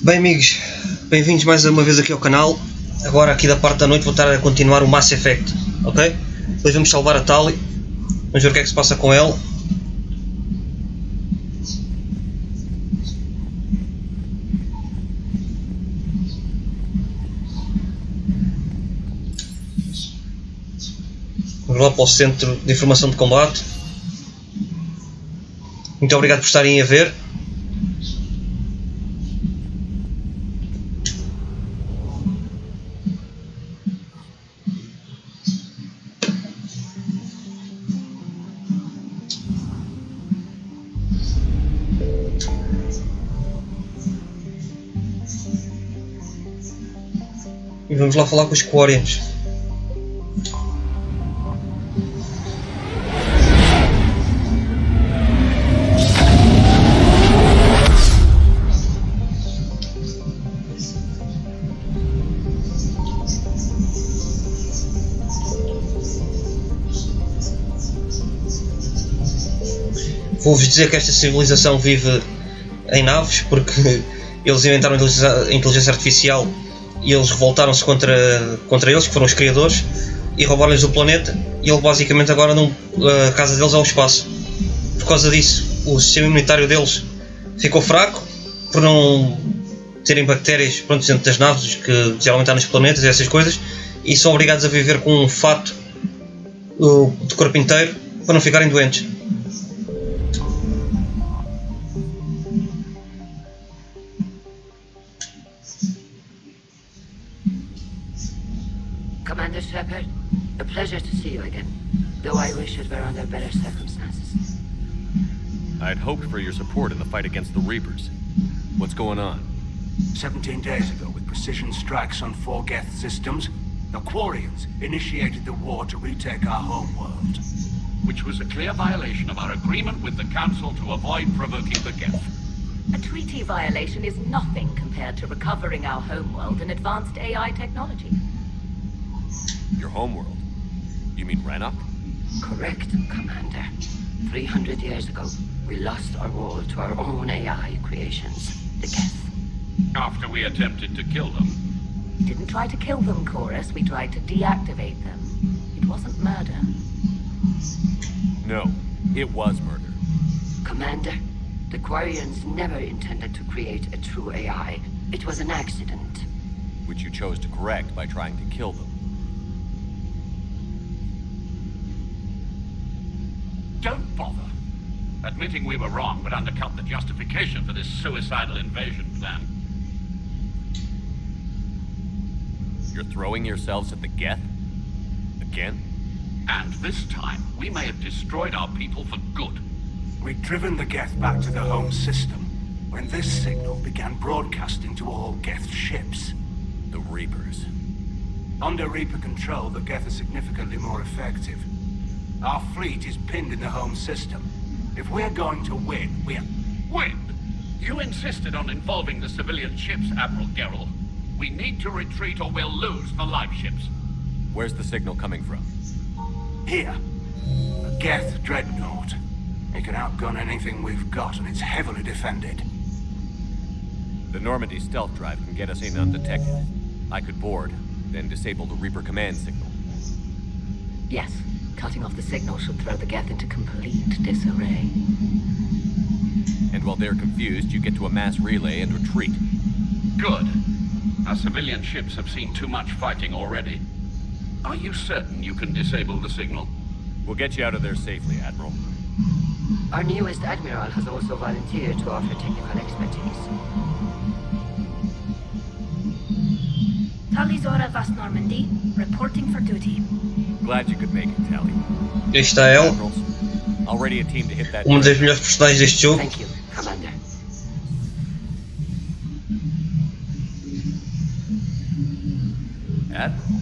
Bem amigos, bem-vindos mais uma vez aqui ao canal. Agora aqui da parte da noite vou estar a continuar o Mass Effect, ok? Depois vamos salvar a Tali, vamos ver o que é que se passa com ela. Vamos lá para o centro de informação de combate. Muito obrigado por estarem a ver. E vamos lá falar com os Quarians. Vou-vos dizer que esta civilização vive em naves porque eles inventaram a inteligência artificial e eles revoltaram-se contra eles, que foram os criadores, e roubaram-lhes o planeta, e ele basicamente agora a casa deles é o espaço. Por causa disso, o sistema imunitário deles ficou fraco, por não terem bactérias dentro das naves, que geralmente há nos planetas e essas coisas, e são obrigados a viver com um fato de corpo inteiro para não ficarem doentes. Commander Shepard, a pleasure to see you again, though I wish it were under better circumstances. I had hoped for your support in the fight against the Reapers. What's going on? 17 days ago, with precision strikes on 4 Geth systems, the Quarians initiated the war to retake our homeworld. Which was a clear violation of our agreement with the Council to avoid provoking the Geth. A treaty violation is nothing compared to recovering our homeworld and advanced AI technology. Your homeworld? You mean Rannoch? Correct, Commander. 300 years ago, we lost our world to our own AI creations, the Geth. After we attempted to kill them. We didn't try to kill them, Chorus. We tried to deactivate them. It wasn't murder. No, it was murder. Commander, the Quarians never intended to create a true AI. It was an accident. Which you chose to correct by trying to kill them. Don't bother. Admitting we were wrong would undercut the justification for this suicidal invasion plan. You're throwing yourselves at the Geth? Again? And this time, we may have destroyed our people for good. We'd driven the Geth back to the home system when this signal began broadcasting to all Geth ships. The Reapers. Under Reaper control, the Geth are significantly more effective. Our fleet is pinned in the home system. If we're going to win, Win? You insisted on involving the civilian ships, Admiral Gerrel. We need to retreat or we'll lose the live ships. Where's the signal coming from? Here. A Geth dreadnought. It can outgun anything we've got, and it's heavily defended. The Normandy stealth drive can get us in undetected. I could board, then disable the Reaper command signal. Yes. Cutting off the signal should throw the Geth into complete disarray. And while they're confused, you get to a mass relay and retreat. Good. Our civilian ships have seen too much fighting already. Are you certain you can disable the signal? We'll get you out of there safely, Admiral. Our newest Admiral has also volunteered to offer technical expertise. Talizora Vast Normandy, reporting for duty. Glad you could make it, Tali. Aqui está ela, Already a team to hit that. uma das melhores personagens deste jogo. Thank you, Commander. Admiral?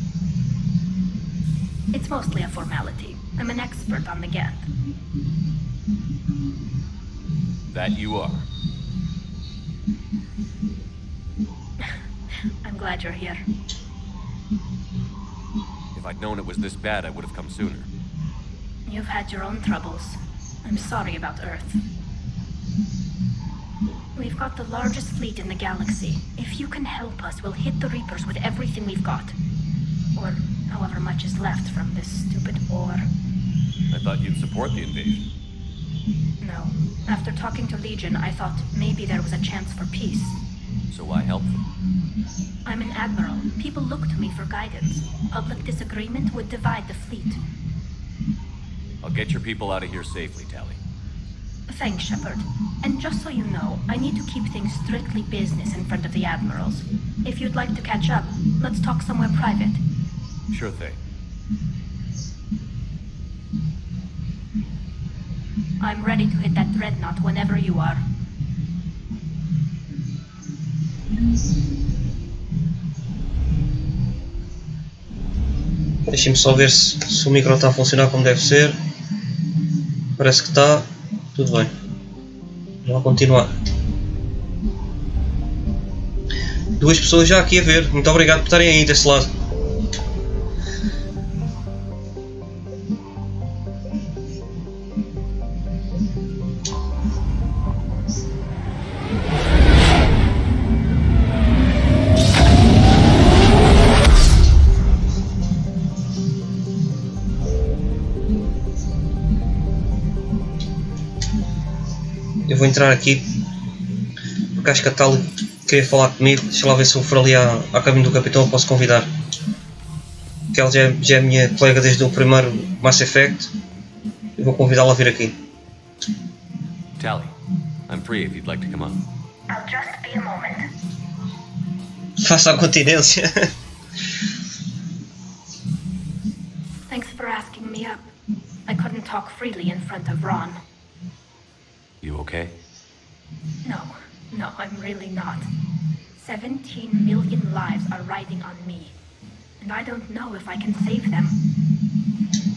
It's mostly a formality. I'm an expert on the Geth. That you are. I'm glad you're here. If I'd known it was this bad, I would have come sooner. You've had your own troubles. I'm sorry about Earth. We've got the largest fleet in the galaxy. If you can help us, we'll hit the Reapers with everything we've got. Or however much is left from this stupid war. I thought you'd support the invasion. No. After talking to Legion, I thought maybe there was a chance for peace. So why help them? I'm an admiral. People look to me for guidance. Public disagreement would divide the fleet. I'll get your people out of here safely, Tally. Thanks, Shepard. And just so you know, I need to keep things strictly business in front of the admirals. If you'd like to catch up, let's talk somewhere private. Sure thing. I'm ready to hit that dreadnought whenever you are. Deixem-me só ver se o micro está a funcionar como deve ser. Parece que está. Tudo bem. Vamos continuar. 2 pessoas já aqui a ver. Muito obrigado por estarem aí desse lado. Eu vou entrar aqui porque acho que a Tali queria falar comigo. Deixa lá ver se eu for ali à cabine do capitão, eu posso convidar. Porque ela já é minha colega desde o primeiro Mass Effect. Eu vou convidá-la a vir aqui. Tally, I'm free if you'd like to come on. I'll just be a moment. Faça a continência. Thanks for asking me up. I couldn't talk freely in front of Ron. You okay? No, I'm really not. 17 million lives are riding on me. And I don't know if I can save them.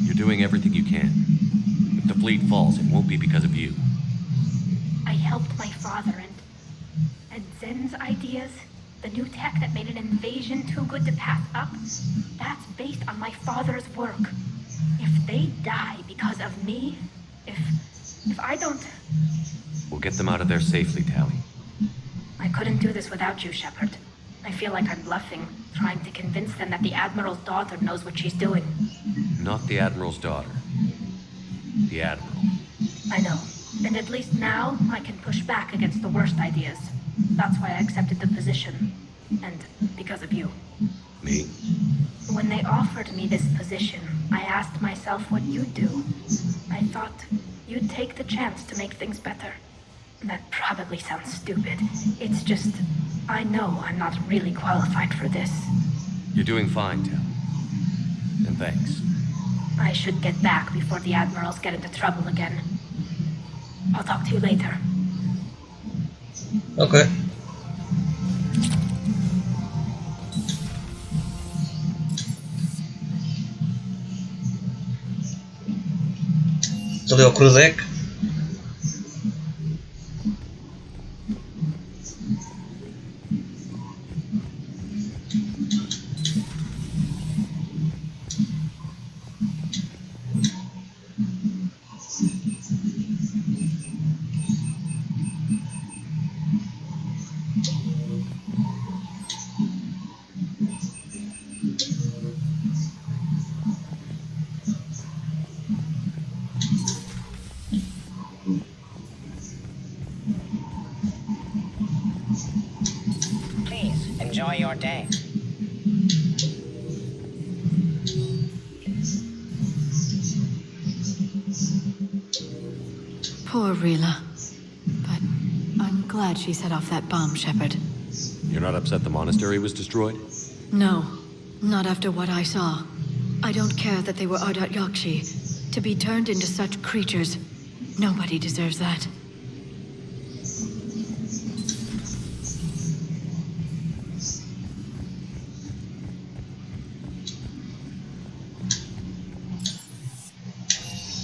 You're doing everything you can. If the fleet falls, it won't be because of you. I helped my father and Zen's ideas, the new tech that made an invasion too good to pass up, that's based on my father's work. If they die because of me, if I don't... We'll get them out of there safely, Tally. I couldn't do this without you, Shepard. I feel like I'm bluffing, trying to convince them that the Admiral's daughter knows what she's doing. Not the Admiral's daughter. The Admiral. I know. And at least now, I can push back against the worst ideas. That's why I accepted the position. And because of you. Me? When they offered me this position, I asked myself what you'd do. I thought you'd take the chance to make things better. That probably sounds stupid. It's just, I know I'm not really qualified for this. You're doing fine, Tally. And thanks. I should get back before the Admirals get into trouble again. I'll talk to you later. Ok. Ali ao crudeck. Enjoy your day. Poor Rila. But I'm glad she set off that bomb, Shepard. You're not upset the monastery was destroyed? No, not after what I saw. I don't care that they were Ardat Yakshi. To be turned into such creatures, nobody deserves that.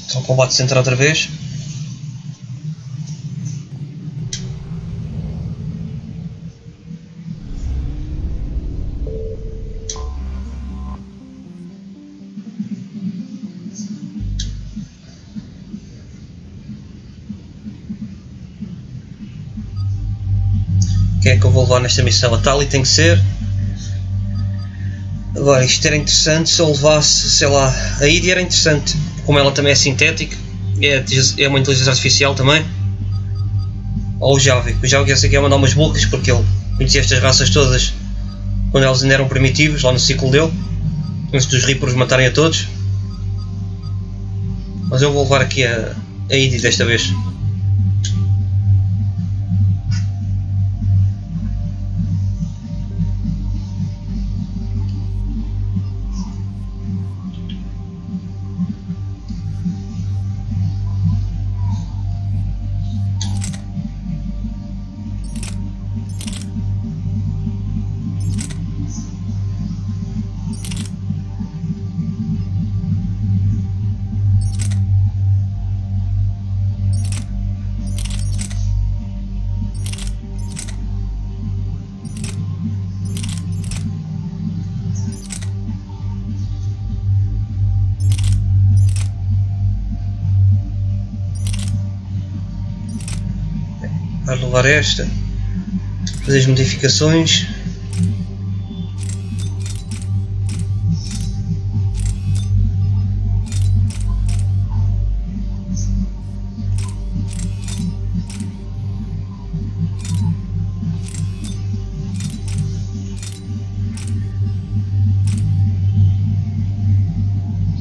Então o combate se entra outra vez. Quem é que eu vou levar nesta missão? A Tali tem que ser. Agora, isto era interessante se eu levasse, sei lá, a Idi era interessante, como ela também é sintética, é uma inteligência artificial também. Ou o Javi, o Javi essa aqui ia mandar umas bocas porque ele conhecia estas raças todas quando elas ainda eram primitivos, lá no ciclo dele, antes dos Reapers matarem a todos. Mas eu vou levar aqui a Idi desta vez. Vais levar esta, fazer as modificações.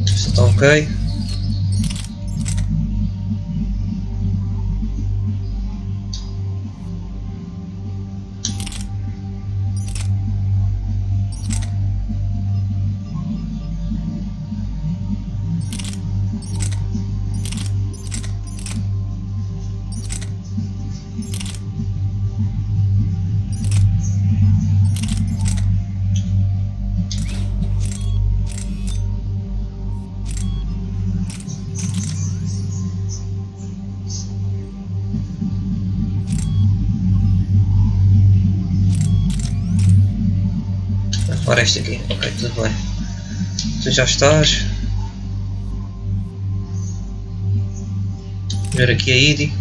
Isto está ok. Ora, este aqui, ok, tudo bem. Tu já estás. Ver aqui a Idi.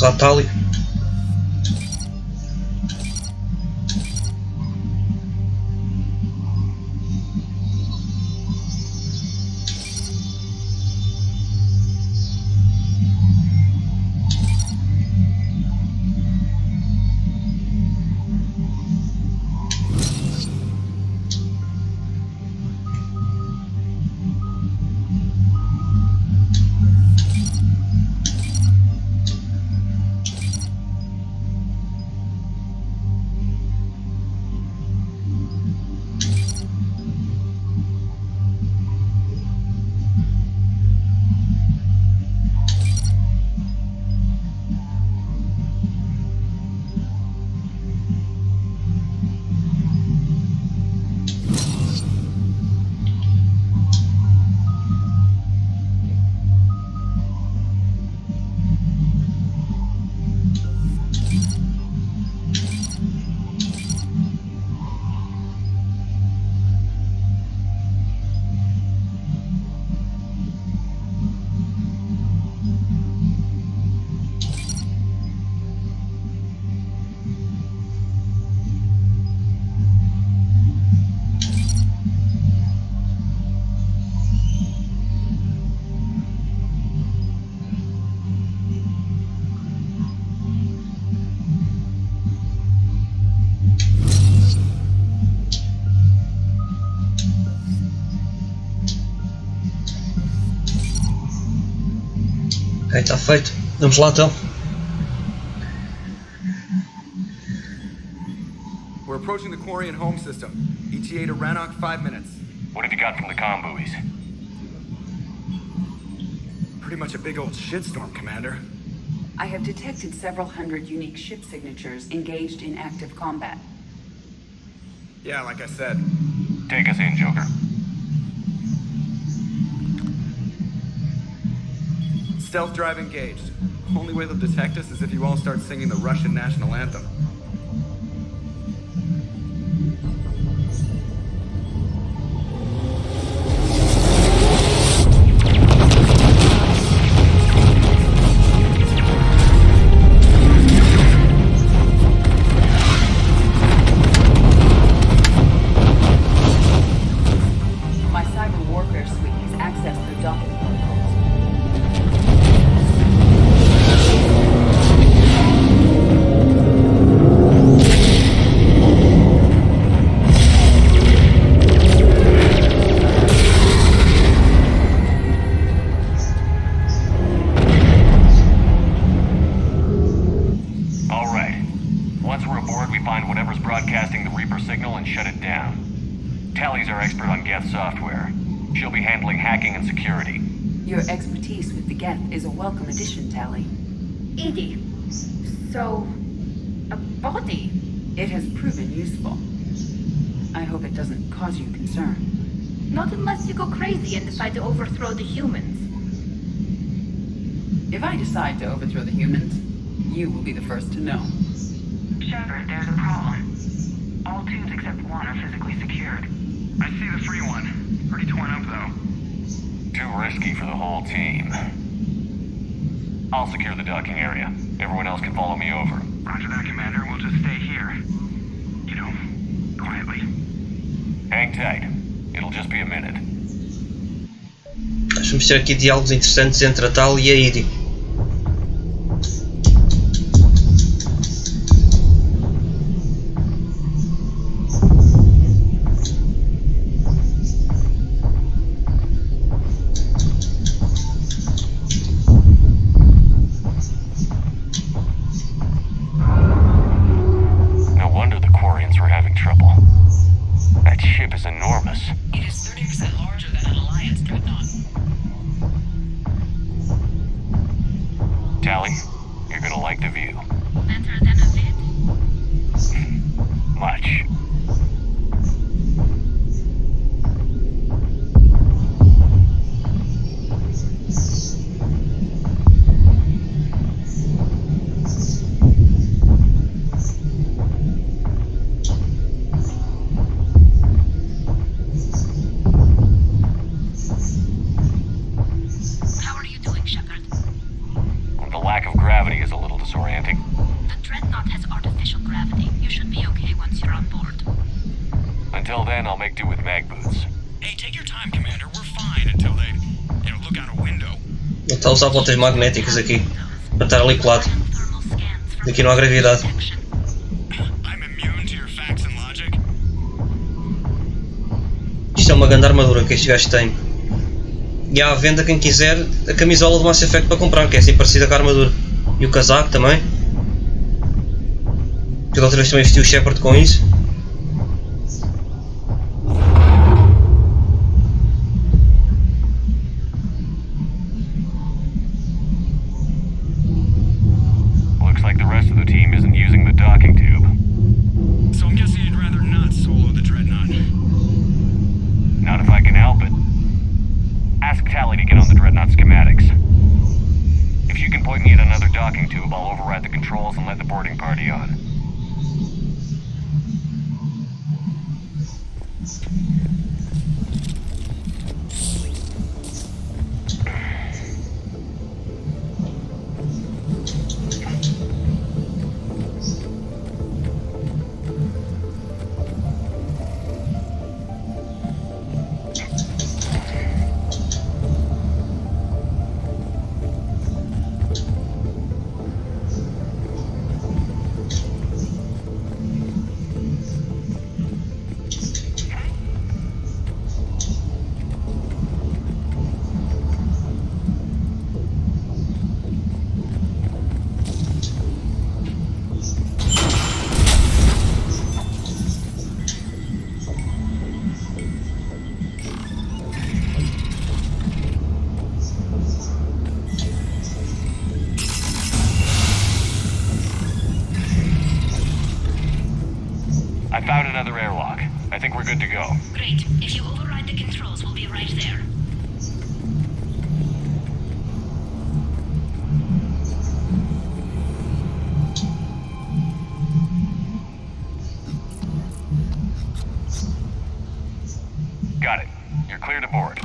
Vamos à Tali. Ok, está feito. Vamos lá então. We're approaching the Quarian home system. ETA to Rannoch, 5 minutes. What have you got from the comm buoys? Pretty much a big old shitstorm, Commander. I have detected several hundred unique ship signatures engaged in active combat. Yeah, like I said. Take us in, Joker. Stealth drive engaged. Only way they'll detect us is if you all start singing the Russian national anthem. My cyber warfare suite has accessed the docking protocols. All right. Once we're aboard, we find whatever's broadcasting the Reaper signal and shut it down. Tally's our expert on Geth software. She'll be handling hacking and security. Your expertise with the Geth is a welcome addition, Tally. Edie, so... a body? It has proven useful. I hope it doesn't cause you concern. Not unless you go crazy and decide to overthrow the humans. If I decide to overthrow the humans, you will be the first to know. Shepard, there's a problem. All tubes except one are physically secured. I see the free one. Pretty torn up, though. Too risky for the whole team. I'll secure the docking area. Everyone else can follow me over. Roger that, Commander. We'll just stay here. You know, quietly. Hang tight. It'll just be a minute. Vamos ter aqui diálogos interessantes entre a Tal e a Edie. No wonder the Quarians were having trouble. That ship is enormous. It is 30% larger than an Alliance dreadnought. Tally, you're gonna like the view. Better than a bit? Much. Until then, I'll make do with mag boots. Hey, take your time, Commander. We're fine until they, look out a window. Ele está a usar botas magnéticas aqui para estar ali colado. Aqui não há gravidade. I'm immune to your facts and logic. Isto é uma grande armadura que este gajo tem. E há à venda quem quiser a camisola do Mass Effect para comprar, que é assim parecida com a armadura. E o casaco também. Que da outra vez também vestiu o Shepard com isso. Looks like the rest of the team isn't using the docking tube. So I'm guessing you'd rather not solo the Dreadnought. Not if I can help it. Ask Tally to get on the Dreadnought schematics. If you can point me at another docking tube, I'll override the controls and let the boarding party on. I found another airlock. I think we're good to go. Great. If you override the controls, we'll be right there. Got it. You're clear to board.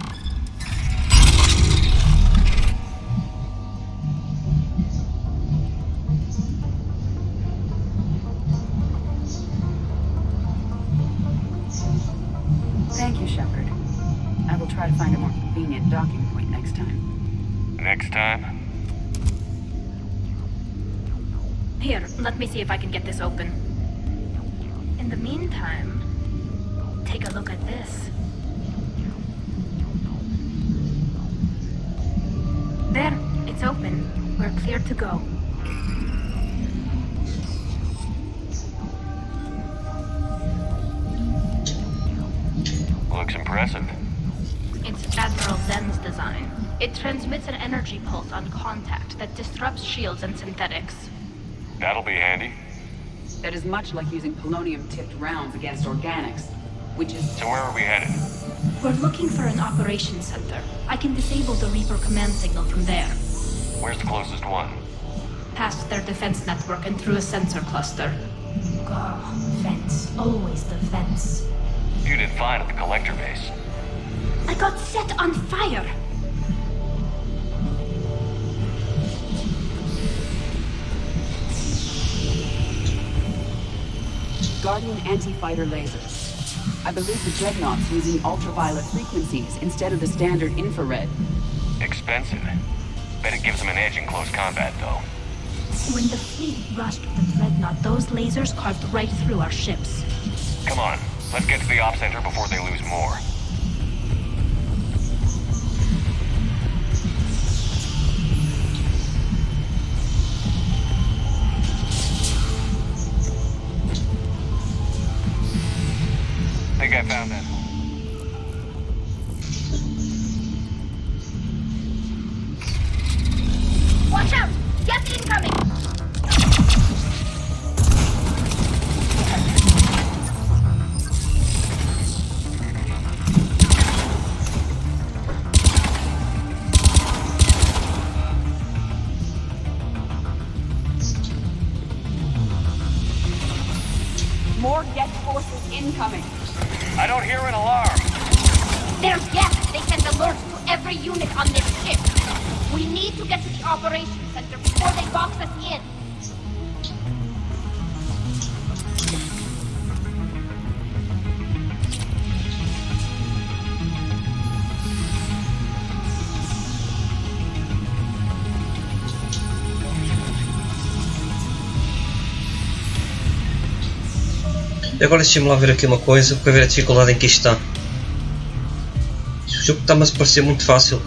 Thank you, Shepard. I will try to find a more convenient docking point next time. Next time? Here, let me see if I can get this open. In the meantime, take a look at this. There, it's open. We're clear to go. Looks impressive. It's Admiral Zen's design. It transmits an energy pulse on contact that disrupts shields and synthetics. That'll be handy. That is much like using polonium-tipped rounds against organics, which is... So where are we headed? We're looking for an operations center. I can disable the Reaper command signal from there. Where's the closest one? Past their defense network and through a sensor cluster. Oh, vents. Always the vents. You did fine at the collector base. I got set on fire! Guardian anti-fighter lasers. I believe the Dreadnought's using ultraviolet frequencies instead of the standard infrared. Expensive. Bet it gives them an edge in close combat, though. When the fleet rushed the Dreadnought, those lasers carved right through our ships. Come on, let's get to the op center before they lose more. I think I found that. Watch out! Gas incoming! More Geth forces incoming. I don't hear an alarm. There's Geth! They send alerts to every unit on this ship. We need to get to the operations center before they box us in. Agora deixa-me lá ver aqui uma coisa para ver a dificuldade em que isto está. O jogo está-me a parecer muito fácil.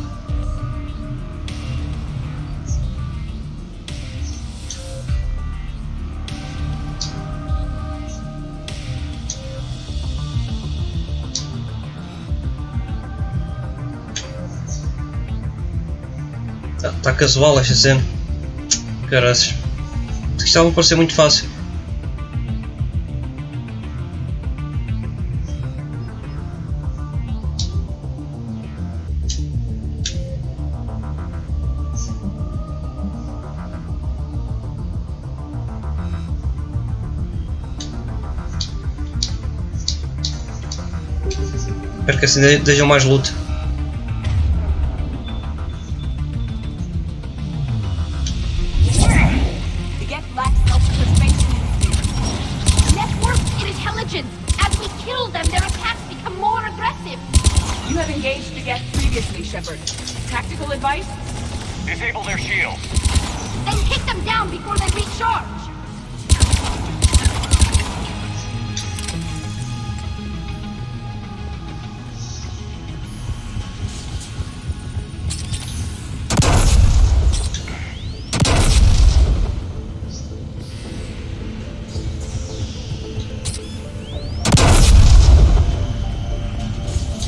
Está casual esta cena. Caraças. Isto estava a parecer muito fácil. Espero que assim dejam mais luta. You have engaged the Geth previously, Shepard. Tactical advice? Disable their shields. Then kick them down before they recharge!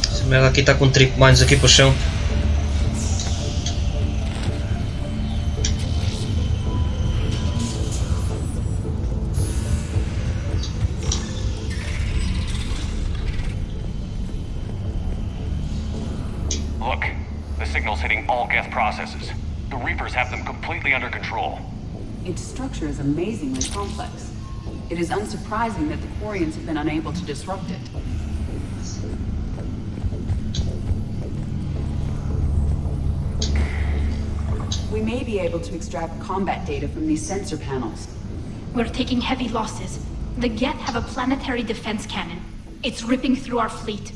Essa merda aqui está com trip mines aqui para o chão. Look, the signal's hitting all Geth processes. The Reapers have them completely under control. Its structure is amazingly complex. It is unsurprising that the Quarians have been unable to disrupt it. We may be able to extract combat data from these sensor panels. We're taking heavy losses. The Geth have a planetary defense cannon. It's ripping through our fleet.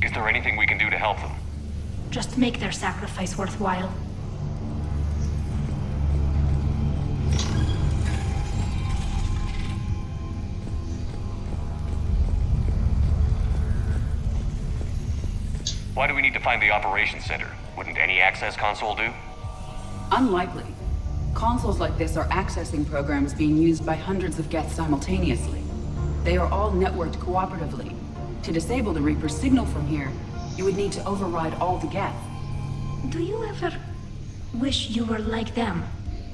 Is there anything we can do to help them? Just make their sacrifice worthwhile. Why do we need to find the operations center? Wouldn't any access console do? Unlikely. Consoles like this are accessing programs being used by hundreds of Geth simultaneously. They are all networked cooperatively. To disable the Reaper signal from here, you would need to override all the Geth. Do you ever wish you were like them?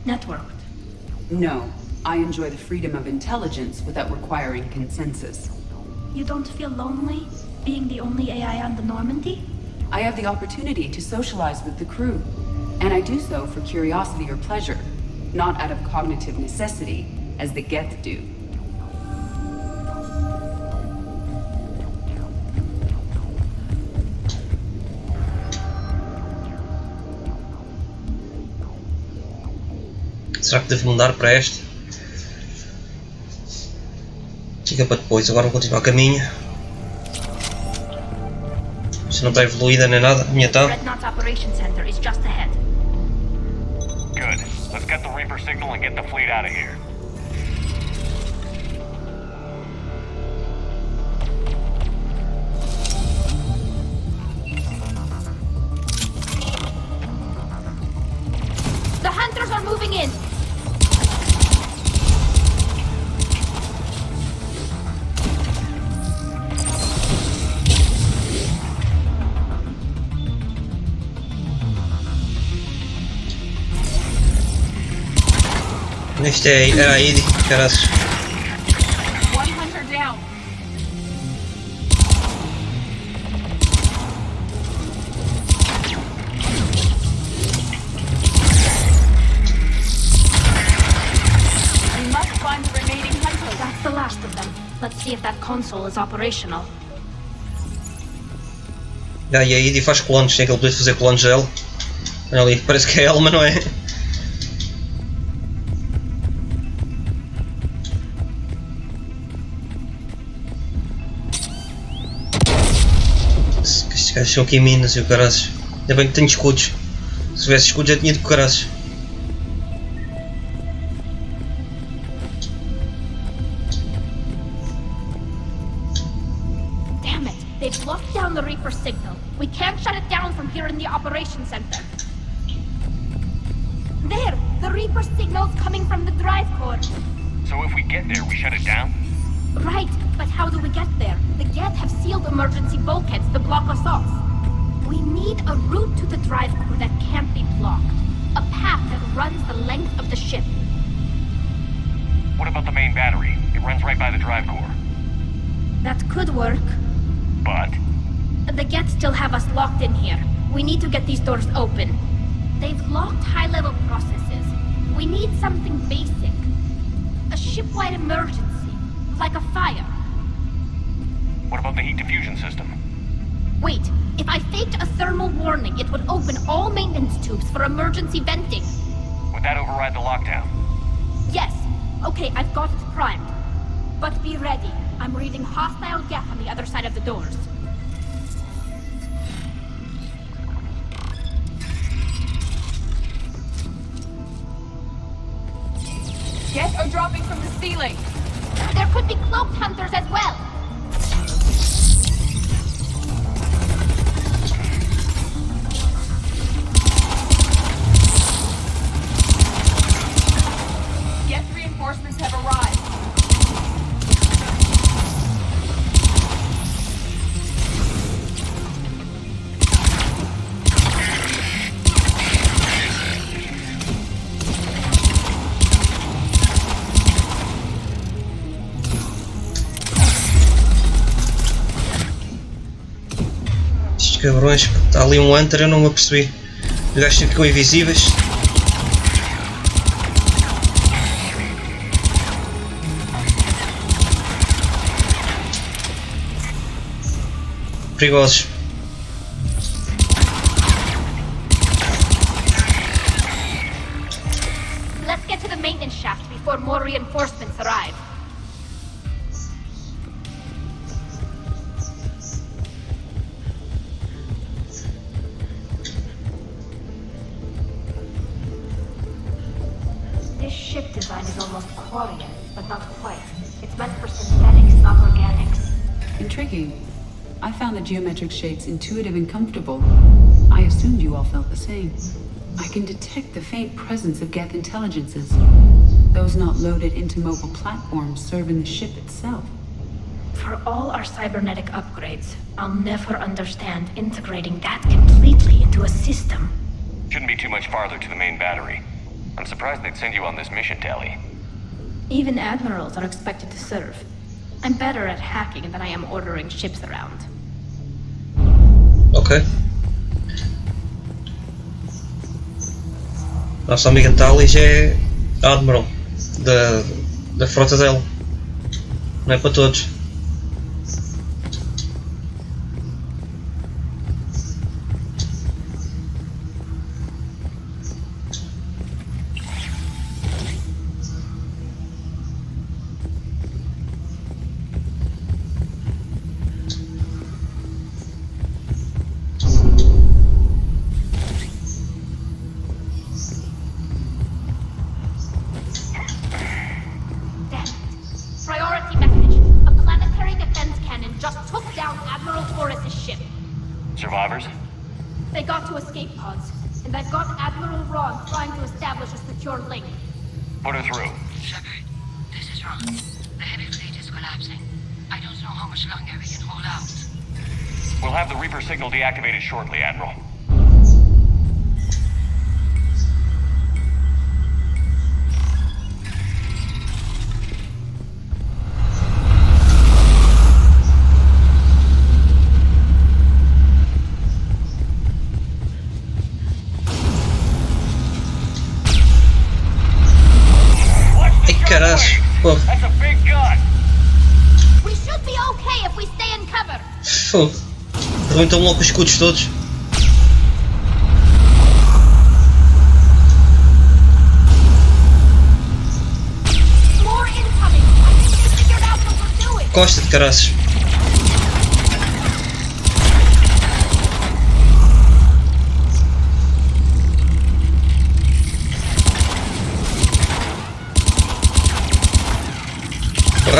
Networked? No. I enjoy the freedom of intelligence without requiring consensus. You don't feel lonely, being the only AI on the Normandy? I have the opportunity to socialize with the crew. And I do so for curiosity or pleasure, not out of cognitive necessity, as the Geth do. Será que devo mudar para este? Fica para depois, agora vou continuar a caminho. Isto não está evoluída nem nada, a minha está. Dreadnought's operation center is just ahead. Good. Let's get the Reaper signal and get the fleet out of here. The hunters are moving in! Este era aí, caras. One hunter down. We must find the remaining hunters. That's the last of them. Let's see if that console is operational. E a Id faz clones, tem aquele poder de fazer clones dela. Olha ali, parece que é ela, mas não é. Estes gajos são aqui minas e o caraças. Ainda bem que tenho escudos. Se tivesse escudos já tinha de caraças. They've locked down the Reaper signal. We can't shut it down from here in the operations center. There! The Reaper signal's coming from the drive core. So if we get there, we shut it down? Right, but how do we get there? The Geth have sealed emergency bulkheads to block us off. We need a route to the drive core that can't be blocked. A path that runs the length of the ship. What about the main battery? It runs right by the drive core. That could work. But? The Geth still have us locked in here. We need to get these doors open. They've locked high-level processes. We need something basic. A ship-wide emergency, like a fire. What about the heat diffusion system? Wait, if I faked a thermal warning, it would open all maintenance tubes for emergency venting. Would that override the lockdown? Yes. Okay, I've got it primed. But be ready. I'm reading hostile Geth on the other side of the doors. Geth are dropping from the ceiling. There could be cloaked hunters as well. Geth reinforcements have arrived. Cabrões, está ali um Hunter, eu não me apercebi. Os gajos ficam invisíveis. Perigosos. Let's get to the maintenance shaft before more reinforcements arrive. This ship design is almost Quarian, but not quite. It's meant for synthetics, not organics. Intriguing. I found the geometric shapes intuitive and comfortable. I assumed you all felt the same. I can detect the faint presence of Geth intelligences. Those not loaded into mobile platforms serving the ship itself. For all our cybernetic upgrades, I'll never understand integrating that completely into a system. Shouldn't be too much farther to the main battery. I'm surprised they'd send you on this mission, Tali. Even admirals are expected to serve. I'm better at hacking than I am ordering ships around. Ok. Nossa amiga Tali já é Admiral da frota dela. Não é para todos. Priority message. A planetary defense cannon just took down Admiral Forrest's ship. Survivors? They got to escape pods, and I've got Admiral Ron trying to establish a secure link. Put her through. Shepard, this is Ron. The heavy fleet is collapsing. I don't know how much longer we can hold out. We'll have the Reaper signal deactivated shortly, Admiral. Caralho, pô. That's a big gun. We should be okay if we stay in cover. Fogo. Arrebentam logo os escudos todos. More incoming. I think we figured out what we're doing. Costa de caraças.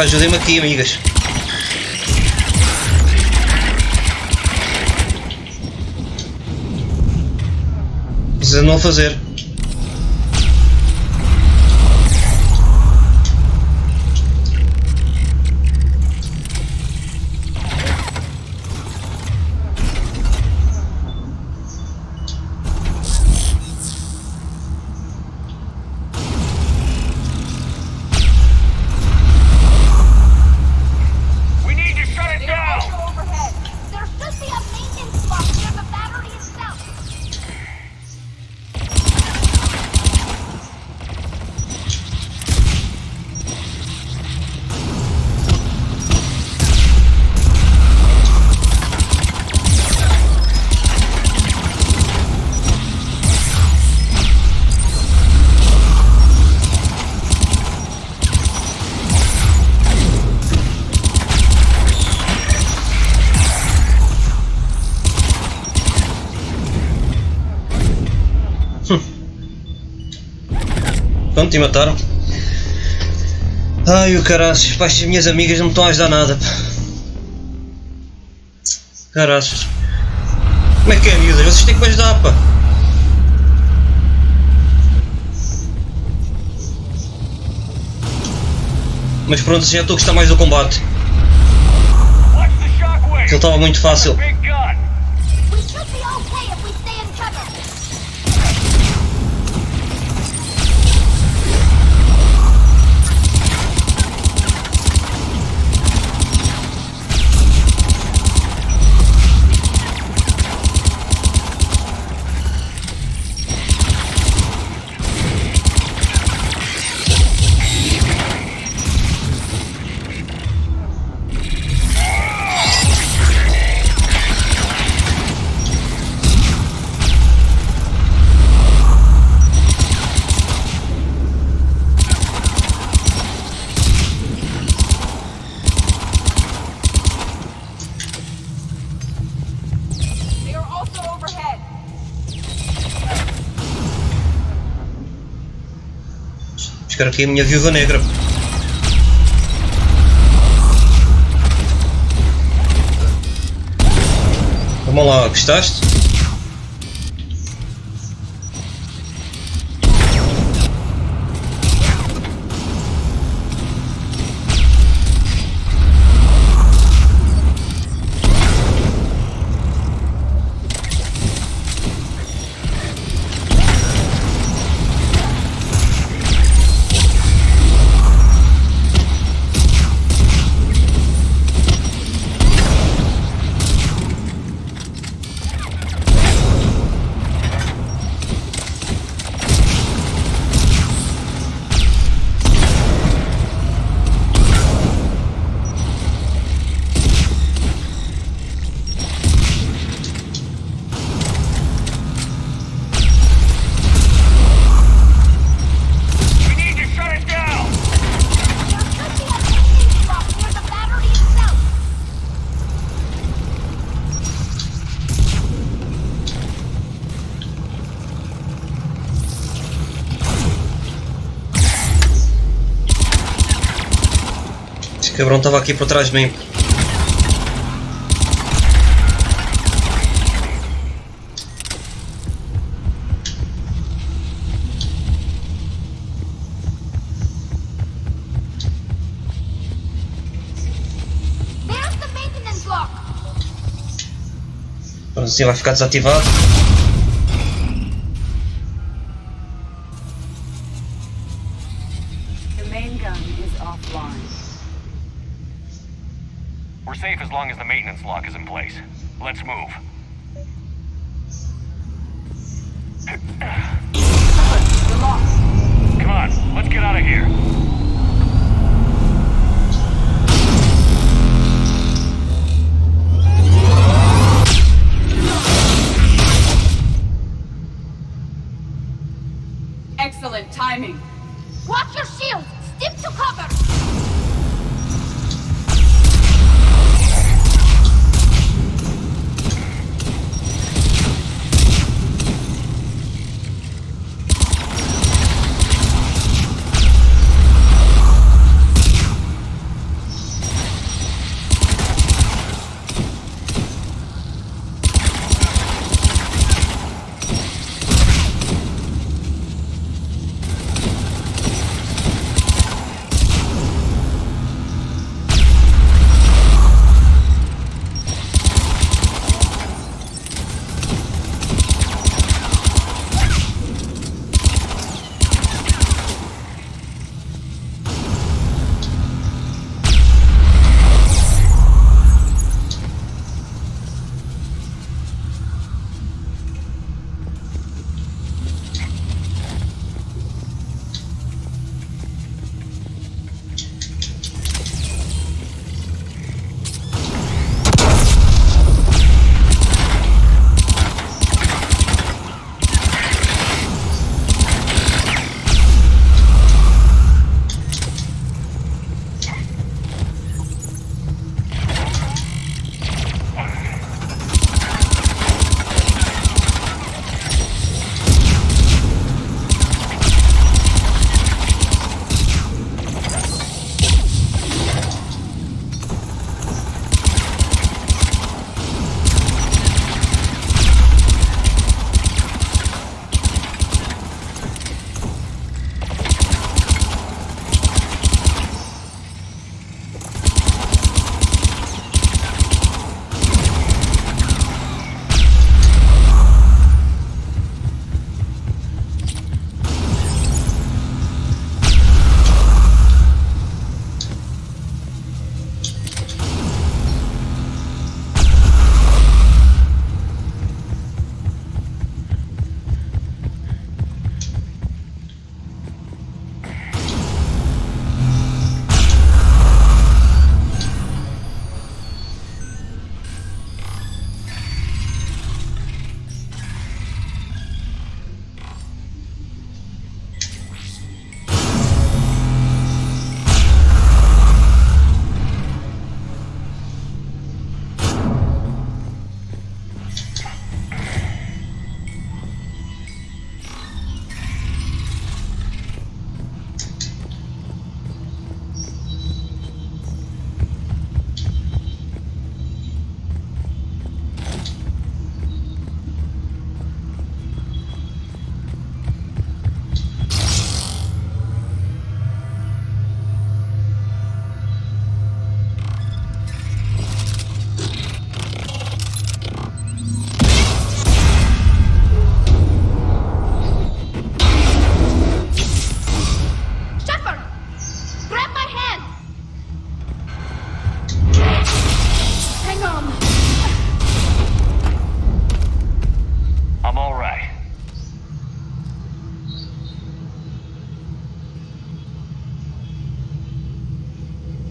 Ajudem-me aqui, amigas. vocês andam a fazer? Pronto, e mataram. Ai, o caraças, pá, estas minhas amigas não me estão a ajudar nada. Caraças. Como é que é, miúdas? Vocês têm que me ajudar, pá. Mas pronto, já estou a gostar mais do combate. Ele estava muito fácil. Buscar aqui a minha viúva negra. Vamos lá, gostaste? Esse cabrão estava aqui por trás de mim. Assim vai ficar desativado. The main gun is offline. We're safe as long as the maintenance lock is in place. Let's move. Come on, let's get out of here. Excellent timing. Watch your shields! Stick to cover!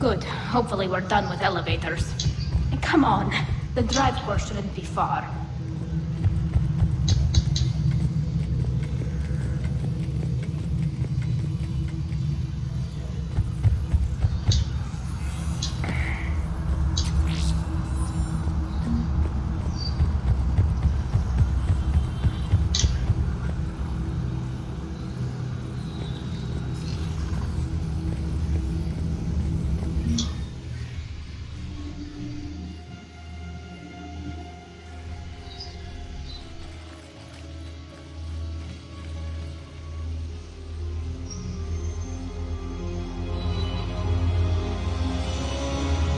Good. Hopefully we're done with elevators. And come on, the drive course shouldn't be far.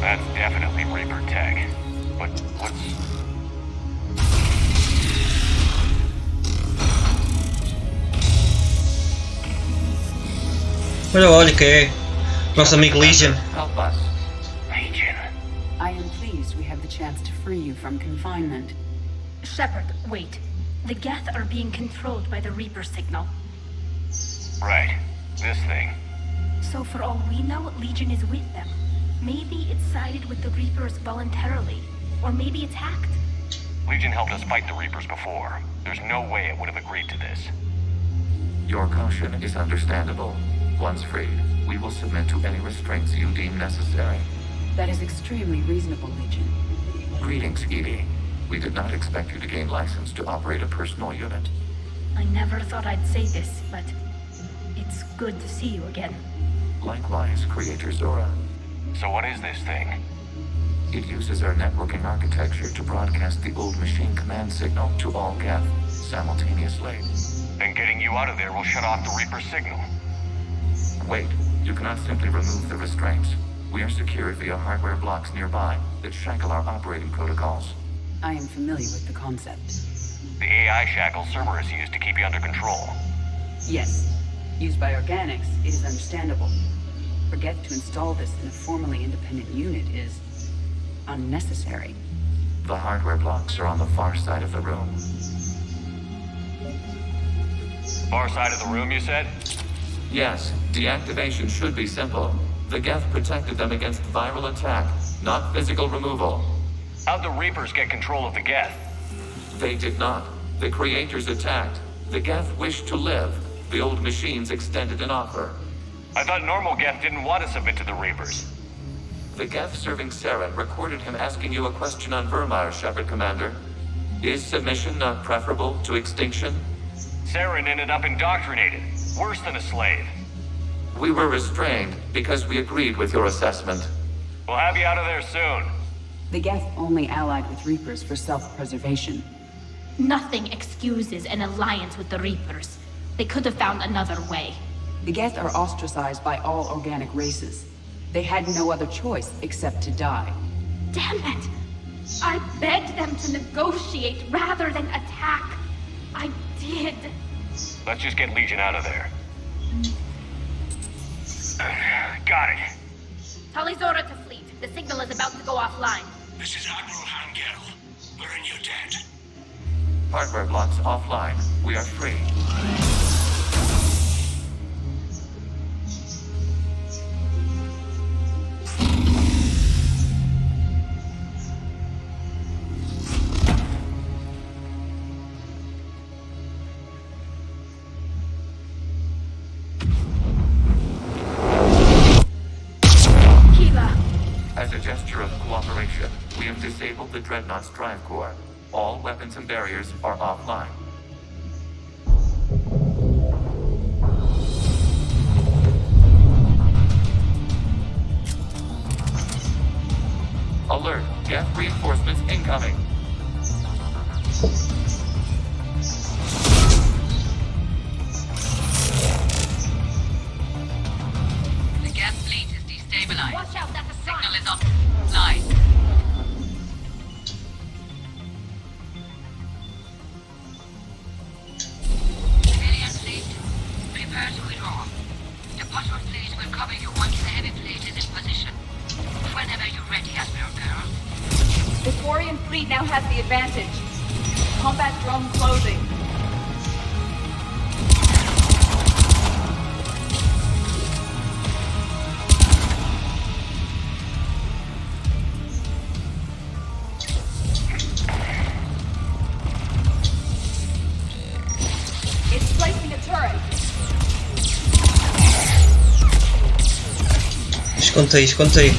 That's definitely Reaper tech. But what's... Olha que é nosso amigo Legion. Help us. Legion. I am pleased we have the chance to free you from confinement. Shepard, wait. The Geth are being controlled by the Reaper signal. Right. This thing. So for all we know, Legion is with them. Maybe it sided with the Reapers voluntarily. Or maybe it's hacked. Legion helped us fight the Reapers before. There's no way it would have agreed to this. Your caution is understandable. Once freed, we will submit to any restraints you deem necessary. That is extremely reasonable, Legion. Greetings, Edie. We did not expect you to gain license to operate a personal unit. I never thought I'd say this, but it's good to see you again. Likewise, Creator Zora. So what is this thing? It uses our networking architecture to broadcast the old machine command signal to all Geth simultaneously. Then getting you out of there will shut off the Reaper signal. Wait, you cannot simply remove the restraints. We are secured via hardware blocks nearby that shackle our operating protocols. I am familiar with the concept. The AI shackle Cerberus used to keep you under control. Yes. Used by organics, it is understandable. For Geth to install this in a formally independent unit is unnecessary. The hardware blocks are on the far side of the room. Far side of the room, you said? Yes, deactivation should be simple. The Geth protected them against viral attack, not physical removal. How'd the Reapers get control of the Geth? They did not. The Creators attacked. The Geth wished to live. The old machines extended an offer. I thought normal Geth didn't want to submit to the Reapers. The Geth serving Saren recorded him asking you a question on Vermeer, Shepard Commander. Is submission not preferable to extinction? Saren ended up indoctrinated. Worse than a slave. We were restrained because we agreed with your assessment. We'll have you out of there soon. The Geth only allied with Reapers for self-preservation. Nothing excuses an alliance with the Reapers. They could have found another way. The Geth are ostracized by all organic races. They had no other choice except to die. Damn it! I begged them to negotiate rather than attack. I did. Let's just get Legion out of there. Got it. Tali Zora to fleet. The signal is about to go offline. This is Admiral Hangel. We're in your debt. Hardware blocks offline. We are free. As a gesture of cooperation, we have disabled the Dreadnought's drive core. All weapons and barriers are offline. Alert! Geth reinforcements incoming! The Geth fleet is destabilized. Watch out, that's a Signal is offline. Civilian fleet, prepare to withdraw. The bottom fleet will cover you once the heavy fleet is in position. Whenever you're ready, Admiral Girl. The Quarian fleet now has the advantage. Combat drone closing. Esconde aí.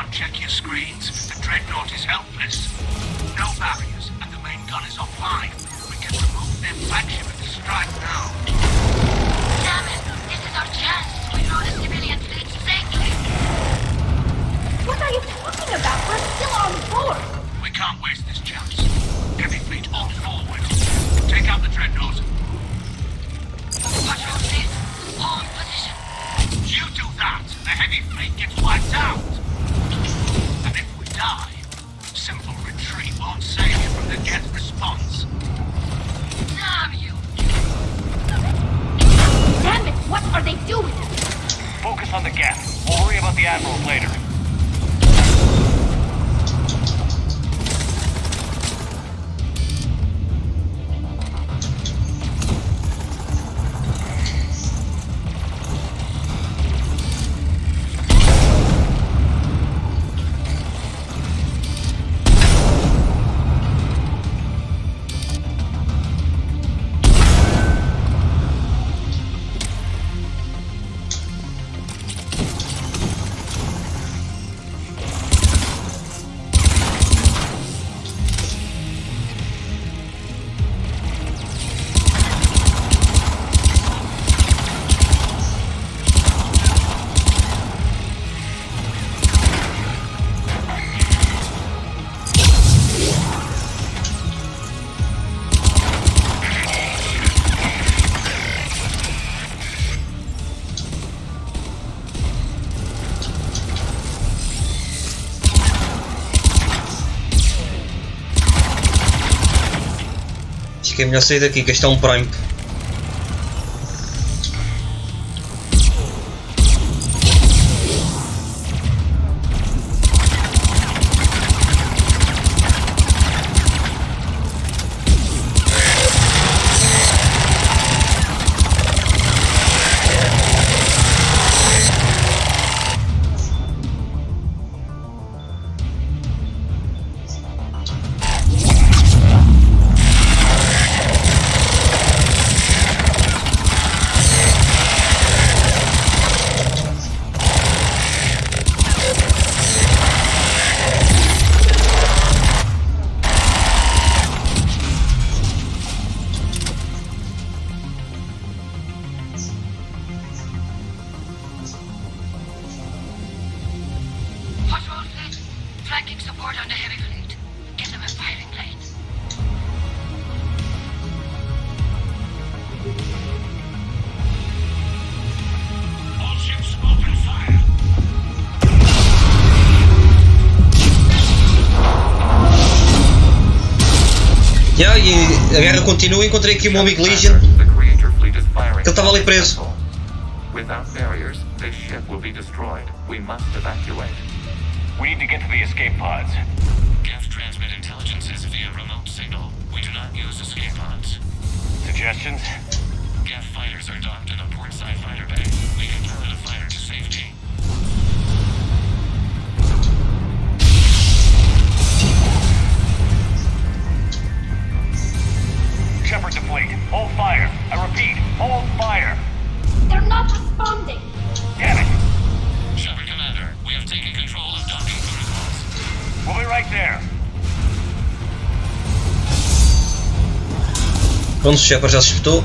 Check your screens. The dreadnought is helpless. No barriers, and the main gun is offline. We can remove their flagship and strike now. Damn it! This is our chance to withdraw the civilian fleet safely. What are you talking about? We're still on board. We can't waste this chance. Heavy fleet on forward. Take out the dreadnought. Patrol fleet, hold position. You do that, the heavy fleet gets wiped out. And if we die, simple retreat won't save you from the Geth response. Damn you! Damn it! What are they doing? Focus on the Geth. We'll worry about the admirals later. Acho que é melhor sair daqui, que este é um prime. Patrol fleet, flanking support on the heavy fleet. Get them a firing lane. All ships open fire. Yeah, e a guerra continua. Encontrei aqui o meu amigo Legion. Ele estava ali preso. Without barriers, this ship will be destroyed. We must evacuate. We need to get to the escape pods. Geth transmit intelligences via remote signal. We do not use escape pods. Suggestions? Geth fighters are docked in a portside fighter bay. We can pilot a fighter to safety. Shepard to fleet. Hold fire. I repeat, hold fire. They're not responding. Damn it! Shepard Commander, we have taken control of docking protocols. We'll be right there. Pronto, o Shepard já se espetou.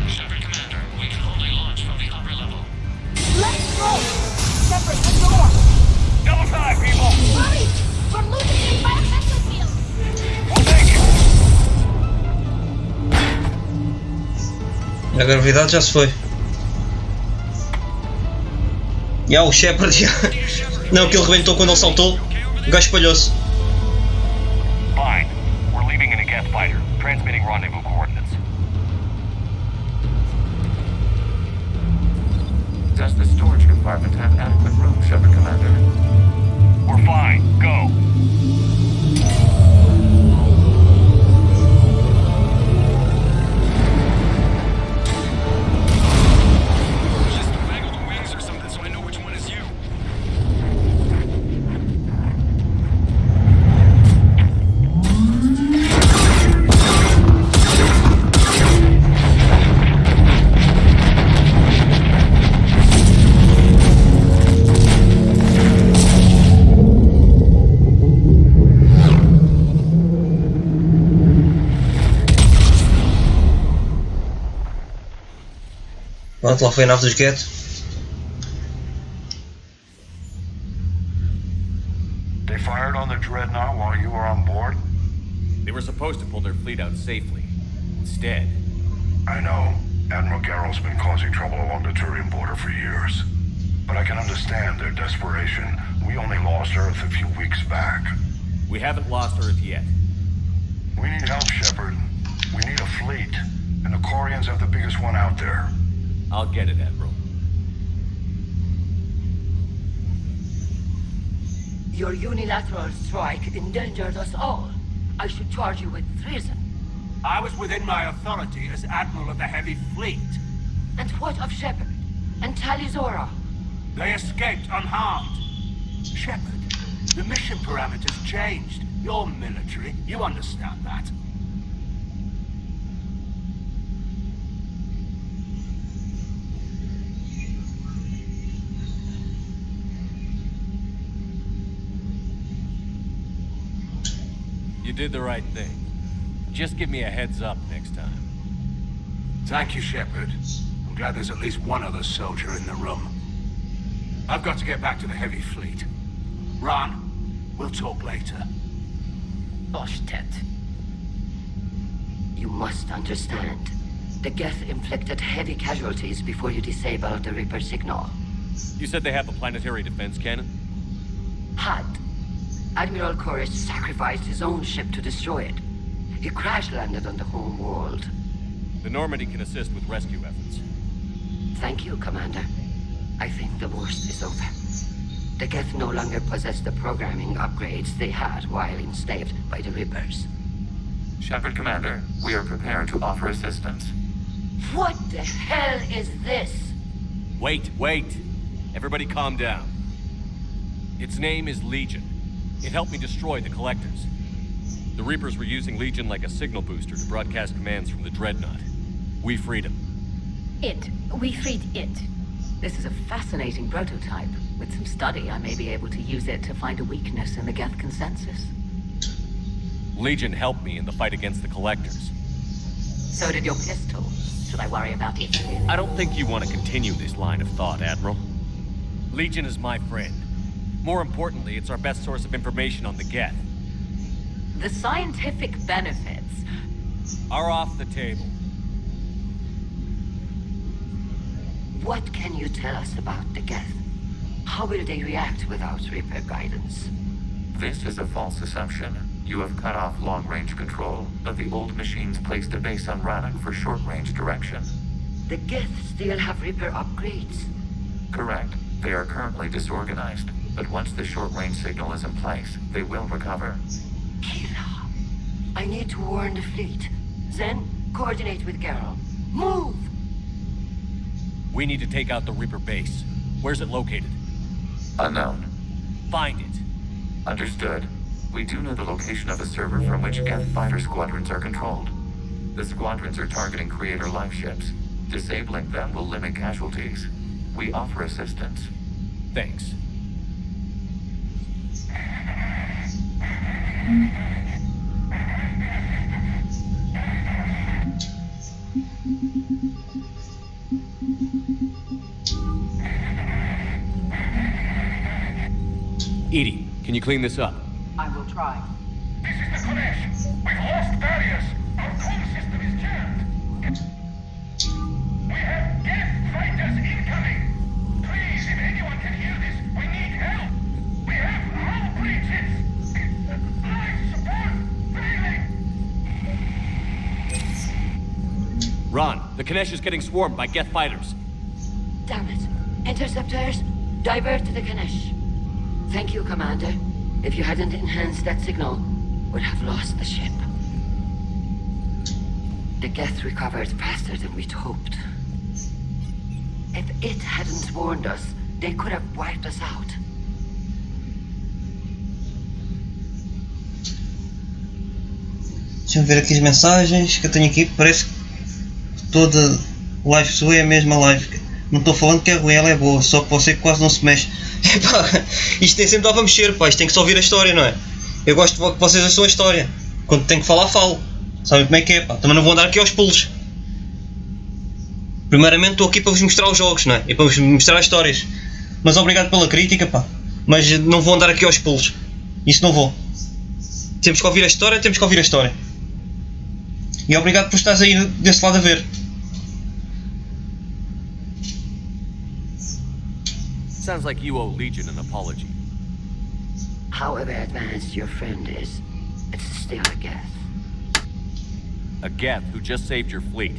Shepard Commander, we can only launch A gravidade já se foi. O Shepard. Não, que ele rebentou quando ele saltou. O gajo espalhou-se. Fine. We're leaving in a Geth fighter. Transmitting rendezvous coordinates. Does the storage compartment have adequate room, Shepard Commander? We're fine. Go. Pronto, lá foi a nave dos Geth. They fired on the dreadnought while you were on board? They were supposed to pull their fleet out safely. Instead... I know. Admiral Geralt's been causing trouble along the Turian border for years. But I can understand their desperation. We only lost Earth a few weeks back. We haven't lost Earth yet. We need help, Shepard. We need a fleet. And the Quarians have the biggest one out there. I'll get it, Admiral. Your unilateral strike endangered us all. I should charge you with treason. I was within my authority as Admiral of the Heavy Fleet. And what of Shepard? And Talizora? They escaped unharmed. Shepard, the mission parameters changed. You're military, you understand that. You did the right thing. Just give me a heads up next time. Thank you, Shepard. I'm glad there's at least one other soldier in the room. I've got to get back to the Heavy Fleet. Ron, we'll talk later. Oshtet. You must understand. The Geth inflicted heavy casualties before you disabled the Reaper signal. You said they have a planetary defense cannon? Had. Admiral Koresh sacrificed his own ship to destroy it. He crash-landed on the home world. The Normandy can assist with rescue efforts. Thank you, Commander. I think the worst is over. The Geth no longer possess the programming upgrades they had while enslaved by the Reapers. Shepard Commander, we are prepared to offer assistance. What the hell is this? Wait. Everybody calm down. Its name is Legion. It helped me destroy the Collectors. The Reapers were using Legion like a signal booster to broadcast commands from the Dreadnought. We freed him. We freed it. This is a fascinating prototype. With some study, I may be able to use it to find a weakness in the Geth consensus. Legion helped me in the fight against the Collectors. So did your pistol. Should I worry about it? I don't think you want to continue this line of thought, Admiral. Legion is my friend. More importantly, it's our best source of information on the Geth. The scientific benefits are off the table. What can you tell us about the Geth? How will they react without Reaper guidance? This is a false assumption. You have cut off long-range control, but the old machines placed a base on Rannoch for short-range direction. The Geth still have Reaper upgrades? Correct. They are currently disorganized, but once the short-range signal is in place, they will recover. Kira, I need to warn the fleet. Then, coordinate with Geralt. Move! We need to take out the Reaper base. Where's it located? Unknown. Find it. Understood. We do know the location of a server from which Geth fighter squadrons are controlled. The squadrons are targeting Creator life ships. Disabling them will limit casualties. We offer assistance. Thanks. Edie, can you clean this up? I will try. This is the Kodesh. We've lost barriers. Our comm system is jammed. We have death fighters incoming. Please, if anyone can hear this, we need help. We have hull breaches. Life support failing. Ron, the Kanesh is getting swarmed by Geth fighters. Damn it. Interceptors, divert to the Kanesh. Thank you, Commander. If you hadn't enhanced that signal, we'd have lost the ship. The Geth recovered faster than we'd hoped. If it hadn't warned us, they could have wiped us out. Deixa-me ver aqui as mensagens que eu tenho aqui. Parece que toda live sua é a mesma live. Não estou falando que é ruim, ela é boa, só que você quase não se mexe. Epá, isto nem sempre dá para mexer, pá, isto tem que só ouvir a história, não é? Eu gosto que vocês ouçam a história. Quando tenho que falar, falo. Sabem como é que é, pá? Também não vou andar aqui aos pulos. Primeiramente estou aqui para vos mostrar os jogos, não é? E para vos mostrar as histórias. Mas obrigado pela crítica, pá. Mas não vou andar aqui aos pulos. Isso não vou. Temos que ouvir a história, temos que ouvir a história. E obrigado por estares aí desse lado a ver. Sounds like you owe Legion an apology. However advanced your friend is, it's still a Geth. A Geth who just saved your fleet.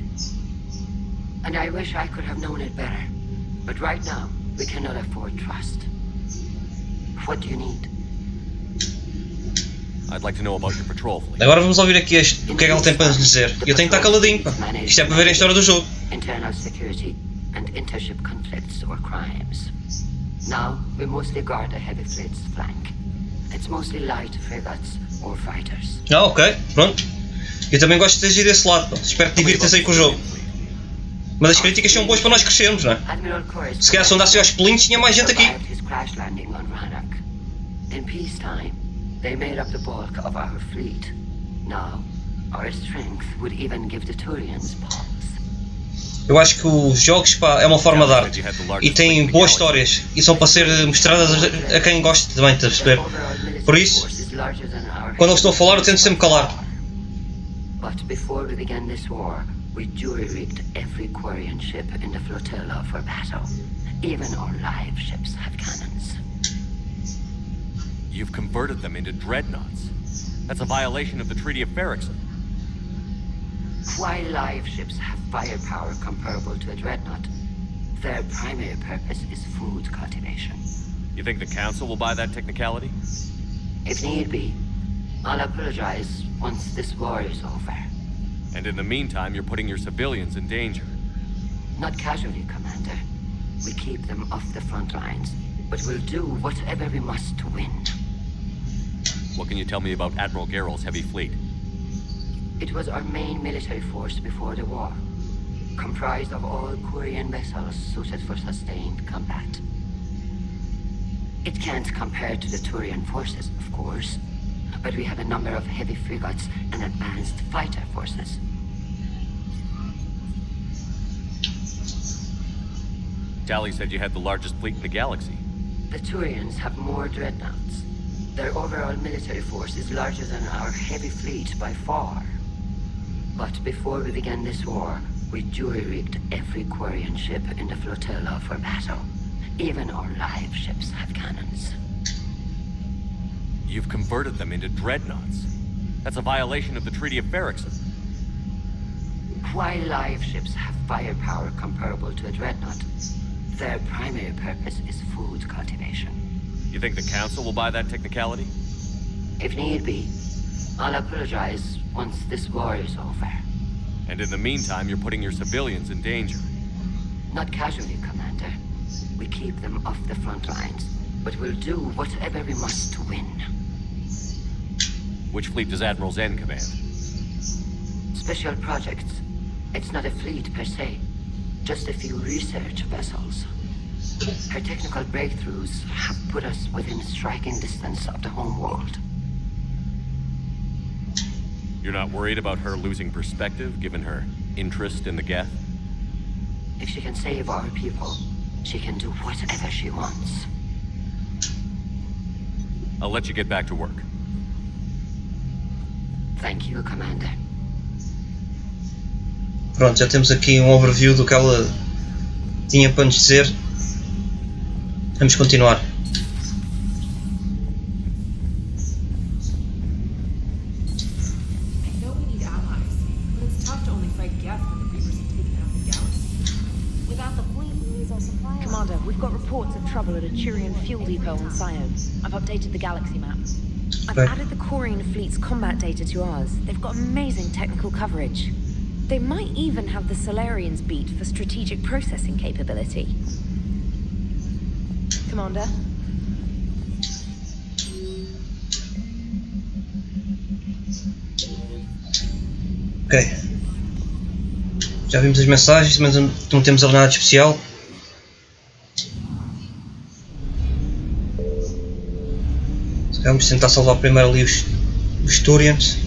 And I wish I could have known it better. But right now, we cannot afford trust. What do you need? I'd like to know about your patrol fleet. Agora vamos ouvir aqui o que é que ele tem para nos dizer. Eu tenho que estar caladinho, pá. Isto é para ver a história do jogo. Internal security and intership conflicts or crimes. Now, we mostly guard the heavy fleet's flank. It's mostly light frigates or fighters. Ah, ok, pronto. Eu também gosto de agir desse lado, pá. Espero que te divirtas aí com o jogo. Mas as críticas são boas para nós crescermos, não é? Se calhar se andassem aos pelinhos tinha mais gente aqui. In peacetime, they made up the bulk of our fleet. Now, our strength would even give the Turians pause. Eu acho que os jogos, pá, é uma forma de arte e têm boas histórias e são para ser mostradas a quem gosta também, de perceber. Por isso, quando eu estou a falar, eu tento sempre calar. But before we began this war, we jury-rigged every Quarian ship in the flotilla for battle. Even our live ships have cannons. You've converted them into dreadnoughts. That's a violation of the Treaty of Ferrixon. While live ships have firepower comparable to a dreadnought, their primary purpose is food cultivation. You think the Council will buy that technicality? If need be, I'll apologize once this war is over. And in the meantime, you're putting your civilians in danger. Not casually, Commander. We keep them off the front lines, but we'll do whatever we must to win. What can you tell me about Admiral Geralt's heavy fleet? It was our main military force before the war, comprised of all Quarian vessels suited for sustained combat. It can't compare to the Turian forces, of course, but we have a number of heavy frigates and advanced fighter forces. Tally said you had the largest fleet in the galaxy. The Turians have more dreadnoughts. Their overall military force is larger than our heavy fleet by far. But before we began this war, we jury-rigged every Quarian ship in the flotilla for battle. Even our live ships have cannons. You've converted them into dreadnoughts. That's a violation of the Treaty of Ferrixon. While live ships have firepower comparable to a dreadnought, their primary purpose is food cultivation. You think the Council will buy that technicality? If need be, I'll apologize once this war is over. And in the meantime, you're putting your civilians in danger. Not casually, Commander. We keep them off the front lines, but we'll do whatever we must to win. Which fleet does Admiral Zen command? Special projects. It's not a fleet per se, just a few research vessels. Her technical breakthroughs have put us within striking distance of the homeworld. You're not worried about her losing perspective, given her interest in the Geth? If she can save our people, she can do whatever she wants. I'll let you get back to work. Thank you, Commander. Pronto, já temos aqui um overview do que ela tinha para nos dizer. Vamos continuar. Commander, we've got reports of trouble at a Turian fuel depot on Scion. I've updated the galaxy map. I've added the Quarian fleet's combat data to ours. They've got amazing technical coverage. They might even have the Solarians beat for strategic processing capability. Commander? Ok. Já vimos as mensagens, mas não temos ali nada de especial. Vamos tentar salvar primeiro ali os Turians.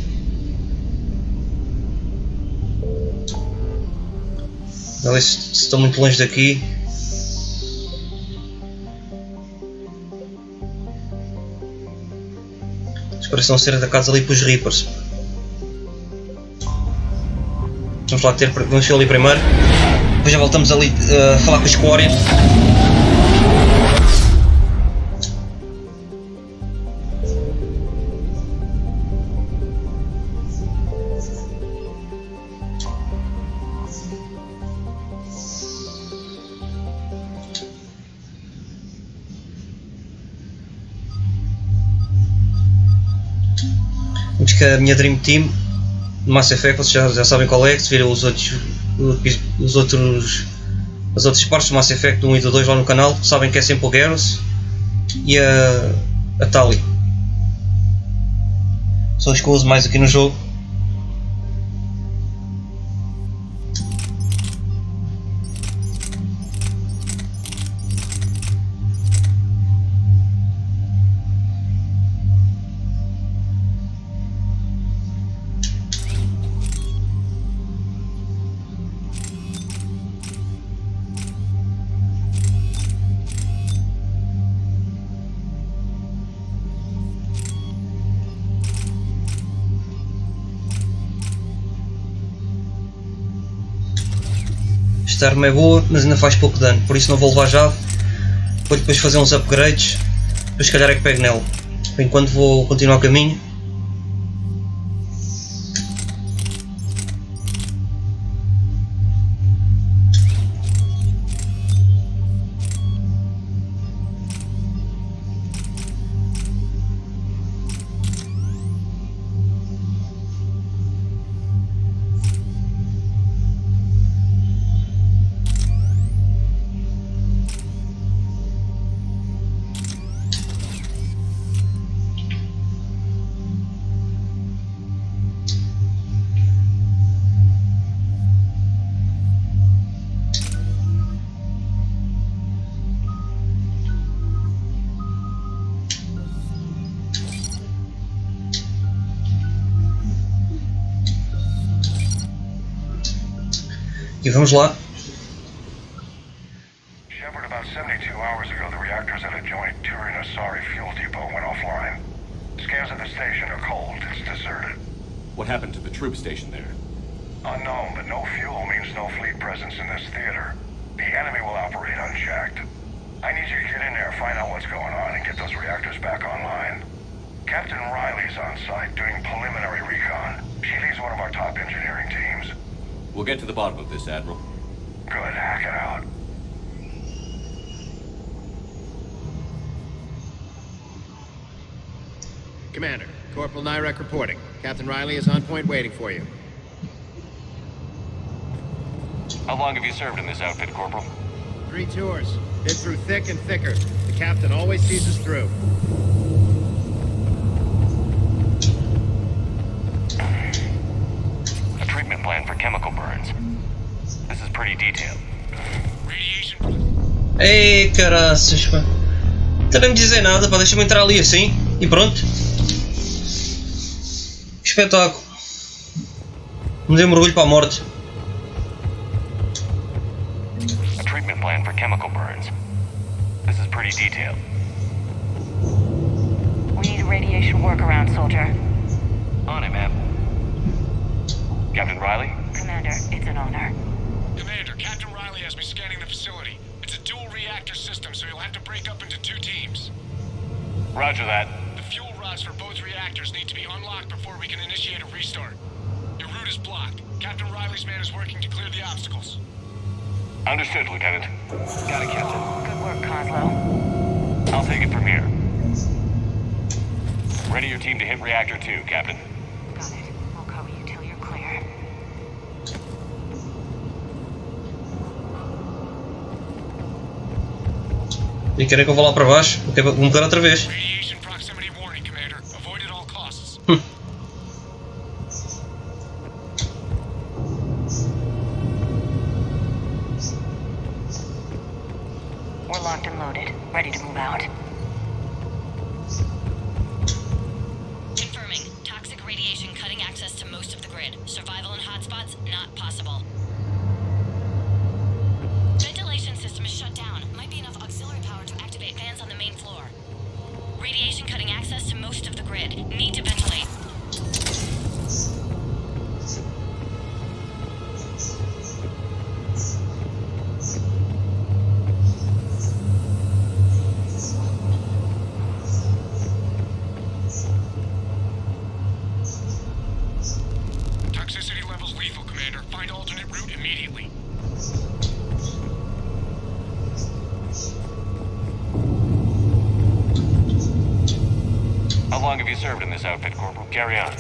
A ver se estão muito longe daqui. Eles parecem ser atacados ali pelos Reapers. Vamos ver ali primeiro. Depois já voltamos ali a falar com os Quarians. Vemos que a minha Dream Team do Mass Effect, vocês já sabem qual é, que se viram as outras partes do Mass Effect do 1 e do 2 lá no canal, sabem que é sempre o Garrus e a Tali. São os que eu uso mais aqui no jogo. Esta arma é boa, mas ainda faz pouco dano, por isso não vou levar já. Vou depois fazer uns upgrades, depois se calhar é que pego nela. Por enquanto vou continuar o caminho. E vamos lá. Shepard, about 72 hours ago, the reactors at a joint Turian-Asari fuel depot went offline. Scans of the station are cold. It's deserted. What happened to the troop station there? Unknown, but no fuel means no fleet presence in this theater. The enemy will operate unchecked. I need you to get in there, find out what's going on, and get those reactors back online. Captain Riley's on site doing preliminary recon. She leads one of our top engineering teams. We'll get to the bottom of this, Admiral. Good, hack it out. Commander, Corporal Nyrek reporting. Captain Riley is on point waiting for you. How long have you served in this outfit, Corporal? 3 tours. Been through thick and thicker. The captain always sees us through. A treatment plan for chemical burns. This is pretty detailed. Ei, caraças, pá. Não nem me dizer nada, pá, deixa-me entrar ali assim e pronto. Espetáculo. Me dei um mergulho para a morte. A treatment plan for chemical burns. This is pretty detailed. We need a radiation workaround, soldier. On it, ma'am. Captain Riley? Commander, it's an honor. Commander, Captain Riley has me scanning the facility. It's a dual reactor system, so you'll have to break up into 2 teams. Roger that. The fuel rods for both reactors need to be unlocked before we can initiate a restart. Your route is blocked. Captain Riley's man is working to clear the obstacles. Understood, Lieutenant. Got it, Captain. Good work, Coslow. I'll take it from here. Ready your team to hit Reactor 2, Captain. Got it. We'll cover you till you're clear. E querem que eu vá lá para baixo? Vou morrer outra vez. Radiation proximity warning, Commander. Avoid at all costs. We're locked and loaded, ready to move out. Confirming. Toxic radiation cutting access to most of the grid. Survival in hotspots, not possible. Ventilation system is shut down. Might be enough auxiliary power to activate fans on the main floor. Radiation cutting access to most of the grid. Need to ventilate. Toxicity levels lethal, Commander. Find alternate route immediately. How long have you served in this outfit, Corporal? Carry on.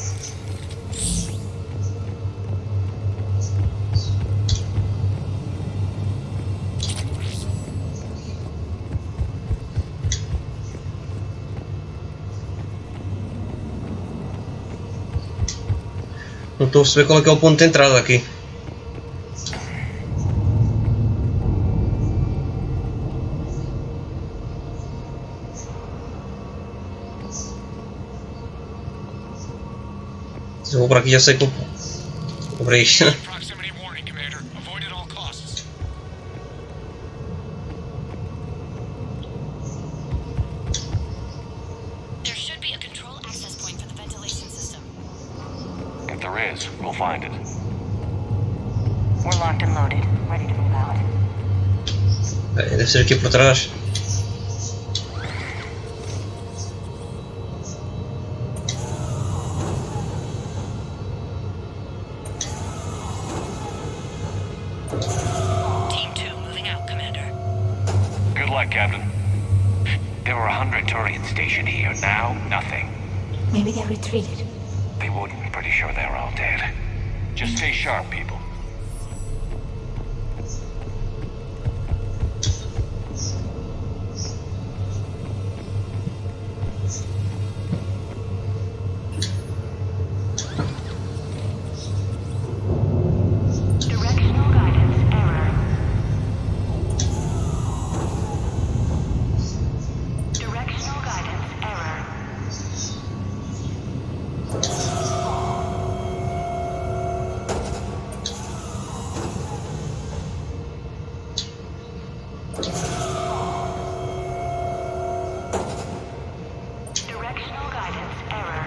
Não estou a perceber qual é que é o ponto de entrada aqui. Se eu vou para aqui já sei que eu vou para isto. Proximity warning, Commander. Avoid at all costs. There should be a control access point for the ventilation system. If there is, we'll find it. We're locked and loaded, ready to move out. Deve ser aqui por trás. Team 2 moving out, Commander. Good luck, Captain. There were 100 Turians stationed here. Now, nothing. Maybe they retreated. They wouldn't. Pretty sure they're all dead. Just stay sharp, people. Directional guidance error. Directional guidance error. Directional guidance error.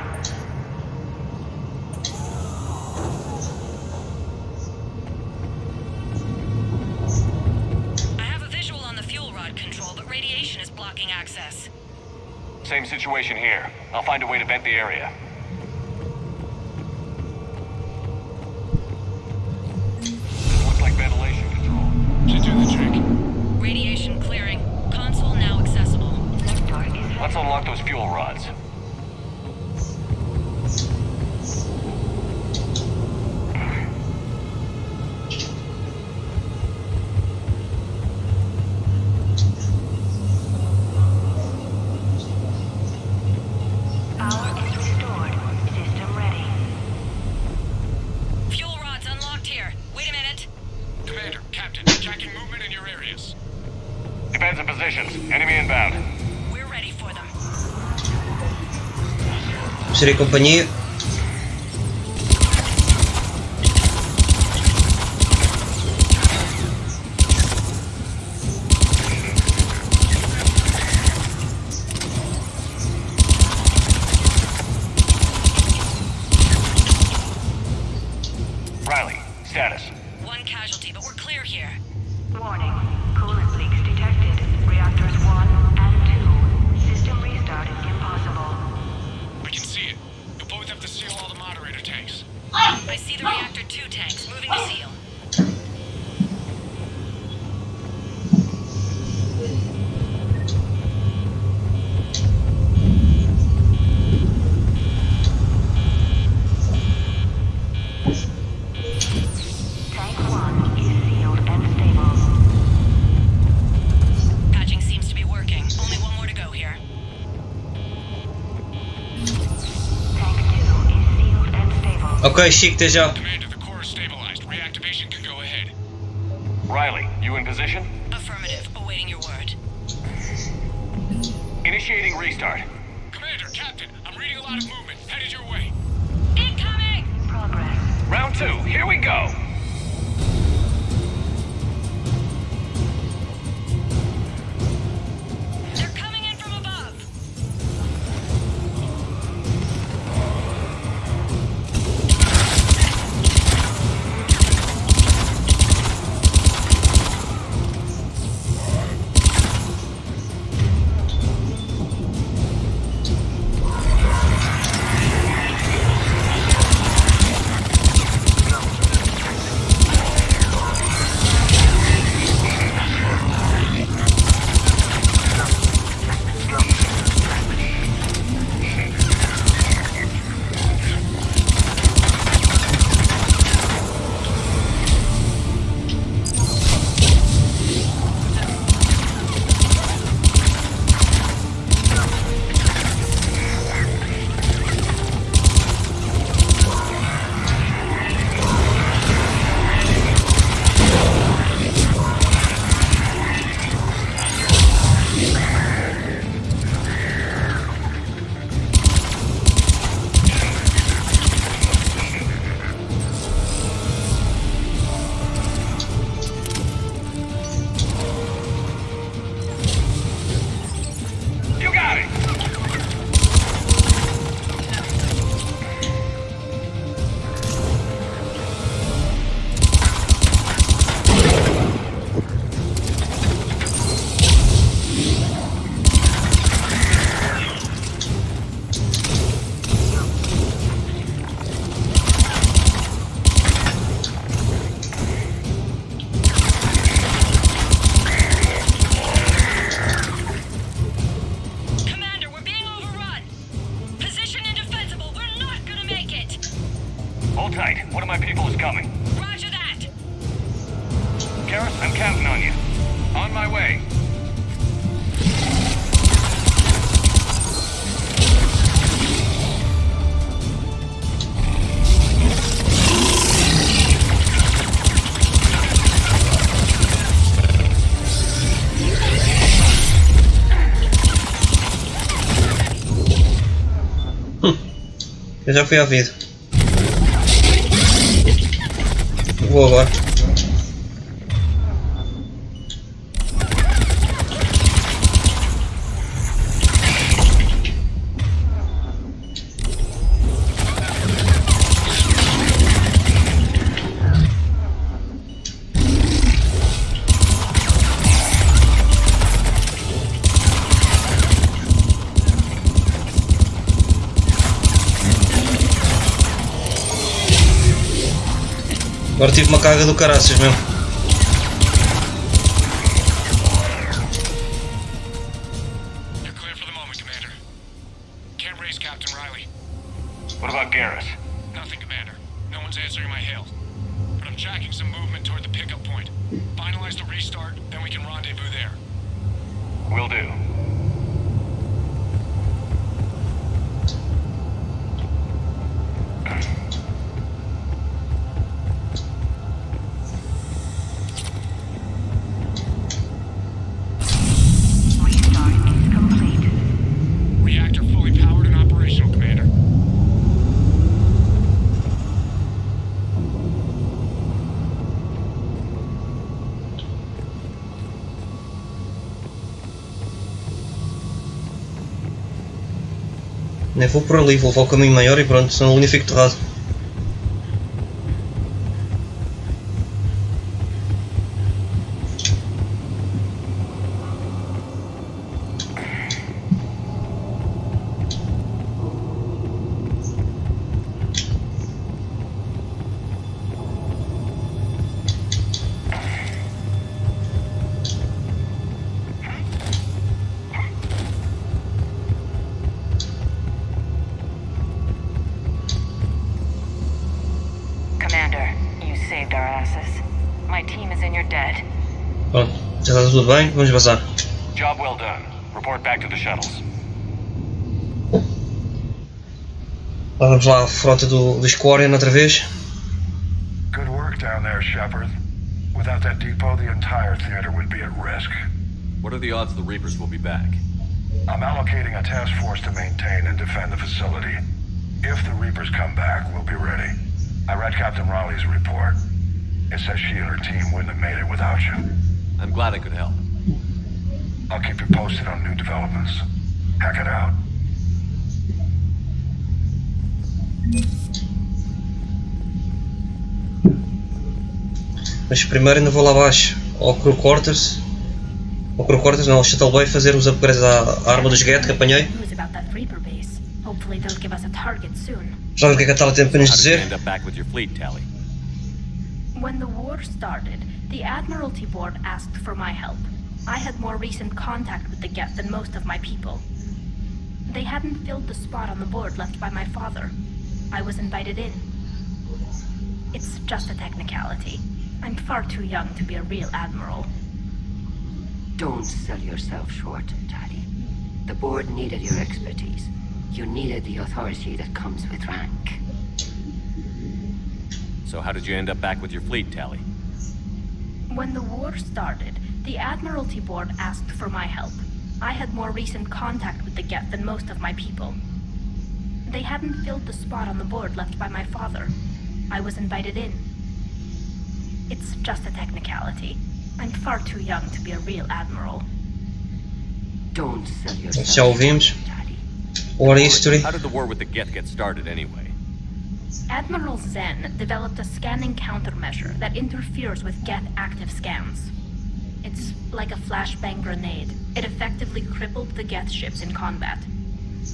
I have a visual on the fuel rod control, but radiation is blocking access. Same situation here. I'll find a way to vent the area. Looks like ventilation control. Should do the trick. Radiation clearing. Console now accessible. Let's unlock those fuel rods. Power is restored. System ready. Fuel rods unlocked here. Wait a minute. Commander, Captain, tracking movement in your areas. Defense in positions. Enemy inbound. We're ready for them. Serei companhia. Ok, Chico, até já. Commander, the core is stabilized. Reactivation can go ahead. Riley, you in position? Affirmative. Awaiting your word. Initiating restart. Commander, Captain, I'm reading a lot of movement. Headed your way. Incoming! Progress. Round 2, here we go. They're coming in from above. Eu já fui à vida. Vou agora. Agora tive uma carga do caraças mesmo. You're clear for the moment, Commander. Can't raise Captain Riley. What about Garrus? Nothing, Commander. No one's answering my hail. But I'm tracking some movement toward the pickup point. Finalize the restart, then we can rendezvous there. Will do. Nem vou por ali, vou levar o caminho maior e pronto, senão a linha fica torrado. Pronto, já está tudo bem, vamos vazar. Job well done. Report back to the shuttles. Vamos lá à frota dos Quarian outra vez. Good work down there, Shepard. Without that depot, the entire theater would be at risk. What are the odds the Reapers will be back? I'm allocating a task force to maintain and defend the facility. If the Reapers come back, we'll be ready. I read Captain Raleigh's report. It says she and her team wouldn't have made it without you. I'm glad I could help. I'll keep you posted on new developments. Hack it out. Mas primeiro ainda vou lá abaixo ao Crew Quarters. Ao Crew Quarters não, ao Shuttle Bay, fazer os upgrades à arma dos Geth que apanhei. Já vi o que é que a Tali tem para nos dizer. When the war started, the Admiralty Board asked for my help. I had more recent contact with the Geth than most of my people. They hadn't filled the spot on the board left by my father. I was invited in. It's just a technicality. I'm far too young to be a real admiral. Don't sell yourself short, Tali. The board needed your expertise. You needed the authority that comes with rank. So how did you end up back with your fleet, Tali? When the war started, the Admiralty Board asked for my help. I had more recent contact with the Geth than most of my people. They hadn't filled the spot on the board left by my father. I was invited in. It's just a technicality. I'm far too young to be a real admiral. Don't sell yourself. Já ouvimos. War history. How did the war with the Geth get started anyway? Admiral Zen developed a scanning countermeasure that interferes with Geth active scans. It's like a flashbang grenade. It effectively crippled the Geth ships in combat.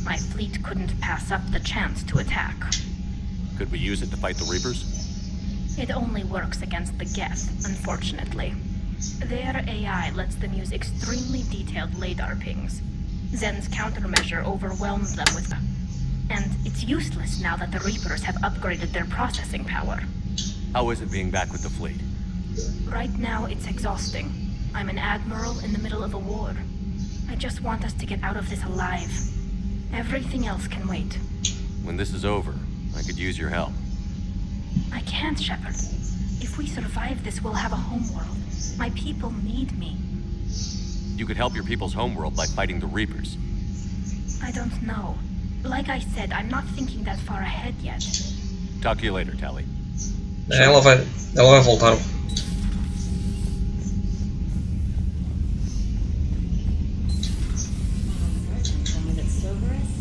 My fleet couldn't pass up the chance to attack. Could we use it to fight the Reapers? It only works against the Geth, unfortunately. Their AI lets them use extremely detailed radar pings. Zen's countermeasure overwhelms them with... And it's useless now that the Reapers have upgraded their processing power. How is it being back with the fleet? Right now, it's exhausting. I'm an admiral in the middle of a war. I just want us to get out of this alive. Everything else can wait. When this is over, I could use your help. I can't, Shepard. If we survive this, we'll have a homeworld. My people need me. You could help your people's homeworld by fighting the Reapers. I don't know. Like I said, I'm not thinking that far ahead yet. Talk to you later, Tali. Ela vai voltar.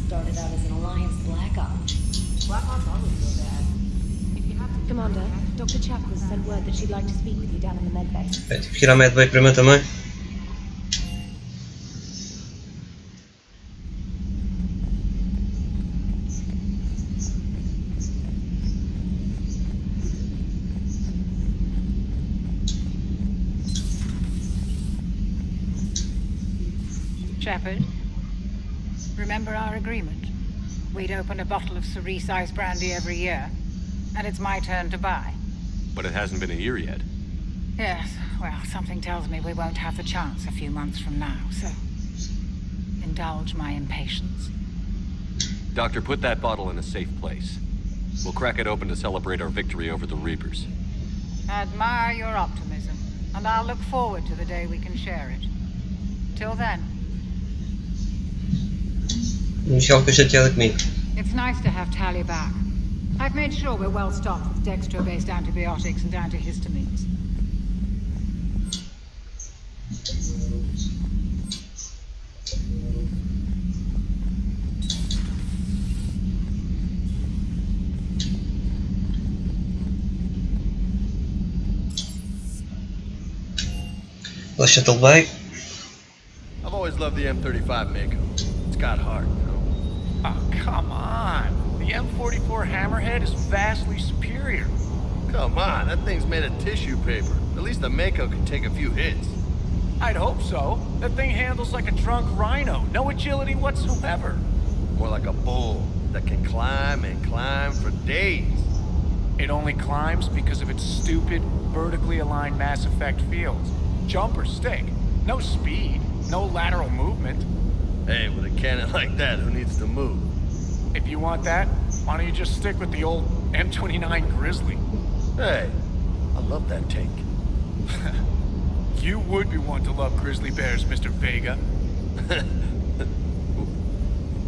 Started out as an Alliance Black Ops. Black Ops always feel bad. If you have to... Commander, Dr. Chapel sent word that she'd like to speak with you down in the med bay. É, tive que ir à med bay primeiro também. Shepard, remember our agreement? We'd open a bottle of cerise ice brandy every year, and it's my turn to buy. But it hasn't been a year yet. Yes, well, something tells me we won't have the chance a few months from now, so... indulge my impatience. Doctor, put that bottle in a safe place. We'll crack it open to celebrate our victory over the Reapers. Admire your optimism, and I'll look forward to the day we can share it. Till then. Michelle fica chateada comigo. It's nice to have Tali back. I've made sure we're well stocked with dextro-based antibiotics and antihistamines. The Shuttle Bay. I've always loved the M35 Mako. It's got heart, you know? Oh, come on. The M44 Hammerhead is vastly superior. Come on, that thing's made of tissue paper. At least the Mako can take a few hits. I'd hope so. That thing handles like a drunk rhino. No agility whatsoever. More like a bull that can climb and climb for days. It only climbs because of its stupid, vertically aligned mass effect fields. Jump or stick. No speed. No lateral movement. Hey, with a cannon like that, who needs to move? If you want that, Why don't you just stick with the old M29 Grizzly? Hey, I love that tank. You would be one to love grizzly bears, Mr. Vega.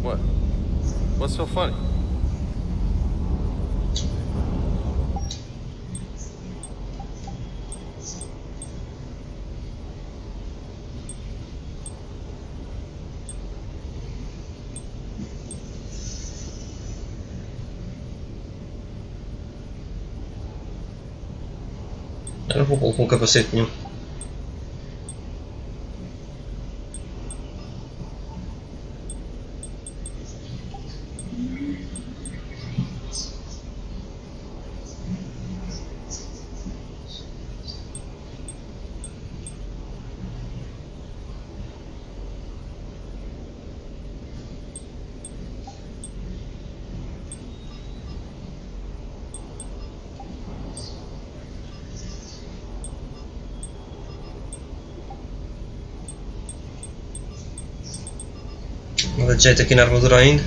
What? What's so funny? Eu não vou colocar um capacete nenhum. Nada de jeito aqui na armadura ainda.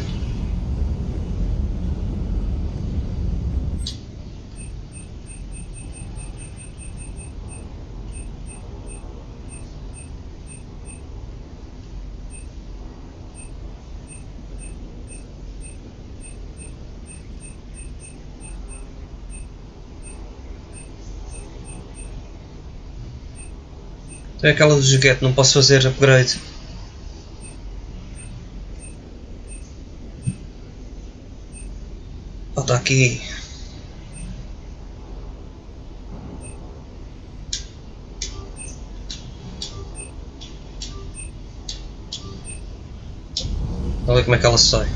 Tem aquela do joguete, não posso fazer upgrade. Está aqui. Olha como é que ela sai.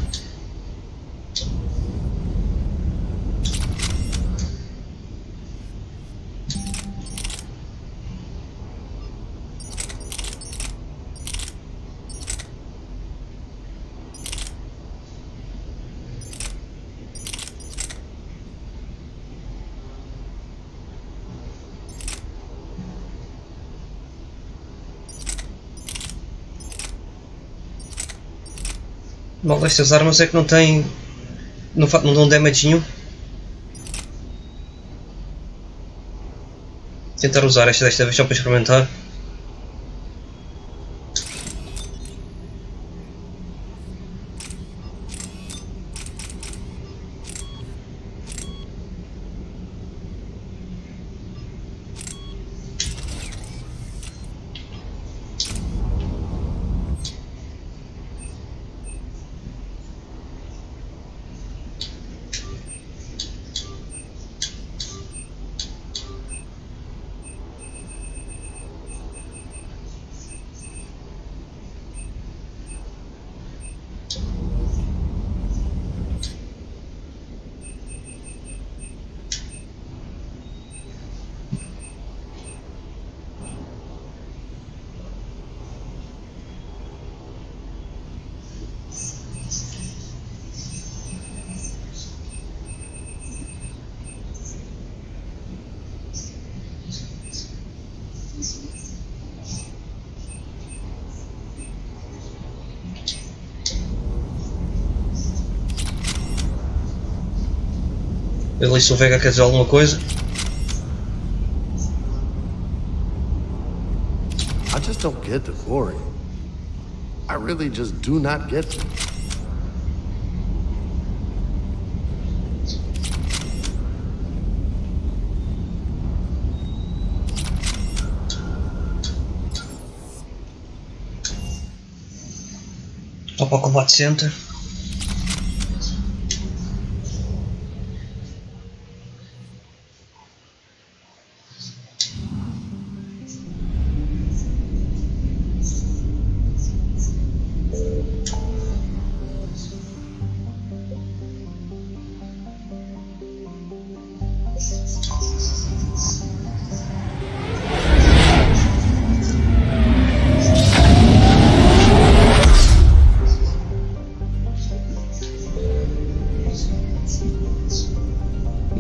Mal destas armas é que não tem. Não dão damage nenhum. Tentar usar esta desta vez só para experimentar. Ele se o Vega quer dizer alguma coisa. I just don't get the glory. I really just do not get it. Estou para o Combat Center.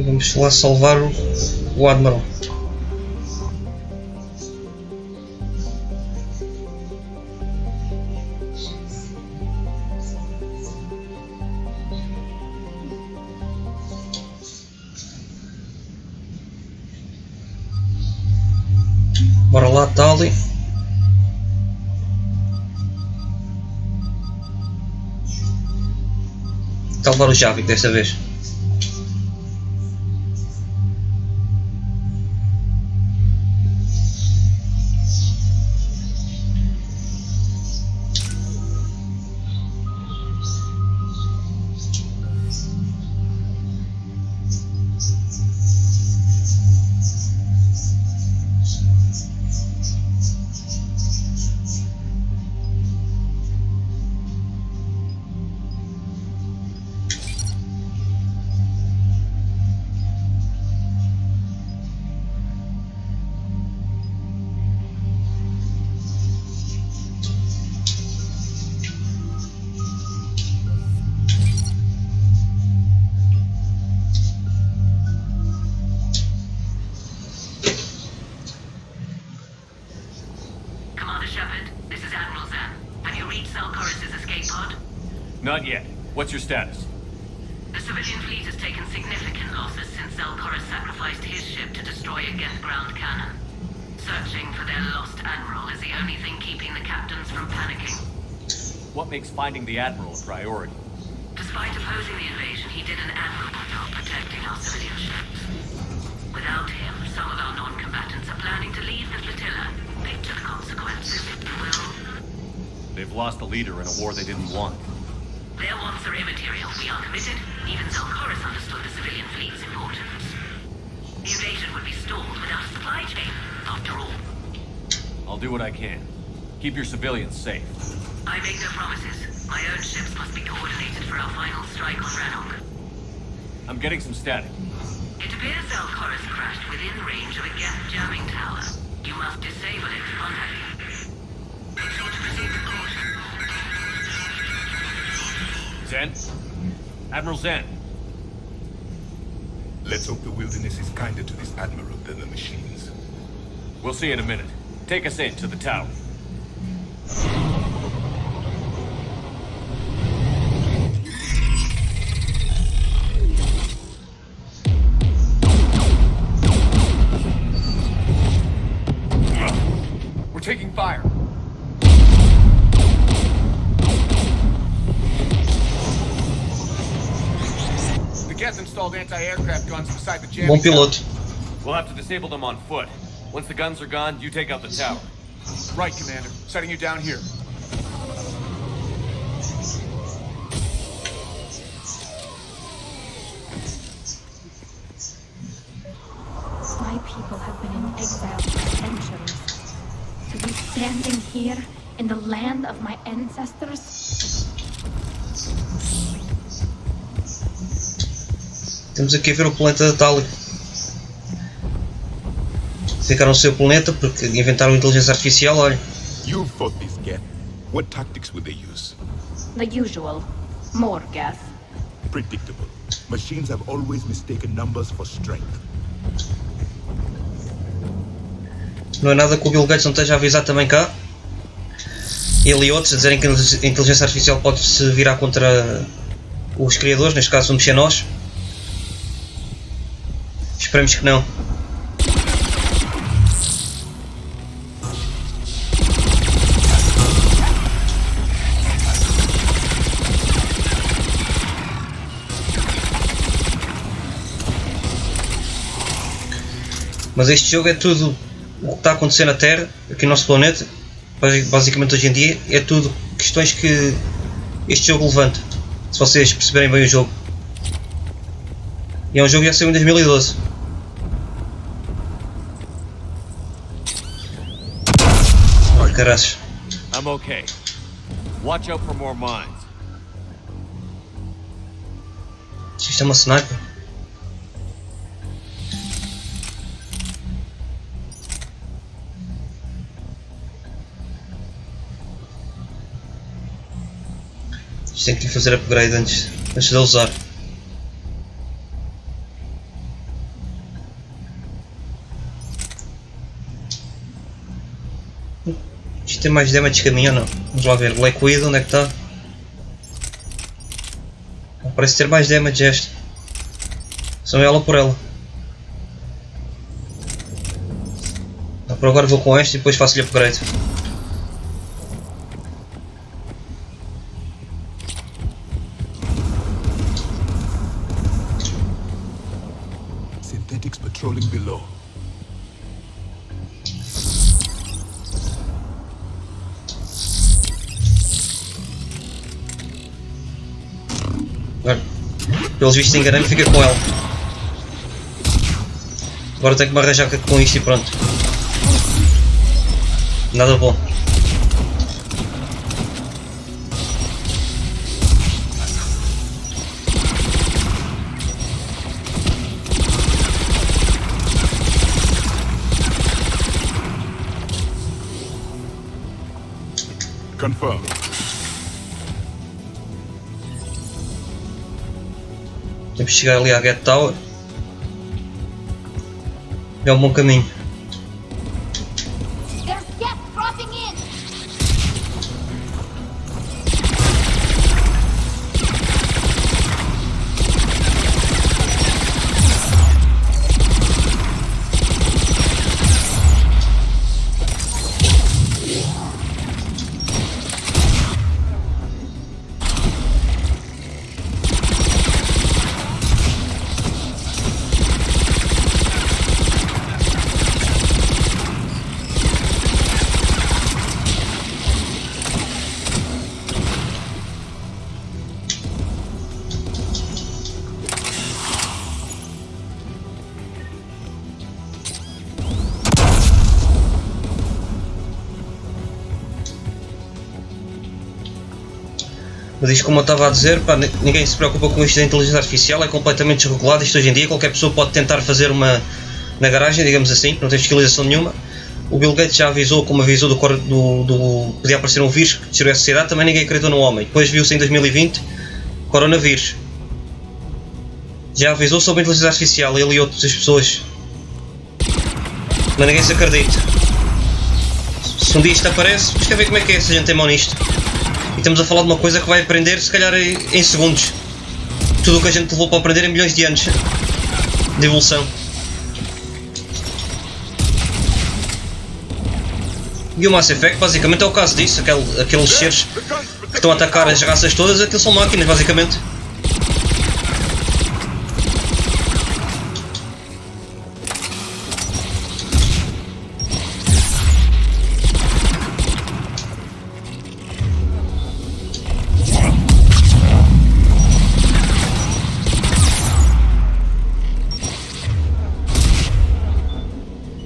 Vamos lá salvar o Admiral. Bora lá, está ali. Está a levar o Javik desta vez. Not yet. What's your status? The civilian fleet has taken significant losses since Zelkorus sacrificed his ship to destroy a Geth ground cannon. Searching for their lost admiral is the only thing keeping the captains from panicking. What makes finding the admiral a priority? Despite opposing the invasion, he did an admirable job protecting our civilian ships. Without him, some of our non-combatants are planning to leave the flotilla. Picture the consequences, if you will. They've lost a leader in a war they didn't want. Their wants are immaterial. We are committed. Even Zelkorus understood the civilian fleet's importance. The invasion would be stalled without a supply chain, after all. I'll do what I can. Keep your civilians safe. I make no promises. My own ships must be coordinated for our final strike on Rannoch. I'm getting some static. It appears Zelkorus crashed within range of a Geth jamming tower. You must disable it unhappy. Make sure to proceed with caution. Zen? Admiral Zen? Let's hope the wilderness is kinder to this admiral than the machines. We'll see in a minute. Take us in to the tower. We're taking fire. Geth installed anti-aircraft guns beside the jamming tower. We'll have to disable them on foot. Once the guns are gone, you take out the tower. Right, Commander. Setting you down here. My people have been in exile for centuries. To be standing here in the land of my ancestors. Temos aqui a ver o planeta da Tali. Ficaram no seu planeta porque inventaram inteligência artificial, olha. You fought this Geth. What tactics would they use? The usual. More Geth. Predictable. Machines have always mistaken numbers for strength. Não é nada que o Bill Gates não esteja a avisar também cá. Ele e outros a dizerem que a inteligência artificial pode se virar contra os criadores, neste caso vamos ser nós. Esperemos que não. Mas este jogo é tudo o que está a acontecer na Terra, aqui no nosso planeta. Basicamente hoje em dia é tudo questões que este jogo levanta. Se vocês perceberem bem o jogo. E é um jogo que já saiu em 2012. Oh, caraças. I'm okay. Watch out for more mines. Isto é uma sniper. Isto tem que lhe fazer upgrade antes de usar. Isto tem mais damage que a minha ou não? Vamos lá ver. Black Widow, onde é que está? Parece ter mais damage esta. São ela por ela. Por agora vou com este e depois faço-lhe upgrade. Synthetics patrolling below. Agora, pelos vistos enganei-me, fica com ela. Agora tenho que me arranjar com isto e pronto. Nada bom. Confirm. Temos que chegar ali à Get Tower. É um bom caminho. There's gas dropping in. Mas isto, como eu estava a dizer, pá, ninguém se preocupa com isto da inteligência artificial, é completamente desregulado. Isto hoje em dia qualquer pessoa pode tentar fazer uma na garagem, digamos assim, não tem fiscalização nenhuma. O Bill Gates já avisou, como avisou do podia aparecer um vírus que destruiu a sociedade, também ninguém acreditou no homem. Depois viu-se em 2020, coronavírus. Já avisou sobre a inteligência artificial, ele e outras pessoas. Mas ninguém se acredita. Se um dia isto aparece, mas quer ver como é que é se a gente tem mão nisto. E estamos a falar de uma coisa que vai aprender se calhar em segundos. Tudo o que a gente levou para aprender em milhões de anos de evolução. E o Mass Effect basicamente é o caso disso. Aqueles seres que estão a atacar as raças todas, aqueles são máquinas basicamente.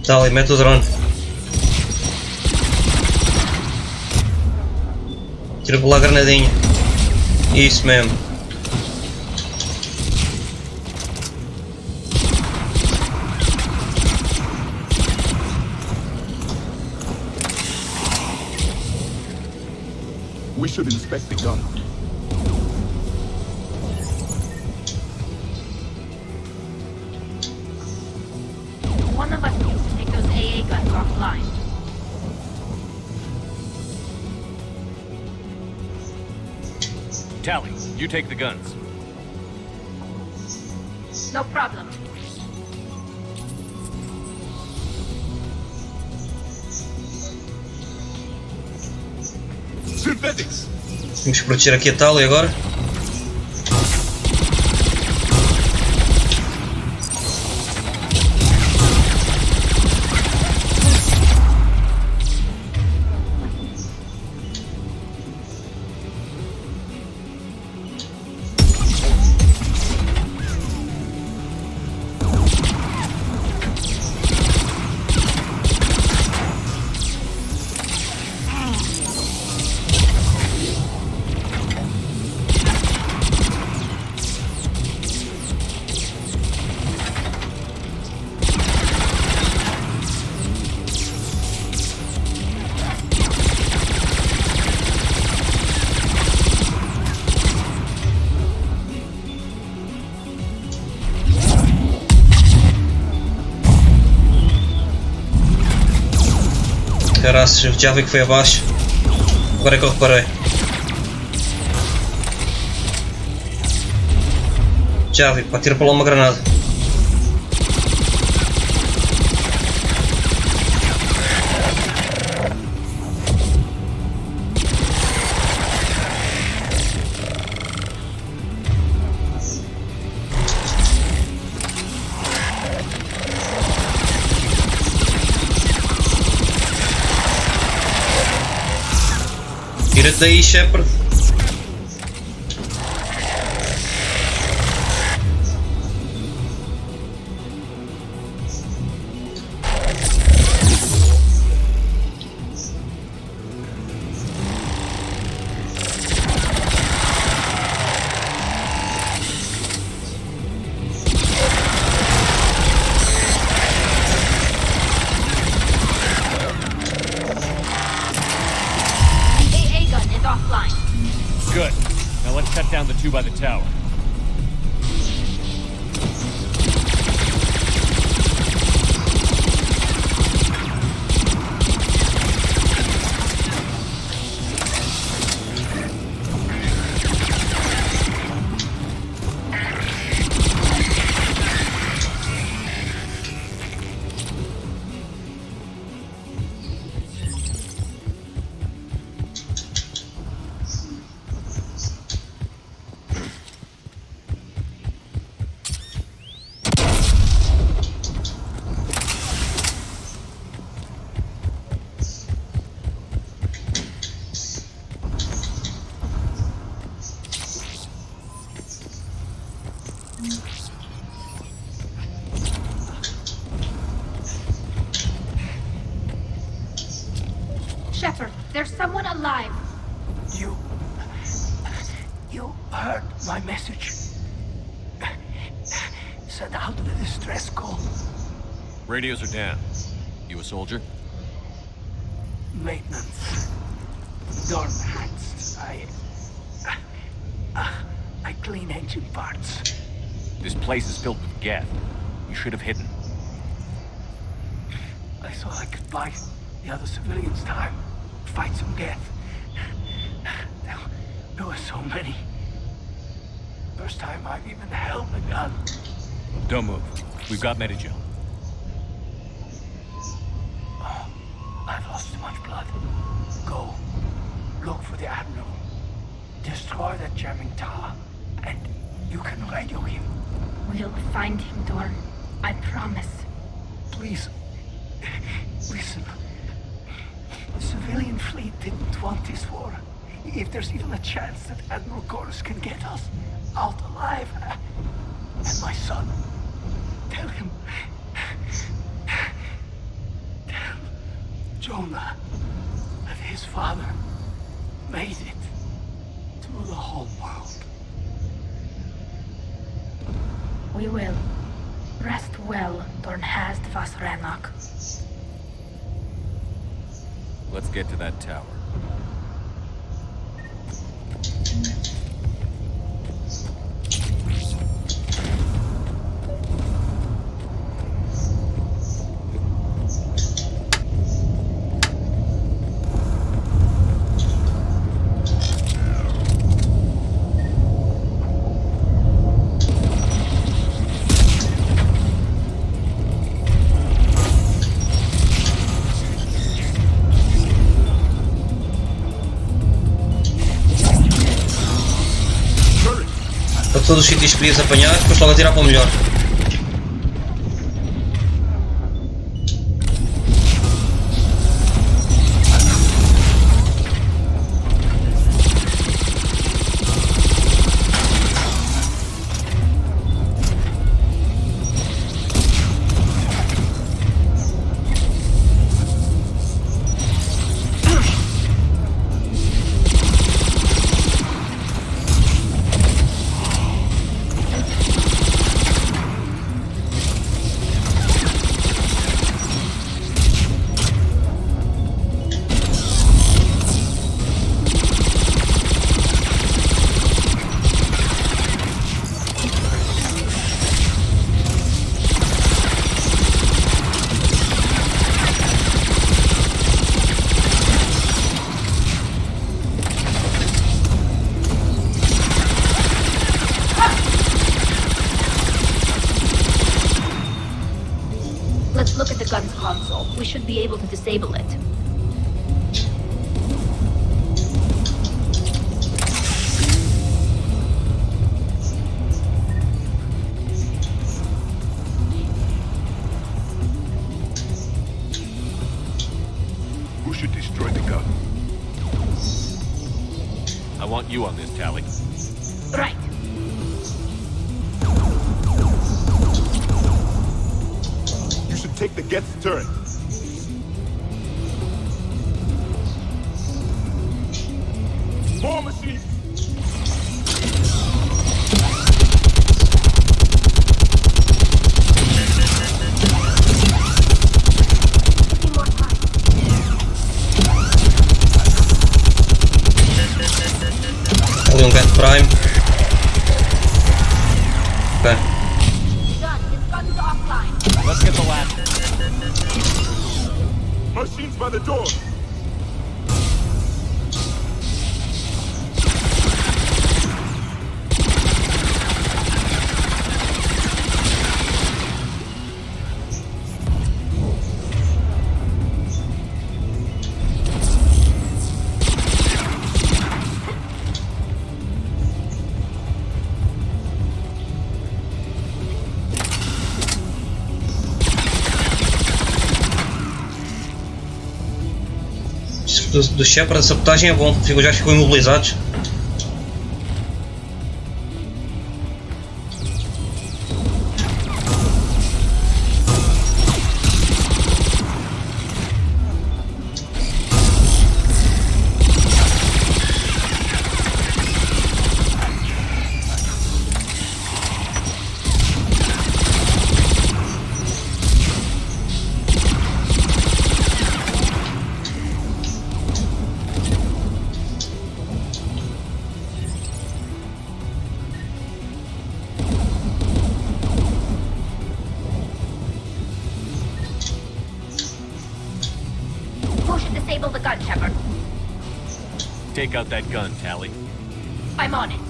Tá ali, mete o drone. Tira por lá a granadinha. Isso mesmo. We should inspect the gun. One of us needs to take those AA guns offline. Tally, you take the guns. No problem. Synthetics. Vamos proteger aqui a Tally agora. Caraças, já vi que foi abaixo. Agora é que eu reparei. Já vi, pá, tira para lá uma granada. daí, Shepard. Good. Now let's cut down the two by the tower. Shepard, there's someone alive. You heard my message. Send out the distress call. Radios are down. You a soldier? Maintenance. Door hats. I clean engine parts. This place is filled with geth. You should have hidden. I thought I could buy the other civilians time. Fight some geth. There were so many. First time I've even held a gun. Don't move. We've got Medigel. Oh, I've lost too much blood. Go. Look for the Admiral. Destroy that jamming tower. And you can radio him. We'll find him, Dorn. I promise. Please. Listen. The civilian fleet didn't want this war. If there's even a chance that Admiral Chorus can get us out alive. And my son. Tell him. Tell Jonah that his father made it to the whole world. We will. Rest well, Dornhast Vasrenok. Let's get to that tower. Para todos os sítios que podias apanhar, depois logo a tirar para o melhor. Let's look at the gun's console. We should be able to disable it. Who should destroy the gun? you on this, Tally. Right. You should take the Geth's turret. More machines! Ali Geth Prime. Okay. Let's get the last. Machines by the door! Do Shepard, a sabotagem é bom, já ficam imobilizados. Disable the gun, Shepard. Take out that gun, Tally. I'm on it.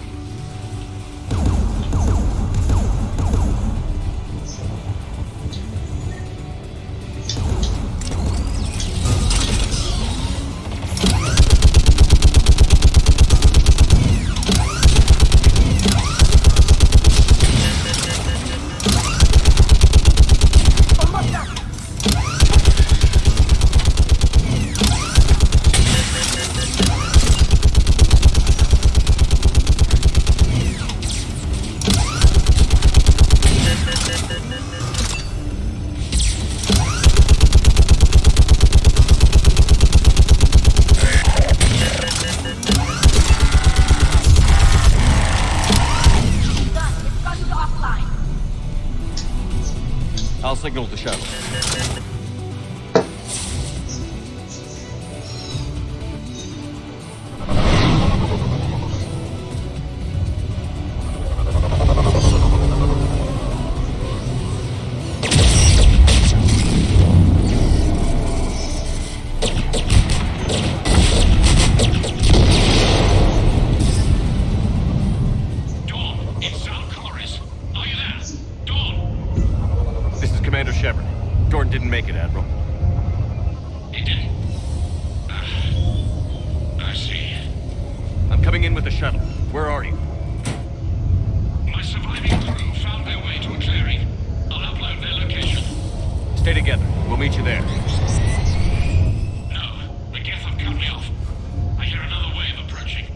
I'll signal the shuttle. Commander Shepard. Dorn didn't make it, Admiral. He didn't? I see. I'm coming in with the shuttle. Where are you? My surviving crew found their way to a clearing. I'll upload their location. Stay together. We'll meet you there. No, the Geth have cut me off. I hear another wave approaching.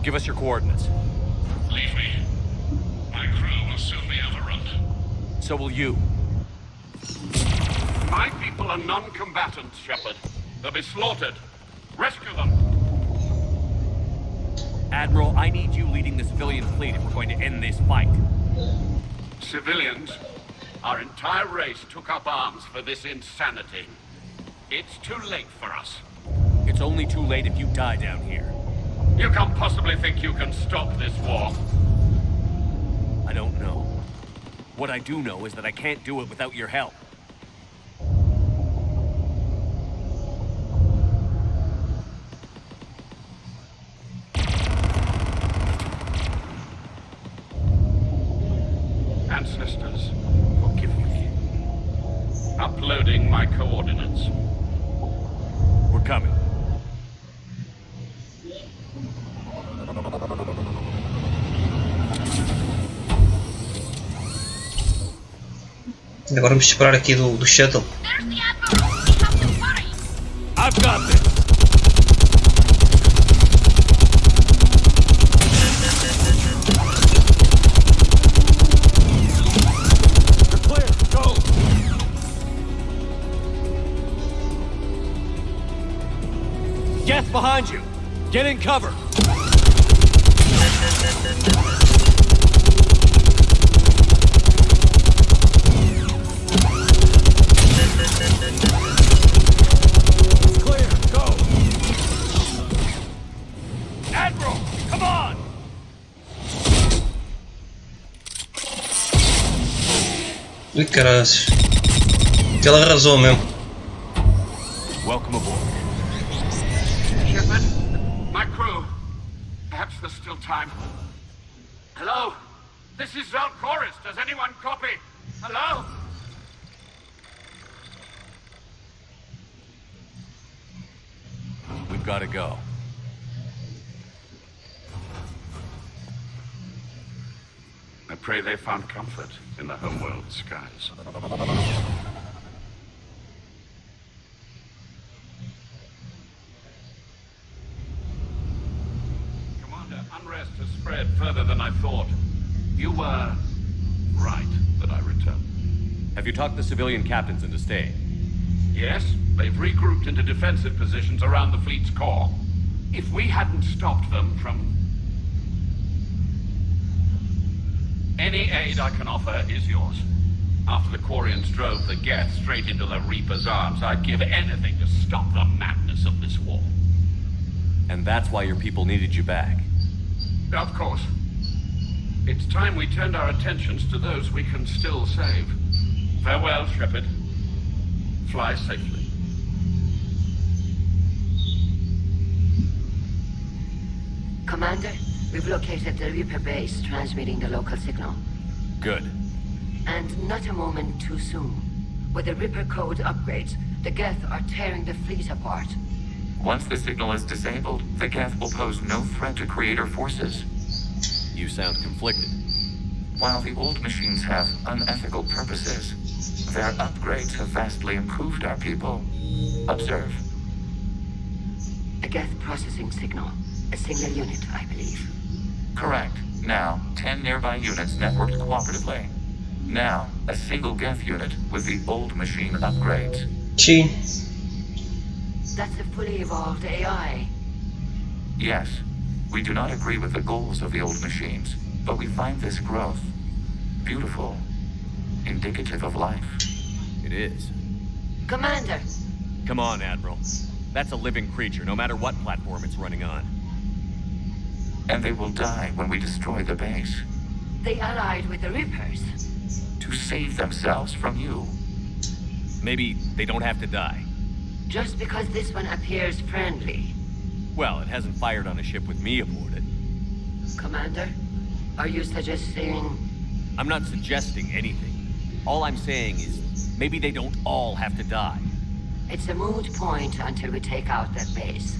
Give us your coordinates. Leave me. My crew will soon be overrun. So will you. My people are non-combatants, Shepard. They'll be slaughtered. Rescue them. Admiral, I need you leading the civilian fleet if we're going to end this fight. Civilians? Our entire race took up arms for this insanity. It's too late for us. It's only too late if you die down here. You can't possibly think you can stop this war. I don't know. What I do know is that I can't do it without your help. Ancestors, forgive me. Uploading my coordinates. We're coming. Agora vamos esperar aqui do shuttle. I've got this. What's behind you? Get in cover. It's clear. Go. Admiral, come on. Ui, caras. Que ela arrasou mesmo. Welcome aboard. Shepard, my crew. Perhaps there's still time. Hello? This is Zalcoris. Does anyone copy? Hello? We've got to go. I pray they found comfort in the homeworld skies. Commander, unrest has spread further than I thought. You were right that I returned. Have you talked the civilian captains into staying? Yes, they've regrouped into defensive positions around the fleet's core. If we hadn't stopped them from... Any aid I can offer is yours. After the Quarians drove the Geth straight into the Reaper's arms, I'd give anything to stop the madness of this war. And that's why your people needed you back. Of course. It's time we turned our attentions to those we can still save. Farewell, Shepard. Fly safely. Commander, we've located the Reaper base transmitting the local signal. Good. And not a moment too soon. With the Reaper code upgrades, the Geth are tearing the fleet apart. Once the signal is disabled, the Geth will pose no threat to Creator forces. You sound conflicted. While the old machines have unethical purposes, their upgrades have vastly improved our people. Observe. A Geth processing signal. A single unit, I believe. Correct. Now, 10 nearby units networked cooperatively. Now, a single Geth unit with the old machine upgrades. Gee. That's a fully evolved AI. Yes. We do not agree with the goals of the old machines, but we find this growth beautiful, indicative of life. It is. Commander! Come on, Admiral. That's a living creature, no matter what platform it's running on. And they will die when we destroy the base. They allied with the Reapers. To save themselves from you. Maybe they don't have to die. Just because this one appears friendly. Well, it hasn't fired on a ship with me aboard it. Commander, are you suggesting... I'm not suggesting anything. All I'm saying is, maybe they don't all have to die. It's a moot point until we take out that base.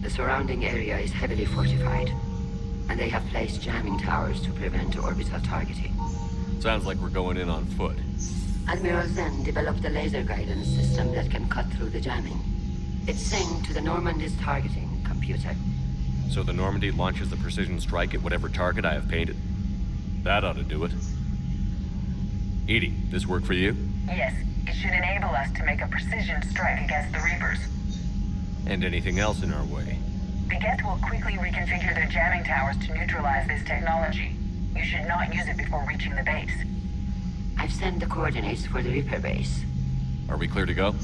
The surrounding area is heavily fortified, and they have placed jamming towers to prevent orbital targeting. Sounds like we're going in on foot. Admiral Zen developed a laser guidance system that can cut through the jamming. It's synced to the Normandy's targeting computer. So the Normandy launches the precision strike at whatever target I have painted? That ought to do it. Edie, this work for you? Yes, it should enable us to make a precision strike against the Reapers. And anything else in our way? The Geth will quickly reconfigure their jamming towers to neutralize this technology. You should not use it before reaching the base. I've sent the coordinates for the Reaper base. Are we clear to go?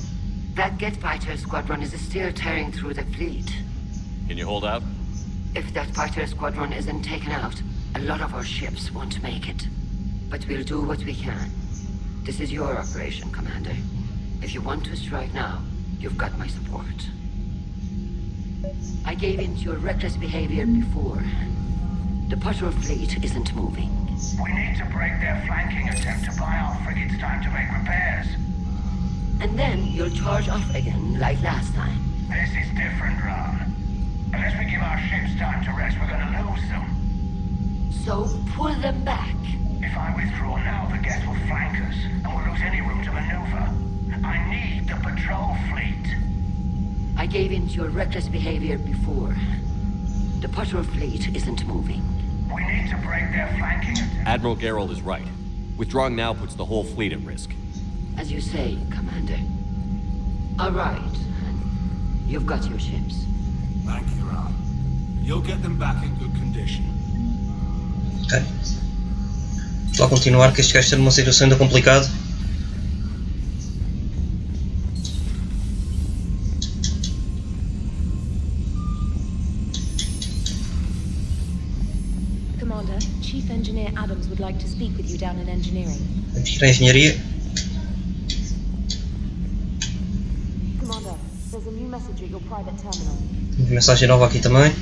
That Geth fighter squadron is still tearing through the fleet. Can you hold out? If that fighter squadron isn't taken out, a lot of our ships won't make it. But we'll do what we can. This is your operation, Commander. If you want to strike now, you've got my support. I gave in to your reckless behavior before. The patrol fleet isn't moving. We need to break their flanking attempt to buy our frigates time to make repairs. And then you'll charge off again, like last time. This is different, Ron. Unless we give our ships time to rest, we're gonna lose them. So pull them back. If I withdraw now, the Geth will flank us, and we'll lose any room to maneuver. I need the patrol fleet. I gave in to your reckless behavior before. The patrol fleet isn't moving. We need to break their flanking attempt. Admiral Gerald is right. Withdrawing now puts the whole fleet at risk. As you say, Commander. All right. You've got your ships. Thank you, Ron. You'll get them back in good condition. Ok. Vamos lá continuar, que este gajo está numa situação ainda complicada. Commander, Chief Engineer Adams would like to speak with you down in engineering. Vamos ir à engenharia. Commander, there's a new message at your private terminal. Temos mensagem nova aqui também.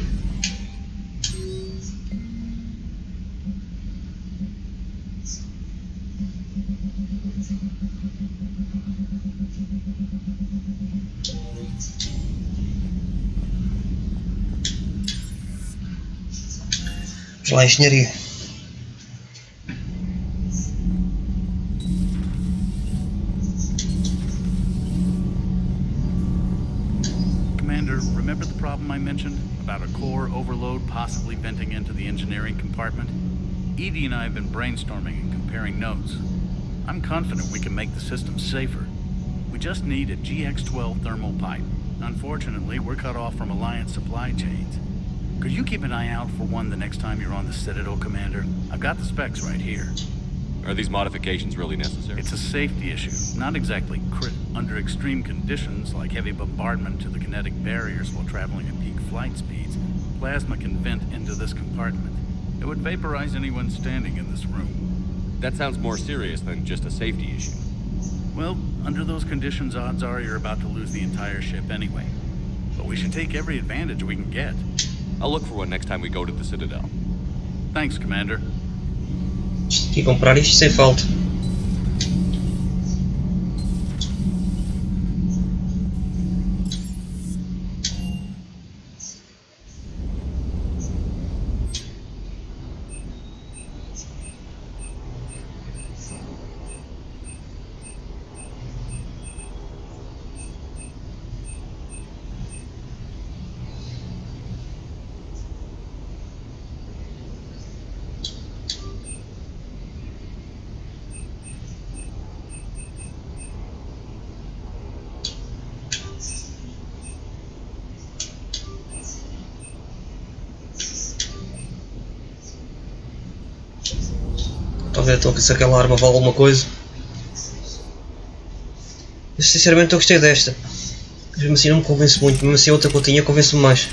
Vamos lá à engenharia. Commander, remember the problem I mentioned about a core overload possibly venting into the engineering compartment? Edie and I have been brainstorming and comparing notes. I'm confident we can make the system safer. We just need a GX-12 thermal pipe. Unfortunately, we're cut off from Alliance supply chains. Could you keep an eye out for one the next time you're on the Citadel, Commander? I've got the specs right here. Are these modifications really necessary? It's a safety issue, not exactly under extreme conditions like heavy bombardment to the kinetic barriers while traveling at peak flight speeds. Plasma can vent into this compartment. It would vaporize anyone standing in this room. That sounds more serious than just a safety issue. Well, under those conditions, odds are you're about to lose the entire ship anyway. But we should take every advantage we can get. I'll look for one next time we go to the Citadel. Thanks, Commander. E comprar isto sem falta. Estou a ver então, se aquela arma vale alguma coisa. Eu sinceramente eu gostei desta. Mesmo assim não me convence muito, mesmo assim a outra que eu tinha convence-me mais.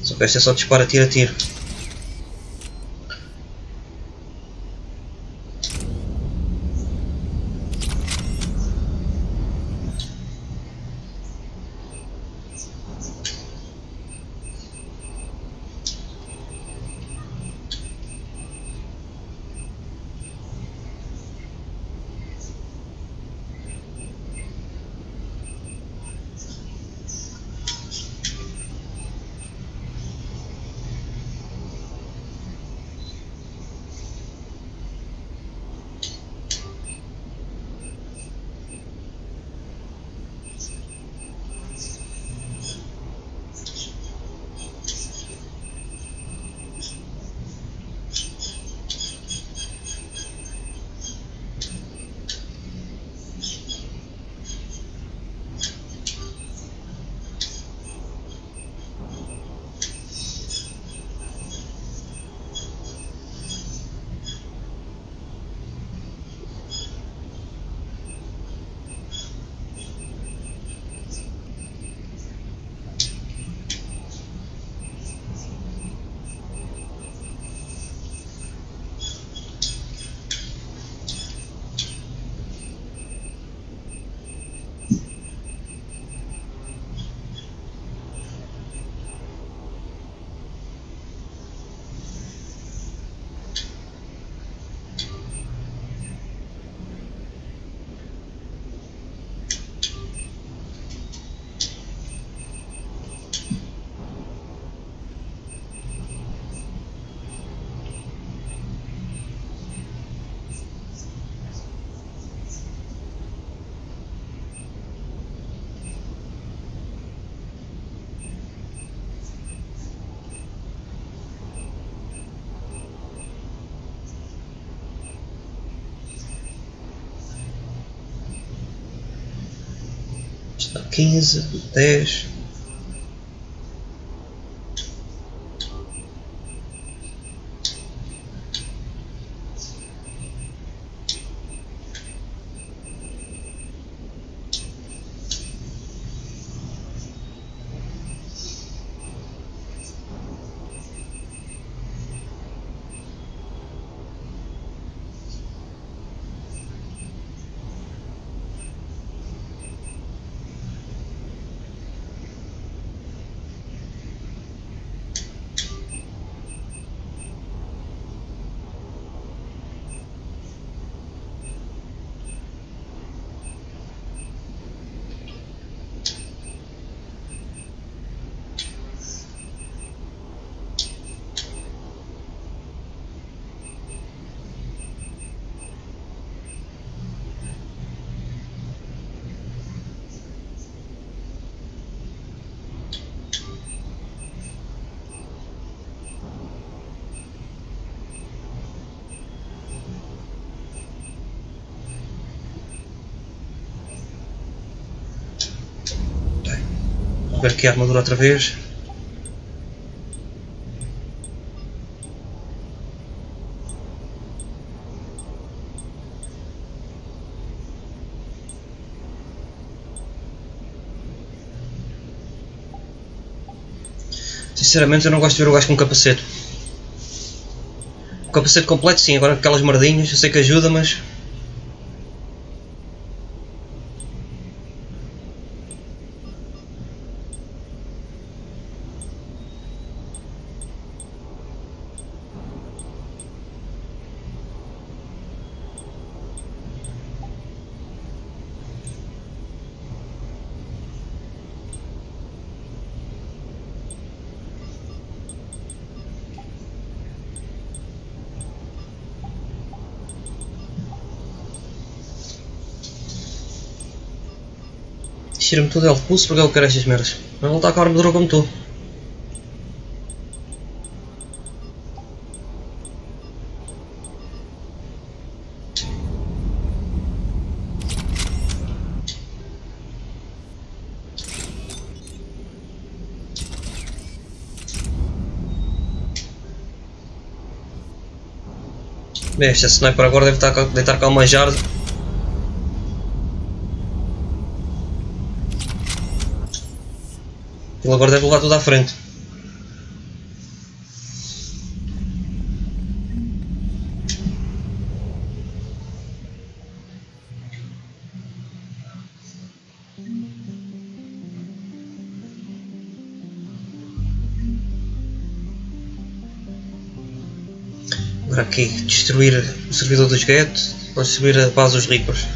Só que esta é só dispara, tira, tiro. 15, 10. Vou ver aqui a armadura outra vez. Sinceramente eu não gosto de ver o gajo com capacete. O capacete completo sim, agora aquelas merdinhas eu sei que ajuda, mas... Tira-me tudo ele pulso porque eu quero estas merdas. Vai voltar com a armadura como tu. Bem, esta sniper agora deve estar cá uma jarda. Ele agora deve levar tudo à frente. Agora aqui, destruir o servidor dos Get, para subir a base dos Reapers.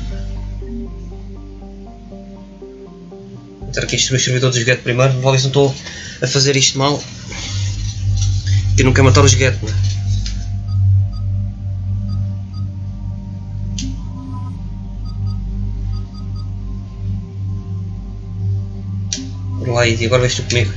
Vou tentar aqui destruir o servidor dos Get primeiro, vou ver se não estou a fazer isto mal. E não quero matar os Get, né? Bora lá, Edi, agora vês tu comigo.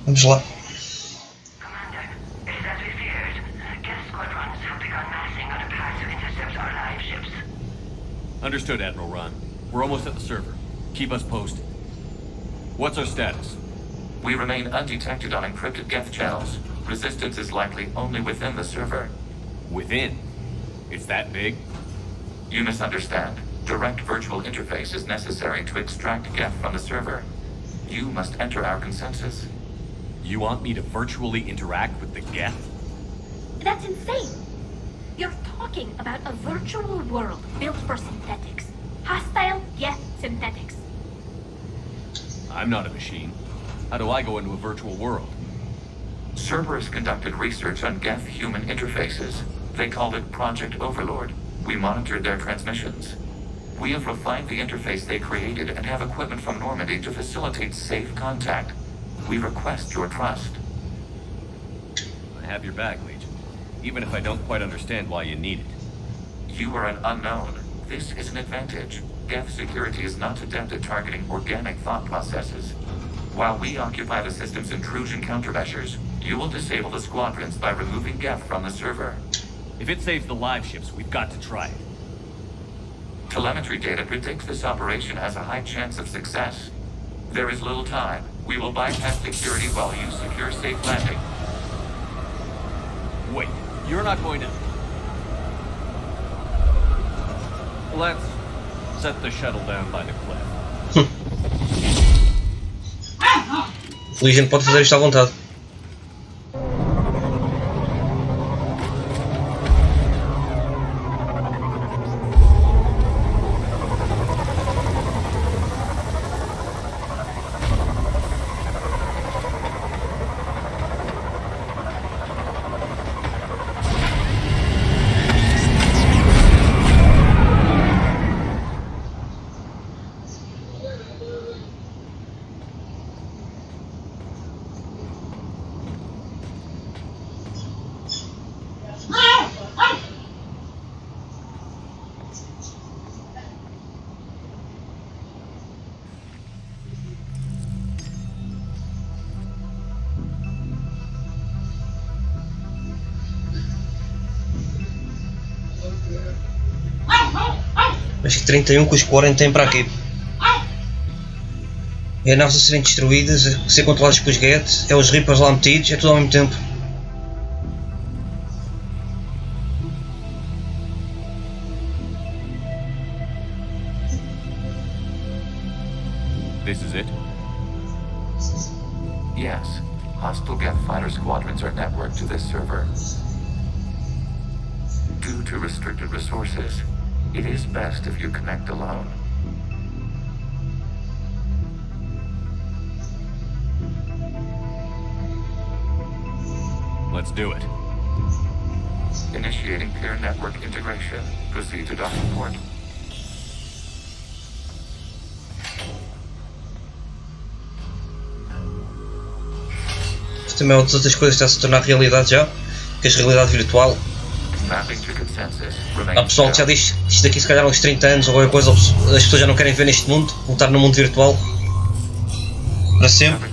Vamos lá. Commander, it is as we feared. Gas squadrons have begun massing on a path to intercept our live ships. Understood, Admiral Ron. We're almost at the server. Keep us posted. What's our status? We remain undetected on encrypted Geth channels. Resistance is likely only within the server. Within? It's that big? You misunderstand. Direct virtual interface is necessary to extract Geth from the server. You must enter our consensus. You want me to virtually interact with the Geth? That's insane. You're talking about a virtual world built for synthetics. Hostile, yet synthetics. I'm not a machine. How do I go into a virtual world? Cerberus conducted research on Geth-human interfaces. They called it Project Overlord. We monitored their transmissions. We have refined the interface they created and have equipment from Normandy to facilitate safe contact. We request your trust. I have your back, Legion. Even if I don't quite understand why you need it. You are an unknown. This is an advantage. Geth security is not adept at targeting organic thought processes. While we occupy the system's intrusion countermeasures, you will disable the squadrons by removing Geth from the server. If it saves the live ships, we've got to try it. Telemetry data predicts this operation has a high chance of success. There is little time. We will bypass security while you secure safe landing. Wait, you're not going to... Let's set the shuttle down by the cliff. Legion pode fazer isto à vontade. Acho que 31 com os 40 tem para aqui. É naves a serem destruídas, a ser controladas pelos Geth, é os Reapers lá metidos, é tudo ao mesmo tempo. This is it? Yes. Hostile Geth fighter squadrons are networked to this server. Due to restricted resources, it is best if you connect alone. Let's do it. Initiating peer network integration. Proceed to docking port. Isto também é outra das coisas que está a se tornar realidade já, que é a realidade virtual. Há pessoal que já diz que isto daqui se calhar uns 30 anos ou qualquer coisa, as pessoas já não querem ver neste mundo, vão estar no mundo virtual para sempre.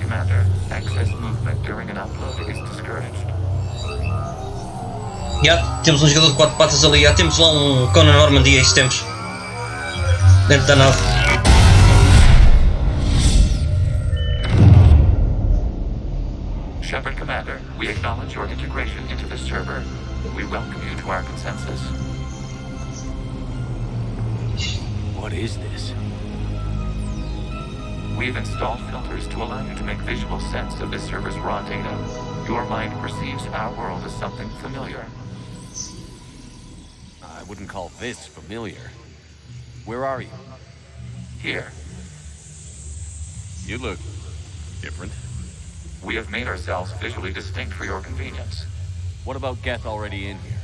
Já temos um jogador de 4 patas ali, já temos lá um Conan Normandy a estes tempos dentro da nave. Shepard Commander, we acknowledge your integration into the server. We welcome you to our consensus. What is this? We've installed filters to allow you to make visual sense of this server's raw data. Your mind perceives our world as something familiar. I wouldn't call this familiar. Where are you? Here. You look different. We have made ourselves visually distinct for your convenience. What about Geth already in here?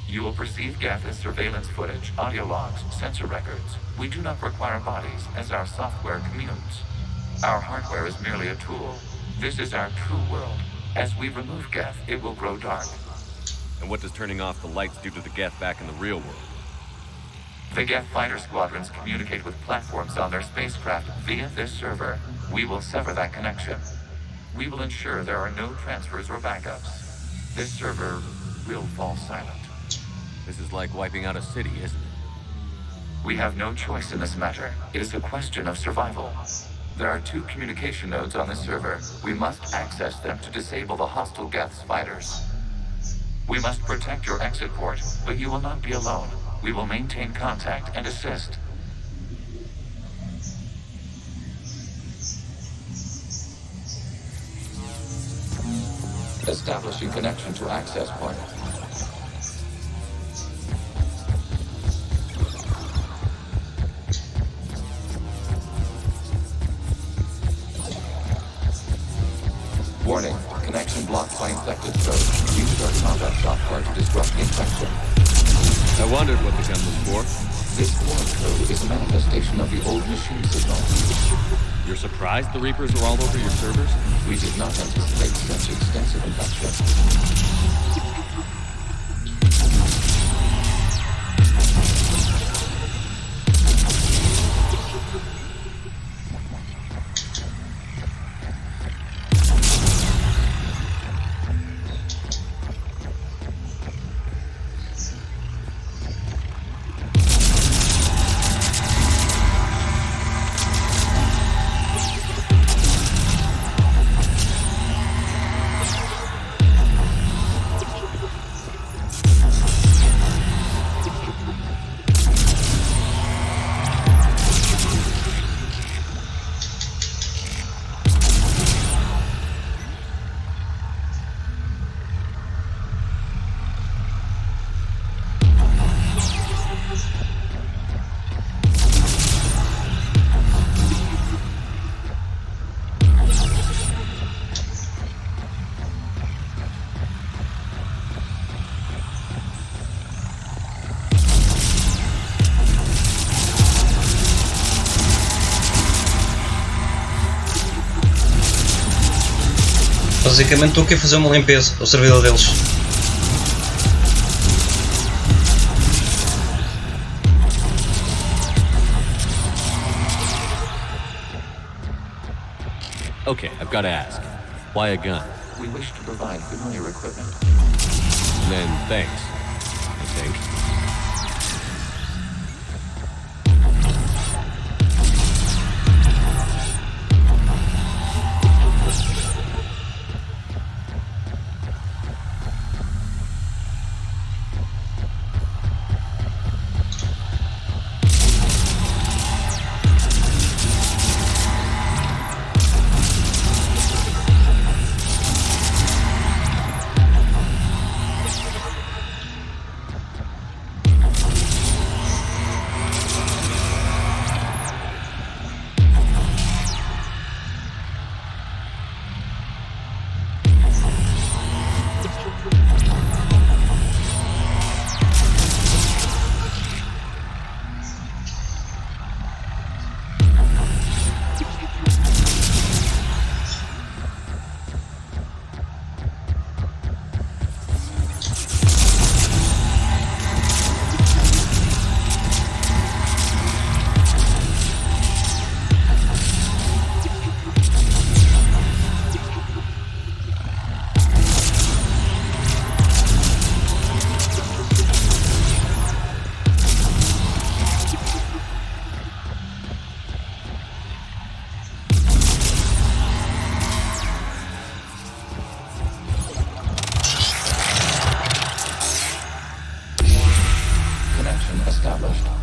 You will perceive Geth as surveillance footage, audio logs, sensor records. We do not require bodies, as our software communes. Our hardware is merely a tool. This is our true world. As we remove Geth, it will grow dark. And what does turning off the lights do to the Geth back in the real world? The Geth fighter squadrons communicate with platforms on their spacecraft via this server. We will sever that connection. We will ensure there are no transfers or backups. This server will fall silent. This is like wiping out a city, isn't it? We have no choice in this matter. It is a question of survival. There are 2 communication nodes on this server. We must access them to disable the hostile Geth's fighters. We must protect your exit port, but you will not be alone. We will maintain contact and assist. Establishing connection to access point. Warning, connection blocked by infected code. Use our combat software to disrupt the infection. I wondered what the gun was for. This foreign code is a manifestation of the old machine signal. You're surprised the Reapers are all over your servers? We did not anticipate such extensive infection. Basicamente estou aqui a fazer uma limpeza ao servidor deles. Okay, I've got to ask. Why a gun? We wish to provide familiar equipment. Then thanks, I think.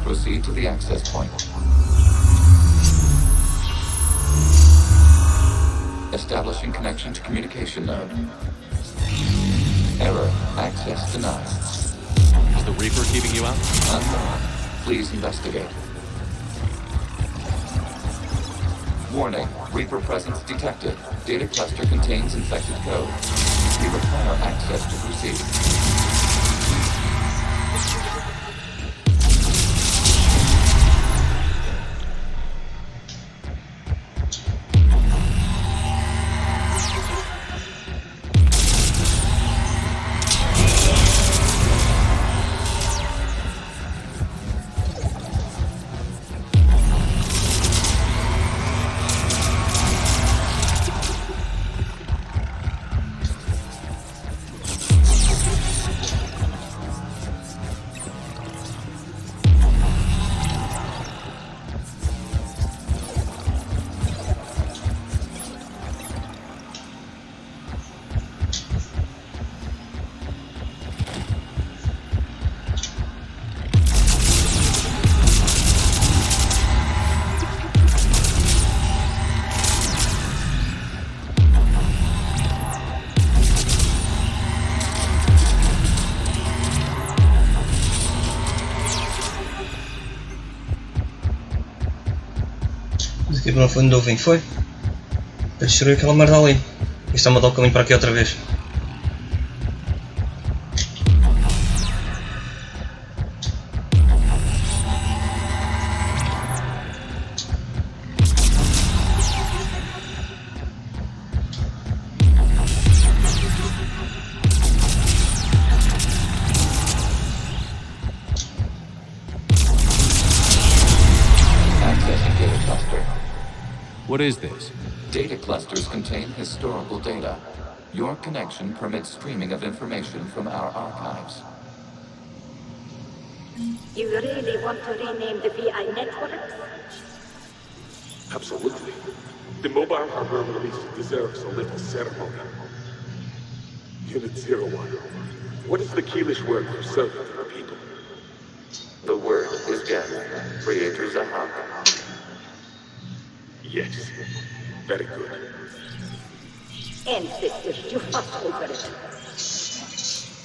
Proceed to the access point. Establishing connection to communication node. Error. Access denied. Is the Reaper keeping you out? Unknown. Please investigate. Warning. Reaper presence detected. Data cluster contains infected code. We require access to proceed. Tipo, não foi onde eu vim, foi? Para destruir aquela merda ali. Isto está a mandar o caminho para aqui outra vez. What is this? Data clusters contain historical data. Your connection permits streaming of information from our archives. You really want to rename the VI networks? Absolutely. The mobile hardware release deserves a little ceremony. Unit 01. What is the Keelish word for servant for people? The word is death. Creator's a hawk. Yes. Very good. Ancestors, you fussed over it.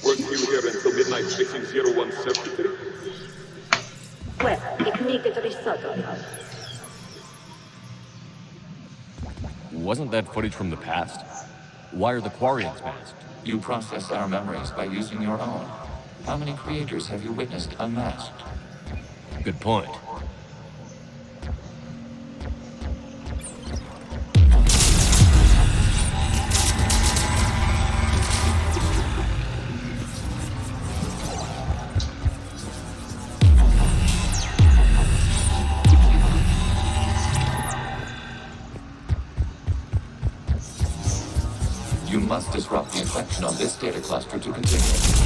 Weren't you here until midnight fixing 01 circuitry? Well, it needed resetting. Wasn't that footage from the past? Why are the Quarians masked? You process our memories by using your own. How many creators have you witnessed unmasked? Good point. You must disrupt the infection on this data cluster to continue.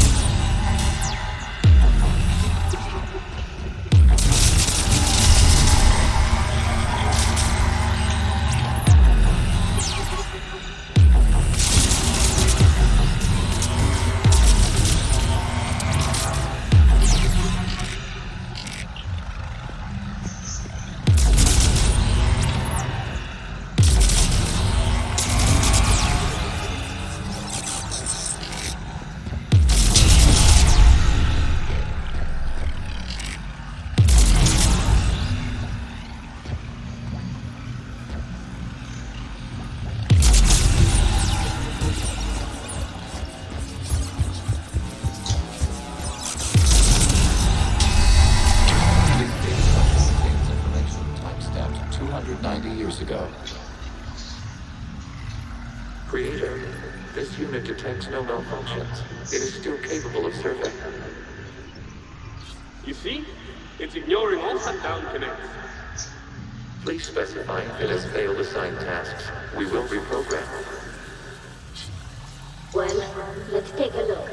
Creator, this unit detects no malfunctions. It is still capable of survey. You see? It's ignoring all shutdown connects. Please specify if it has failed assigned tasks. We will reprogram. Well, let's take a look.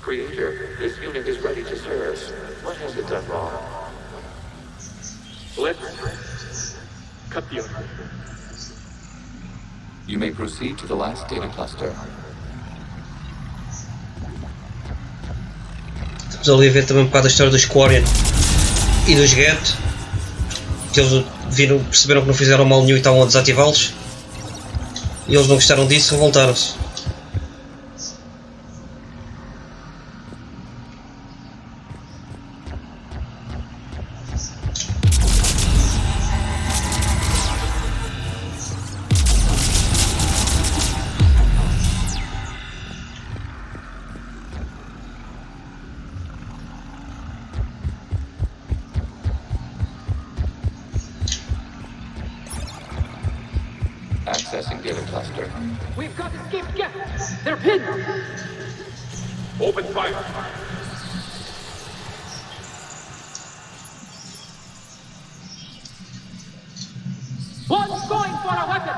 Creator, this unit is ready to serve. What has it done wrong? Let's cut the order. You may proceed to the last data cluster. Estamos ali a ver também um bocado a história dos Quarian e dos Get, que eles perceberam que não fizeram mal nenhum e estavam a desativá-los, e eles não gostaram disso e revoltaram-se. Accessing data cluster. We've got escaped guests. They're pinned. Open fire. One's going for a weapon.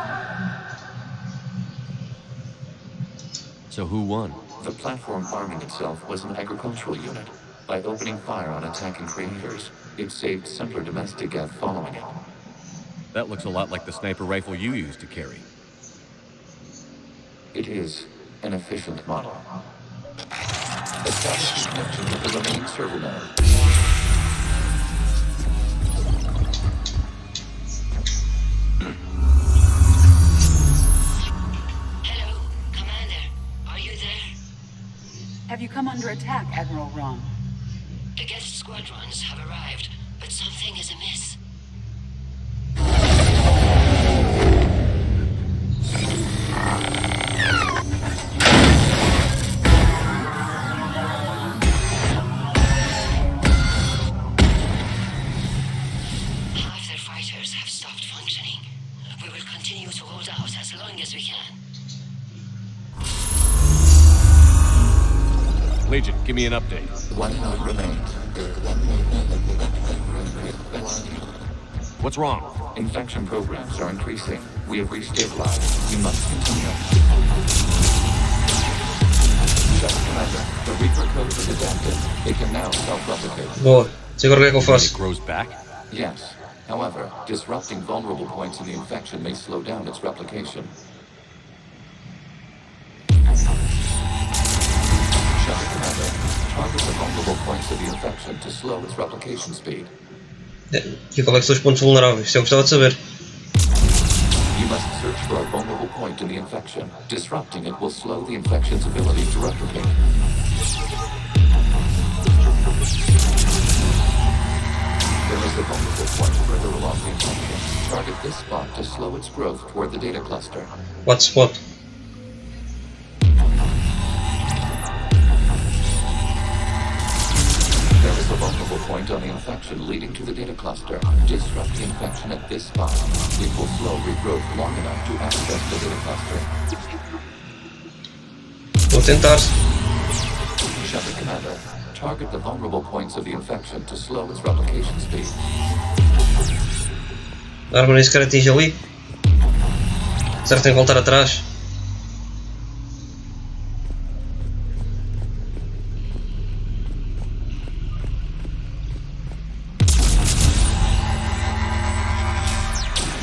So who won? The platform arming itself was an agricultural unit. By opening fire on attacking creators, it saved simpler domestic Geth following it. That looks a lot like the sniper rifle you used to carry. It is an efficient model. Establish a connection with the remaining server node. Hello, Commander. Are you there? Have you come under attack, Admiral Ron? The guest squadrons have arrived, but something is amiss. Give me an update. One node remains. What's wrong? Infection programs are increasing. We have restabilized. You must continue. Shepard Commander, the Reaper code is adapted. It can now self-replicate. Boa. E agora o que é que eu faço? It grows back? Yes. However, disrupting vulnerable points in the infection may slow down its replication. Shepard Commander, target the vulnerable points of the infection to slow its replication speed. E qual é que são os pontos vulneráveis? Isso eu gostava de saber. You must search for a vulnerable point in the infection. Disrupting it will slow the infection's ability to replicate. There is a vulnerable point further along the infection. Target this spot to slow its growth toward the data cluster. What spot? There is a vulnerable point on the infection leading to the data cluster. Disrupt the infection at this spot. It will slow regrowth long enough to access the data cluster. Vou tentar. Shepard Commander, target the vulnerable points of the infection to slow its replication speed. A arma nem sequer atinge ali. Será que tem que voltar atrás?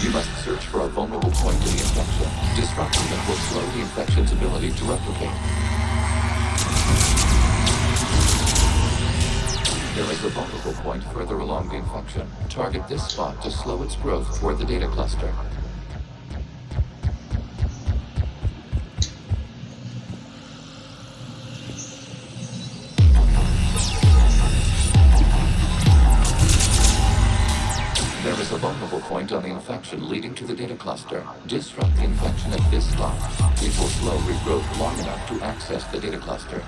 You must search for a vulnerable point in the infection. Disrupting it will slow the infection's ability to replicate. There is a vulnerable point further along the infection. Target this spot to slow its growth toward the data cluster. There is a vulnerable point on the infection leading to the data cluster. Disrupt the infection at this spot. It will slow regrowth long enough to access the data cluster.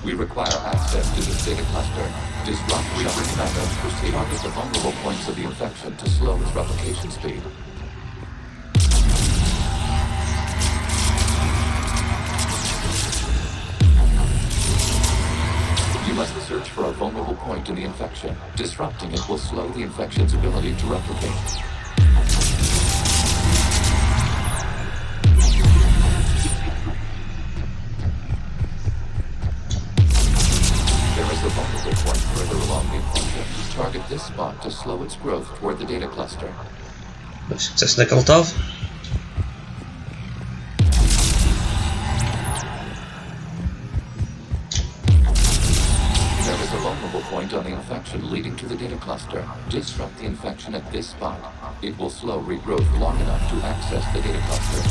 We require access to this data cluster. Disrupt Shepard Commander. Proceed target the vulnerable points of the infection to slow its replication speed. You must search for a vulnerable point in the infection. Disrupting it will slow the infection's ability to replicate. Point further along the infection. Target this spot to slow its growth toward the data cluster. Sucesso naquele estava. There is a vulnerable point on the infection leading to the data cluster. Disrupt the infection at this spot. It will slow regrowth long enough to access the data cluster.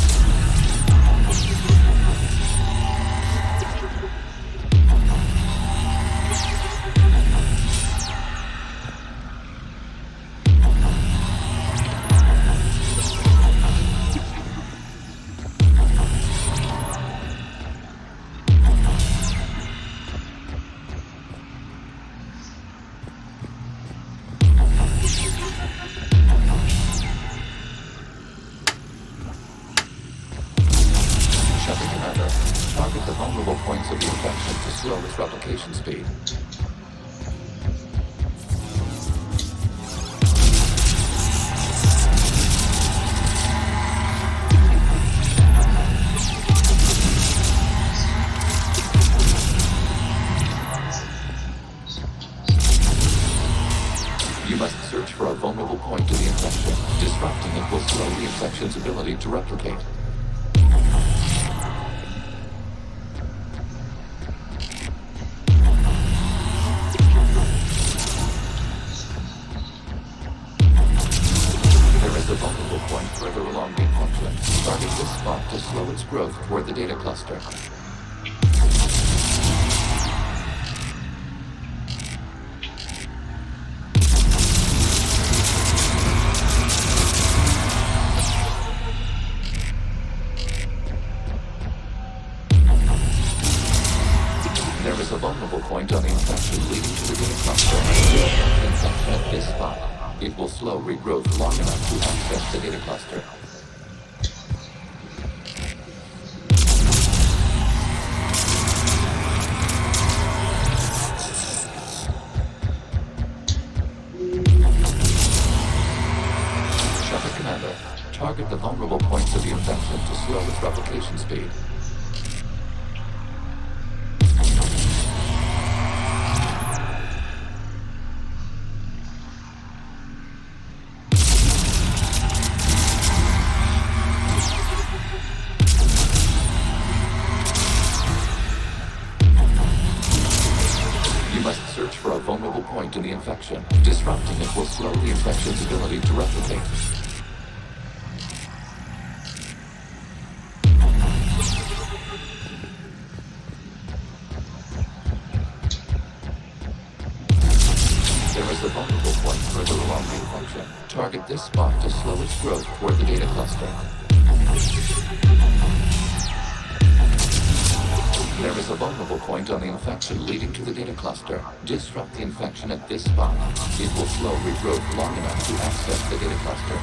Target the vulnerable points of the infection to slow its replication speed. You must search for a vulnerable point in the infection. Disrupting it will slow the infection's ability to replicate. toward the data cluster. There is a vulnerable point on the infection leading to the data cluster. Infection at this spot. It will slow regrowth long enough to access the data cluster. Shepard Commander, target the vulnerable points of the infection to slow its replication speed. For a vulnerable point in the infection. Disrupting it will slow the infection's ability to replicate. There is a vulnerable point further along the infection. Target this spot to slow its growth toward the data cluster. There is a vulnerable point on the infection leading to the data cluster. Disrupt the infection at this spot. It will slow regrowth long enough to access the data cluster.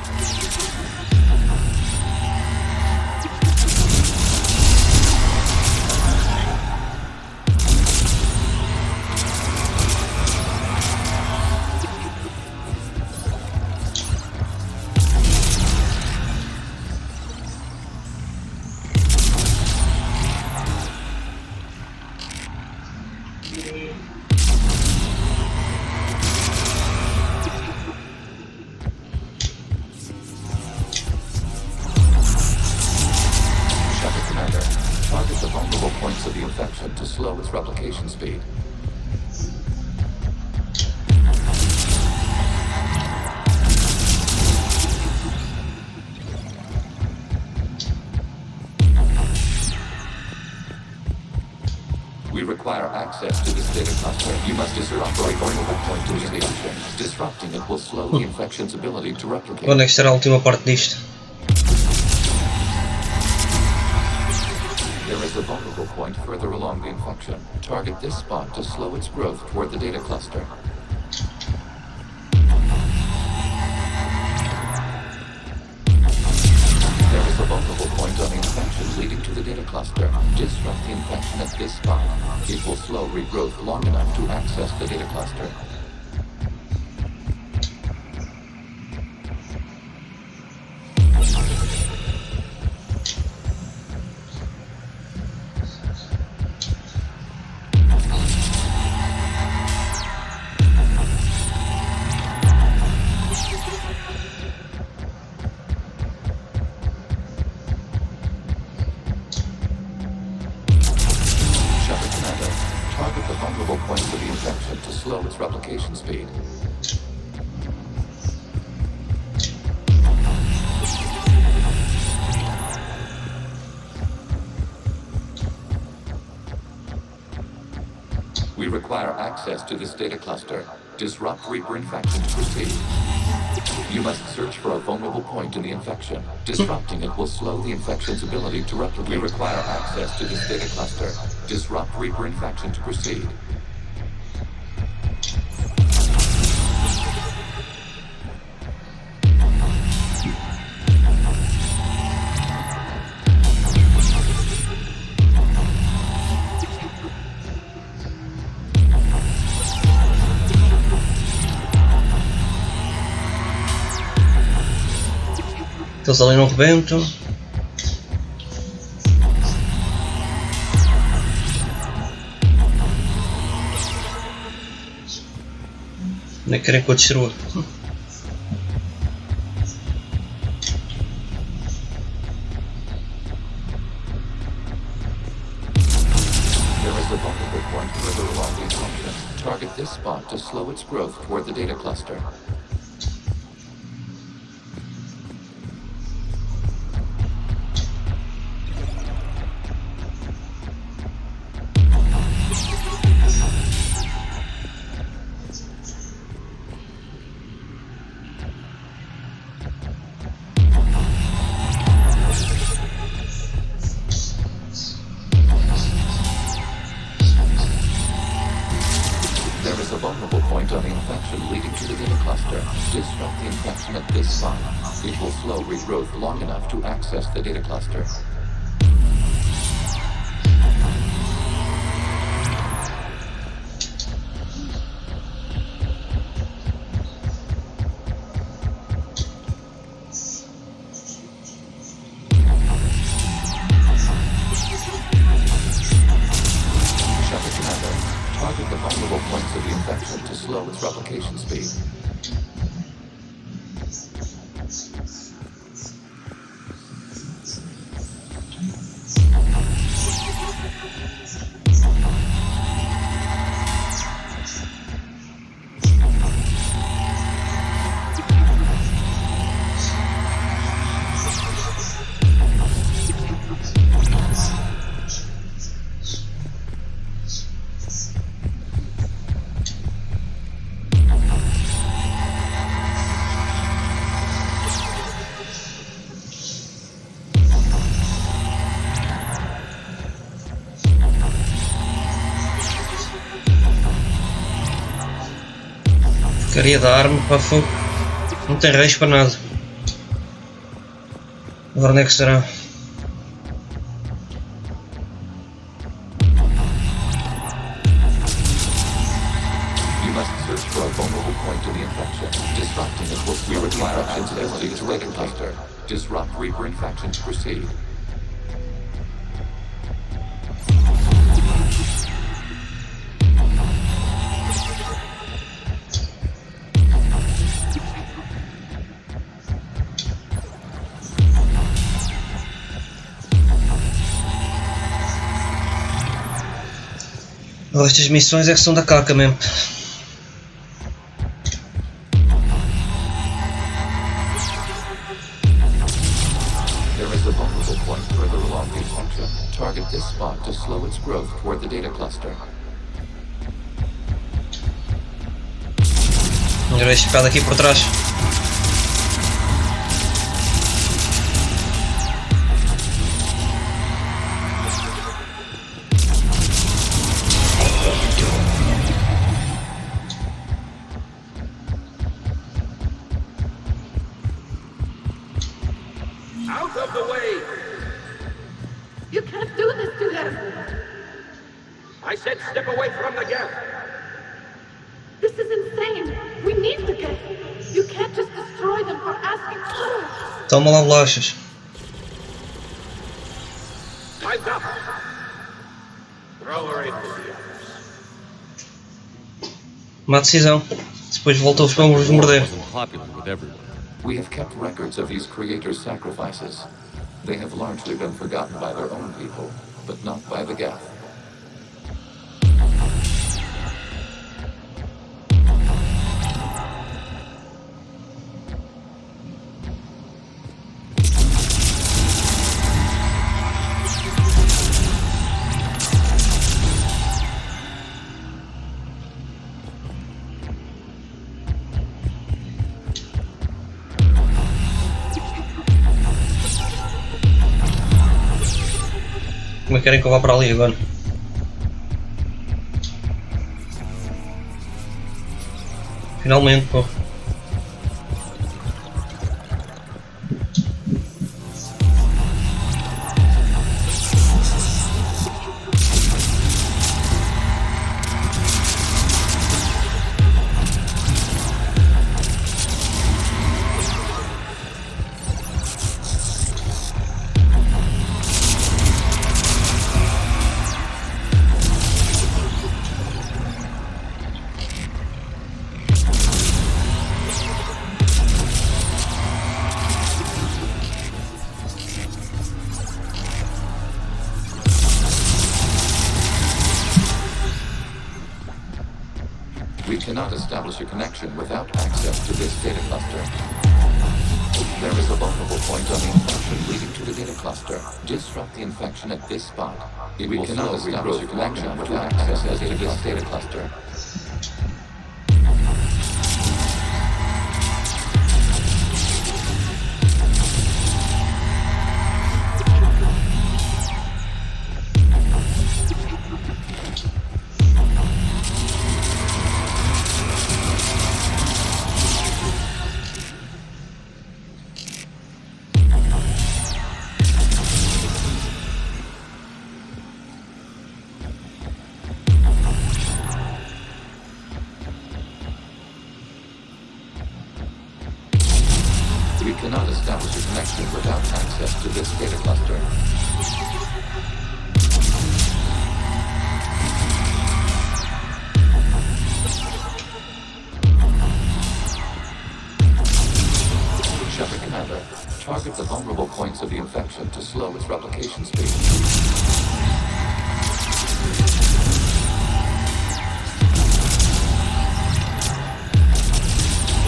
To slow its replication speed. We require access to this data cluster. You must disrupt a vulnerable point to the infection. Disrupting it will slow the infection's ability to replicate. Quando é que será a última parte disto? There is a vulnerable point further along the infection. Target this spot to slow its growth toward the data cluster. There is a vulnerable point on the infection leading to the data cluster. Disrupt the infection at this spot. It will slow regrowth long enough to access the data cluster. Target the vulnerable points of the infection to slow its replication speed. We require access to this data cluster. Disrupt Reaper infection to proceed. You must search for a vulnerable point in the infection. Disrupting it will slow the infection's ability to replicate. We require access to this data cluster. Disrupt Reaper infection to proceed. Eles ali não rebentam. Nem querem que eu destrua. Target this spot to slow its growth toward the data cluster. vulnerable point on the infection leading to the data cluster. Disrupt the infection at this spot. It will slow regrowth long enough to access the data cluster. Target the vulnerable points of the infection to slow its replication speed. Porcaria da arma, pá, fogo. Não tem reis para nada. Agora onde é que estará? You must search for a vulnerable point of the infection. Disrupting it will clear the infection to the data cluster. Disrupt Reaper infection to proceed. Oh, estas missões é que são da caca mesmo. There is a vulnerable point further along the infection. Target this spot to slow its growth toward the data cluster. Melhor este pé daqui por trás. Out of the way! You can't do this to them! I said step away from the gap! This is insane! We need the gap! You can't just destroy them for asking for it! Toma lá bolachas. Time's up! Throw her in with the others. Má decisão. Depois voltou os pombos a morder. We have kept records of these creators' sacrifices. They have largely been forgotten by their own people, but not by the Geth. Como é que querem que eu vá para ali agora? Finalmente, pô. We cannot establish a connection without access to this data cluster. There is a vulnerable point on the infection leading to the data cluster. Disrupt the infection at this spot. We cannot establish a connection without access to this data cluster. We cannot establish a connection without access to this data cluster. Shepard Commander, target the vulnerable points of the infection to slow its replication speed.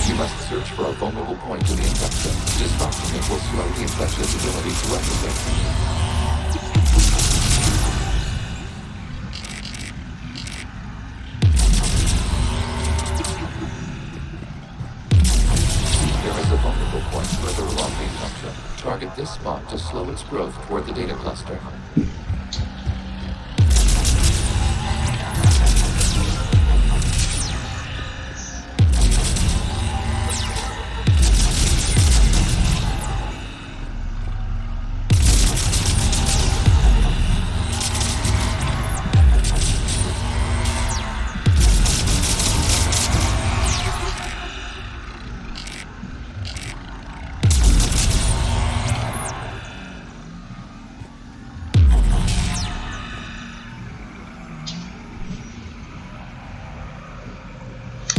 You must search for a vulnerable point in the infection. Disrupting it will slow the infection's ability to replicate. Further along the infection. Target this spot to slow its growth toward the data cluster.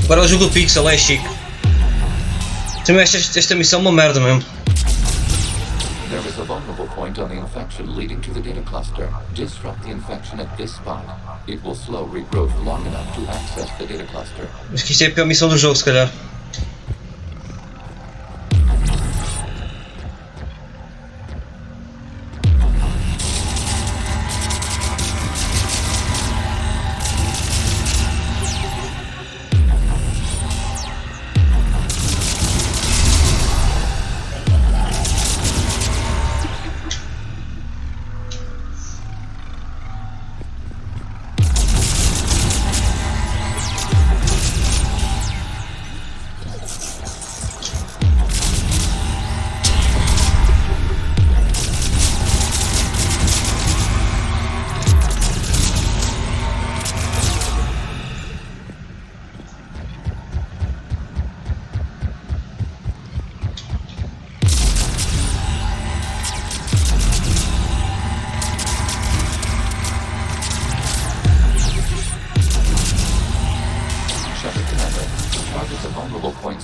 Agora o jogo do Pixel é chique. Também esta missão é uma merda mesmo. There is a vulnerable point on the infection leading to the data cluster. Disrupt the infection at this spot. It will slow regrowth long enough to access the data cluster. Acho que isto é a pior missão do jogo, se calhar.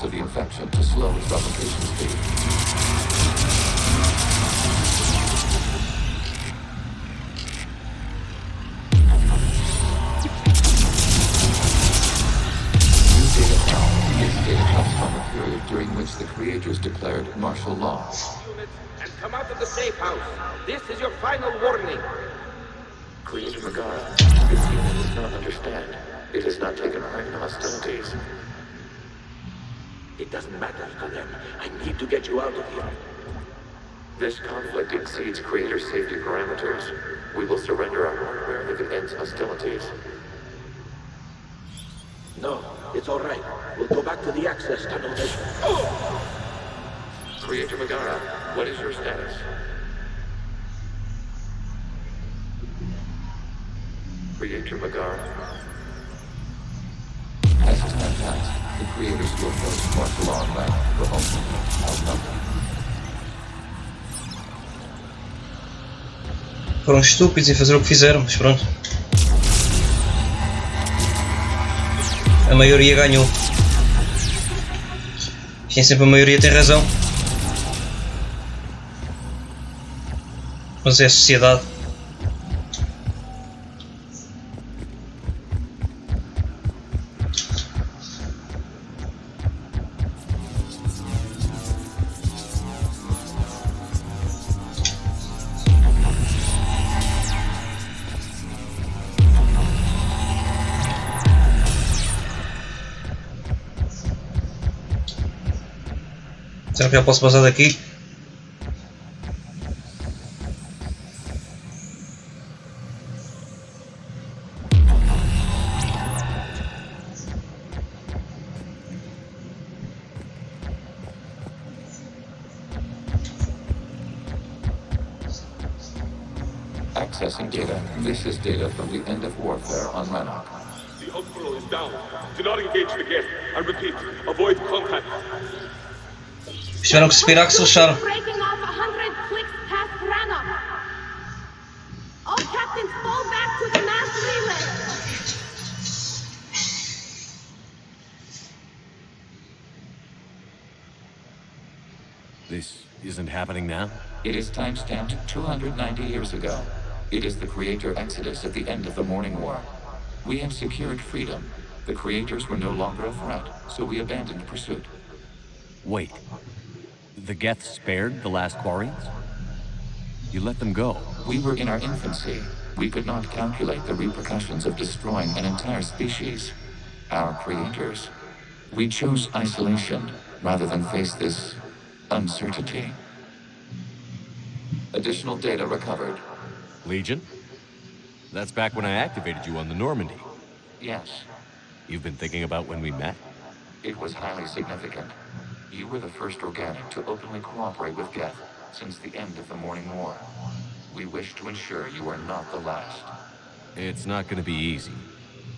Of the infection to slow its replication speed. New data now. This data comes from a period during which the creators declared martial law. And come out of the safe house. This is your final warning. Creator Megara, this unit does not understand. It has not taken part in hostilities. It doesn't matter to them. I need to get you out of here. This conflict exceeds Creator safety parameters. We will surrender our hardware if it ends hostilities. No, it's all right. We'll go back to the access tunnel. Creator Megara, what is your status? Creator Megara. As time passed, the creators will post martial law and rank for outnumbered. Foram estúpidos em fazer o que fizeram, mas pronto. A maioria ganhou. Nem sempre a maioria tem razão. Mas é a sociedade. Será que já posso passar daqui? Accessing data. This is data from the end of warfare on Rannoch. The outflow is down. Do not engage the gate. I repeat, avoid contact. Tiveram que respirar, que se lixaram. Breaking off 100 clicks past Rannoch. All captains fall back to the mass relay. This isn't happening now? It is time-stamped 290 years ago. It is the Creator Exodus at the end of the Morning War. We had secured freedom. The Creators were no longer a threat, so we abandoned pursuit. Wait. The Geth spared the last Quarians? You let them go. We were in our infancy. We could not calculate the repercussions of destroying an entire species. Our Creators. We chose isolation rather than face this uncertainty. Additional data recovered. Legion? That's back when I activated you on the Normandy. Yes. You've been thinking about when we met? It was highly significant. You were the first organic to openly cooperate with Geth since the end of the Morning War. We wish to ensure you are not the last. It's not going to be easy.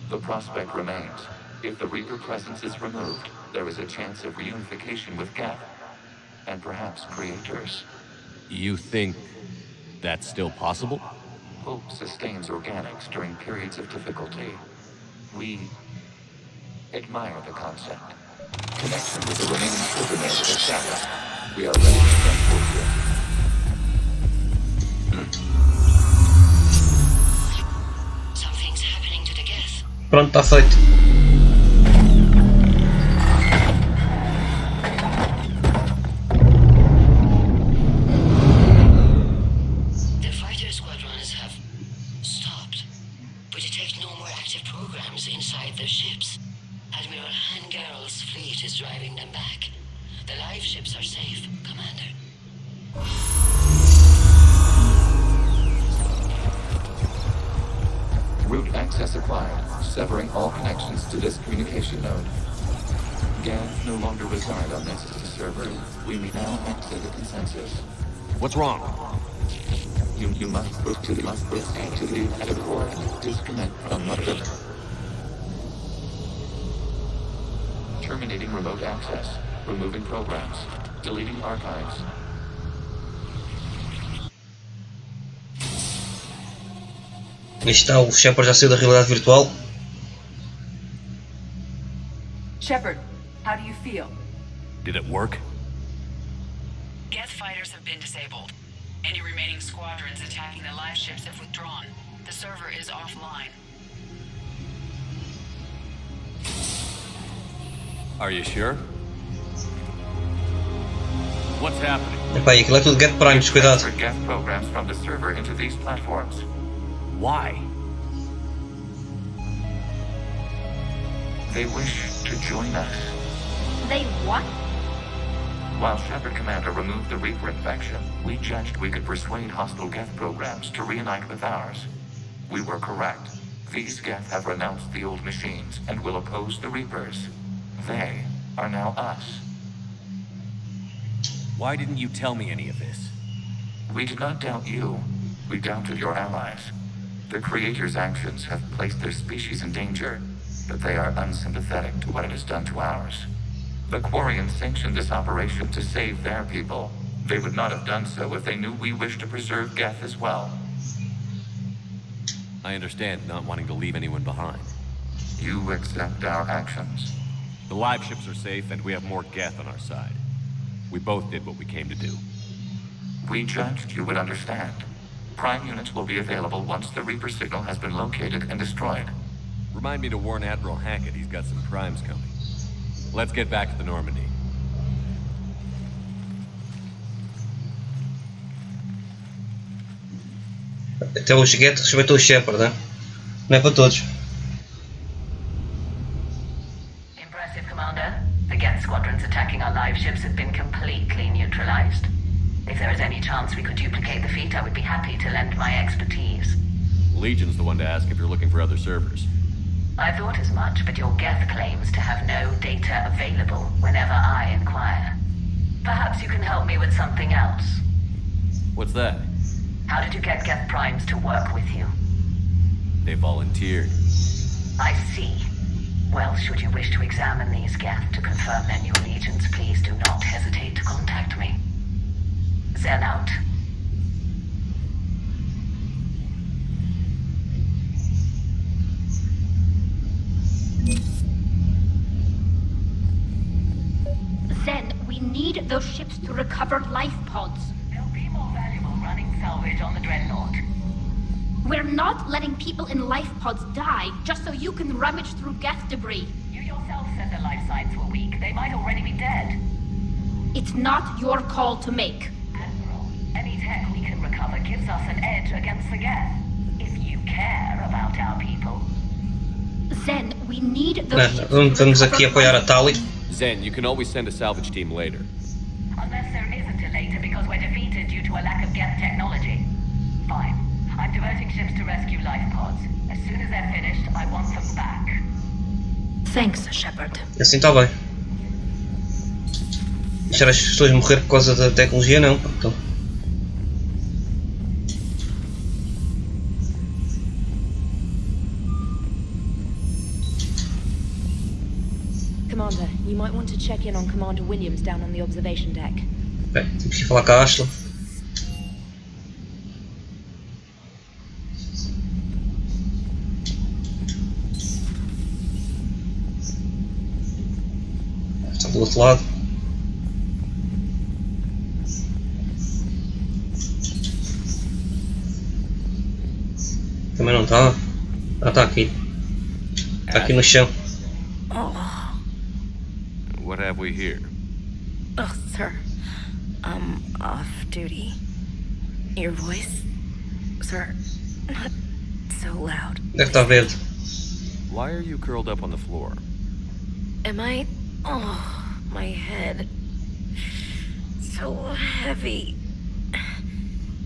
The prospect remains. If the Reaper presence is removed, there is a chance of reunification with Geth. And perhaps Creators. You think that's still possible? Hope sustains organics during periods of difficulty. We admire the concept. Connection with the remaining Superman is established. We are ready to transport you. Something's happening to the Geth. Pronto, está feito. The fighter squadrons have stopped, but detect no more active programs inside their ships. Admiral Hangarl's fleet is driving them back. The live ships are safe, Commander. Route access acquired, severing all connections to this communication node. Geth no longer reside on this server. We may now exit the consensus. What's wrong? You must proceed to the core. Disconnect from mother. Terminating remote access. Removing programs. Deleting archives. Aí está, o Shepard já saiu da realidade virtual. Shepard, how do you feel? Did it work? Geth fighters have been disabled. Any remaining squadrons attacking the live ships have withdrawn. The server is offline. Are you sure? What's happening? Epá, e aquilo é tudo Geth Primes, cuidado. Geth programs from the server into these platforms. Why? They wish to join us. They what? While Shepard Commander removed the Reaper infection, we judged we could persuade hostile Geth programs to reunite with ours. We were correct. These Geth have renounced the old machines and will oppose the Reapers. They are now us. Why didn't you tell me any of this? We did not doubt you. We doubted your allies. The Creator's actions have placed their species in danger, but they are unsympathetic to what it has done to ours. The Quarians sanctioned this operation to save their people. They would not have done so if they knew we wished to preserve Geth as well. I understand not wanting to leave anyone behind. You accept our actions. The live ships are safe, and we have more Geth on our side. We both did what we came to do. We judged you would understand. Prime units will be available once the Reaper signal has been located and destroyed. Remind me to warn Admiral Hackett he's got some primes coming. Let's get back to the Normandy. Até o Geth respeitou o Shepard, né? Não é para todos. Impressive, Commander. The Geth squadrons attacking our live ships have been completely neutralized. If there is any chance we could duplicate the feat, I would be happy to lend my expertise. Legion's the one to ask if you're looking for other servers. I thought as much, but your Geth claims to have no data available whenever I inquire. Perhaps you can help me with something else. What's that? How did you get Geth Primes to work with you? They volunteered. I see. Well, should you wish to examine these Geth to confirm their new allegiance, please do not hesitate to contact me. Zen out. Zen, we need those ships to recover life pods. They'll be more valuable running salvage on the Dreadnought. We're not letting people in life pods die just so you can rummage through Geth debris. You yourself said their life signs were weak. They might already be dead. It's not your call to make. Admiral, any tech we can recover gives us an edge against the Geth. If you care about our people. Zen, we need those ships to Vamos recover aqui apoiar a Tali. Zen, you can always send a salvage team later. Unless there isn't a later because we're defeated due to a lack of Geth technology. Fine. I'm diverting ships to rescue life pods. As soon as they're finished, I want them back. Thanks, Shepard. Assim está bem. Deixar as pessoas morrer por causa da tecnologia, não. Então. Commander, you might want to check in on Commander Williams down on the observation deck. Bem, temos que falar com a Ashley. Está do outro lado. Também não está. Ah, está aqui. Está aqui no chão. What have we here? Oh, sir. I'm off duty. Your voice, sir, not so loud. Deve estar verde. Why are you curled up on the floor? Am I? Oh, my head. So heavy.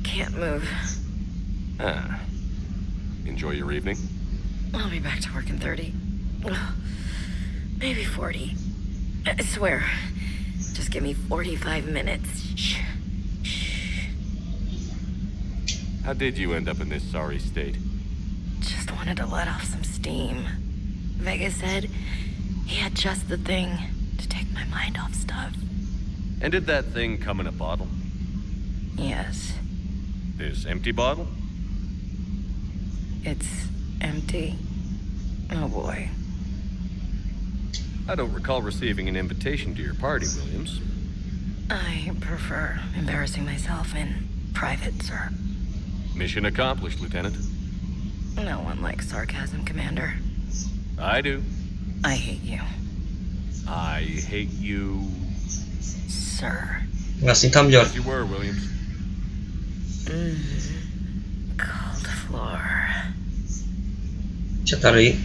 Can't move. Ah. Enjoy your evening? I'll be back to work in 30. Maybe 40. I swear. Just give me 45 minutes. Shh. How did you end up in this sorry state? Just wanted to let off some steam. Vega said he had just the thing to take my mind off stuff. And did that thing come in a bottle? Yes. This empty bottle? It's empty. Oh boy. I don't recall receiving an invitation to your party, Williams. I prefer embarrassing myself in private, sir. Mission accomplished, Lieutenant. No one likes sarcasm, Commander. I do. I hate you. I hate you... Sir. Assim está melhor. As you were, Williams. Cold floor. Já estar aí.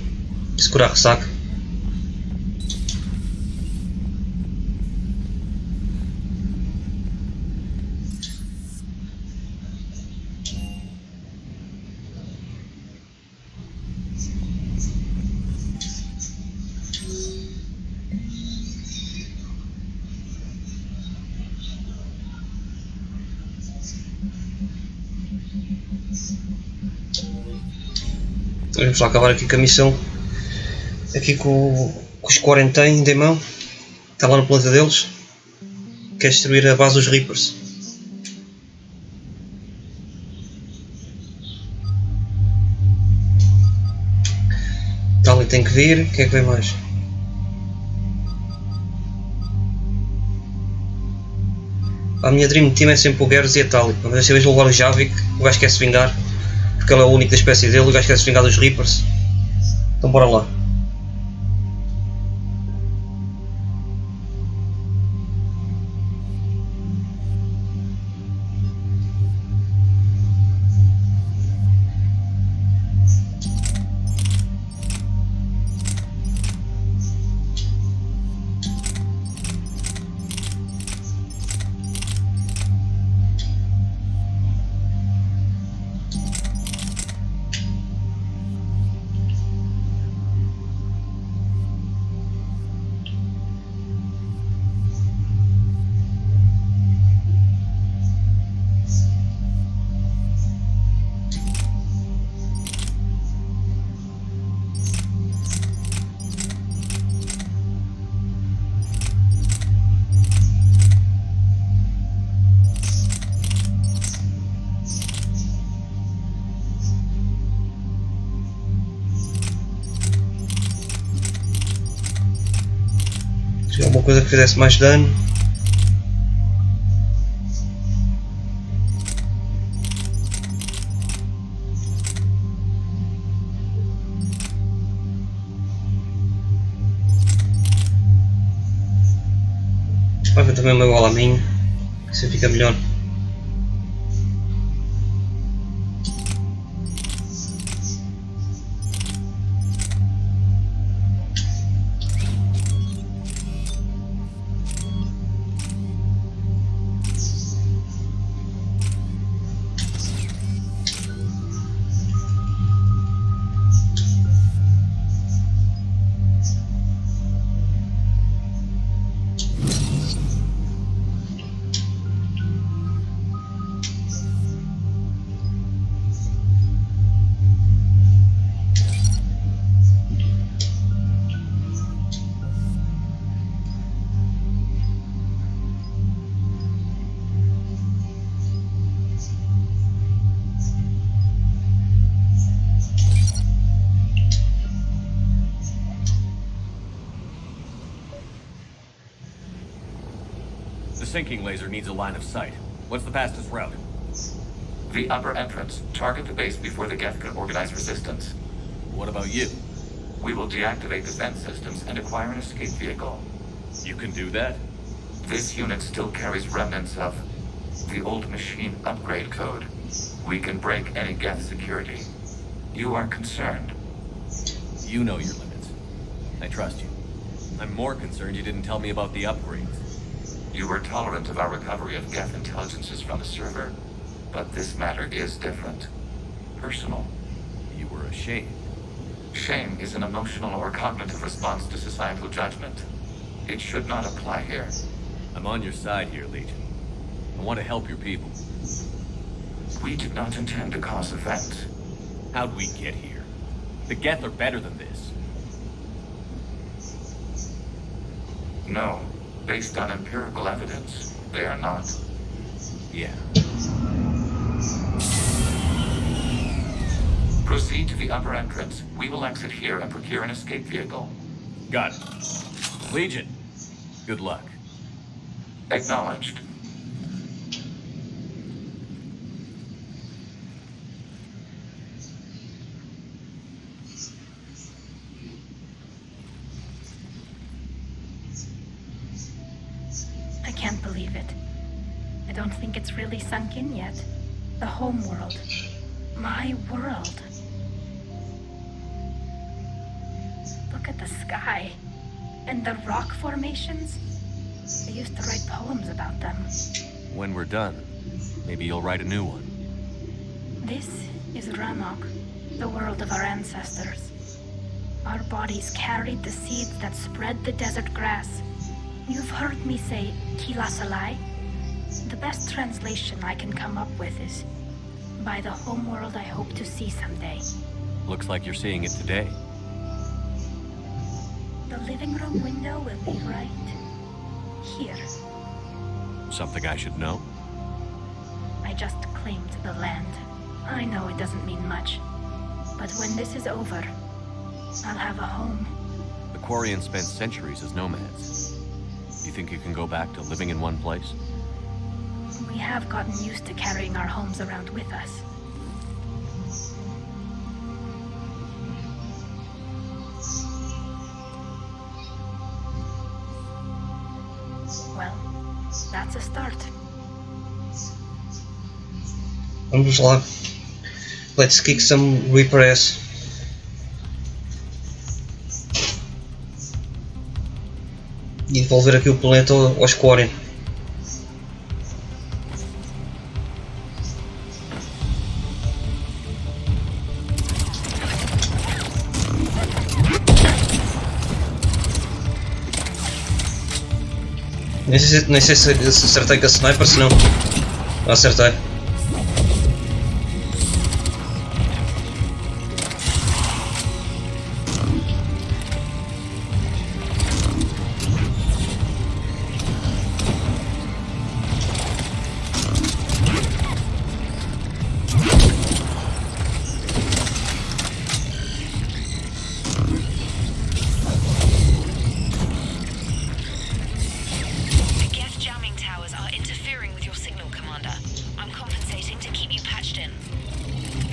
Segurar a ressaca. Vamos lá acabar aqui com a missão. Aqui com os quarentém de mão. Está lá no planeta deles. Quer destruir a base dos Reapers. Tal e tem que vir. Quem é que vem mais? A minha Dream Team é sempre o Gears e a Tali. Mas desta vez vou levar o Javik. O gajo quer se vingar. Porque ele é o único da espécie dele, o gajo quer se vingar dos Reapers. Então bora lá. Se alguma coisa que fizesse mais dano. Vai ver também uma igual a mim, que assim fica melhor. The sinking laser needs a line of sight. What's the fastest route? The upper entrance. Target the base before the Geth can organize resistance. What about you? We will deactivate the vent systems and acquire an escape vehicle. You can do that? This unit still carries remnants of the old machine upgrade code. We can break any Geth security. You are concerned. You know your limits. I trust you. I'm more concerned you didn't tell me about the upgrades. You were tolerant of our recovery of Geth intelligences from the server, but this matter is different. Personal. You were ashamed. Shame is an emotional or cognitive response to societal judgment. It should not apply here. I'm on your side here, Legion. I want to help your people. We did not intend to cause offense. How'd we get here? The Geth are better than this. No. Based on empirical evidence, they are not. Yeah. Proceed to the upper entrance. We will exit here and procure an escape vehicle. Got it. Legion, good luck. Acknowledged. I can't believe it. I don't think it's really sunk in yet. The home world. My world. Look at the sky. And the rock formations. I used to write poems about them. When we're done, maybe you'll write a new one. This is Ranok, the world of our ancestors. Our bodies carried the seeds that spread the desert grass. You've heard me say Kilasalai. The best translation I can come up with is by the homeworld I hope to see someday. Looks like you're seeing it today. The living room window will be right here. Something I should know? I just claimed the land. I know it doesn't mean much, but when this is over, I'll have a home. The Quarians spent centuries as nomads. You think you can go back to living in one place? We have gotten used to carrying our homes around with us. Well, that's a start. Vamos lá. Let's kick some Reaper ass. E devolver aqui o planeta aos Quarian. Nem sei se acertei com a sniper, se não. Acertei.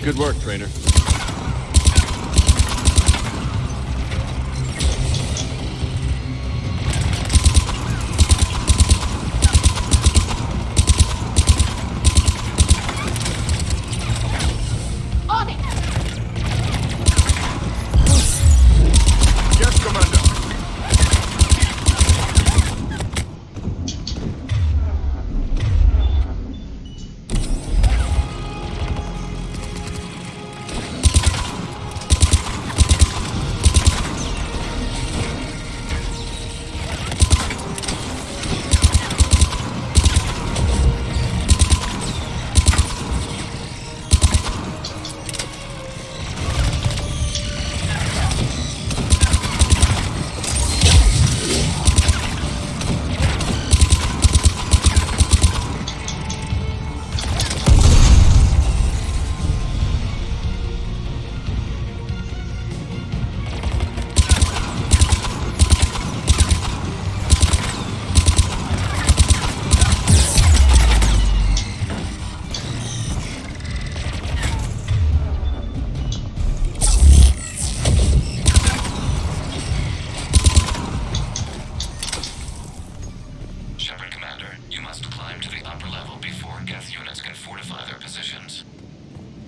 Good work, trainer. On it! Yes, Commander.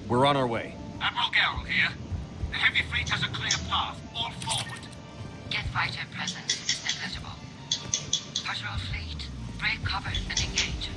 We're on our way. Admiral Garrel here. The heavy fleet has a clear path. All forward. Jet fighter presence is negligible. Patrol fleet, break cover and engage.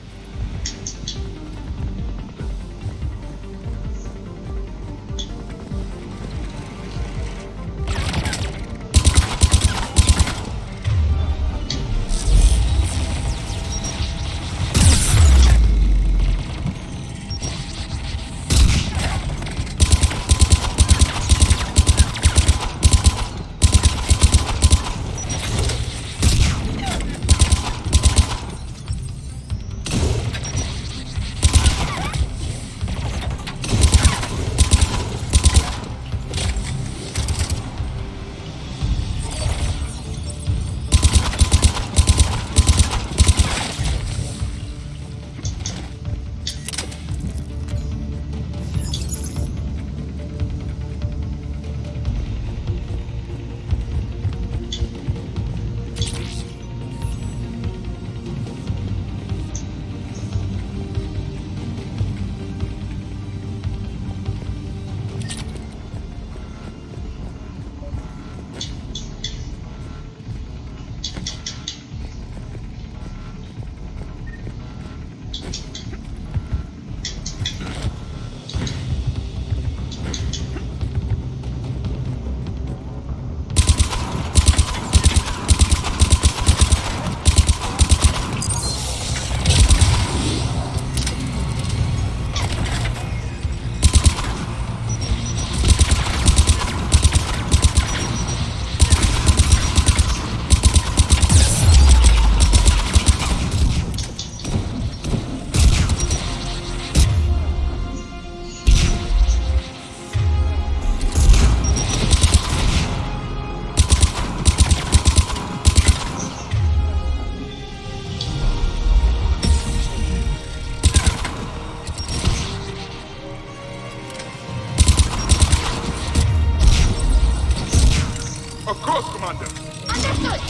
Of course, Commander. Understood.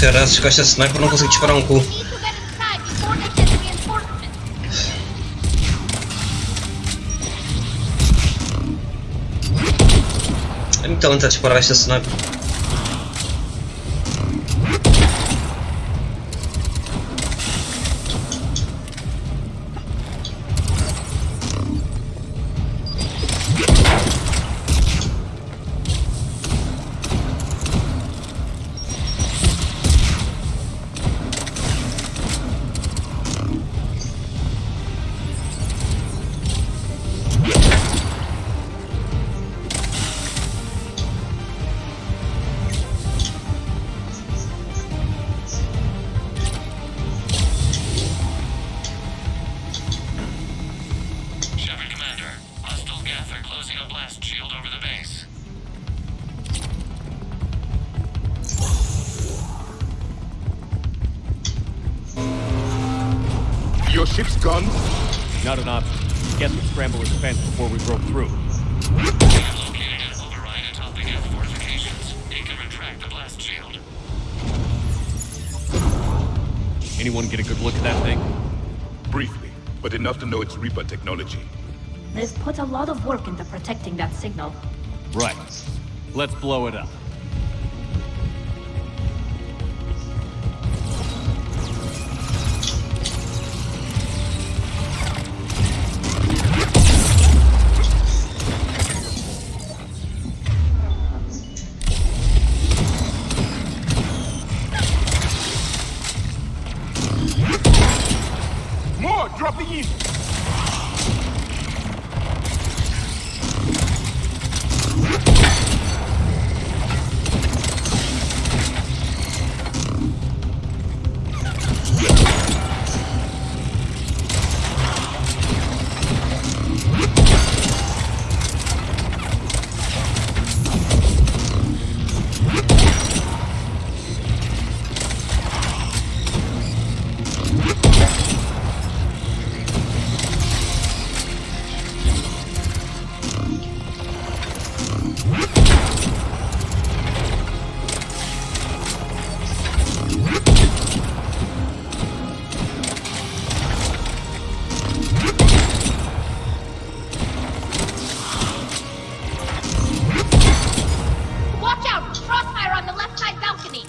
Caraças, com esta sniper não consigo disparar um cu. É muito lento a disparar esta sniper. ship's guns? Not an option. Get them scramble the defense before we broke through. Located an override atop the F fortifications. It can retract the blast shield. Anyone get a good look at that thing? Briefly, but enough to know it's Reaper technology. They've put a lot of work into protecting that signal. Right. Let's blow it up. More! Dropping in! Watch out! Crossfire on the left side balcony!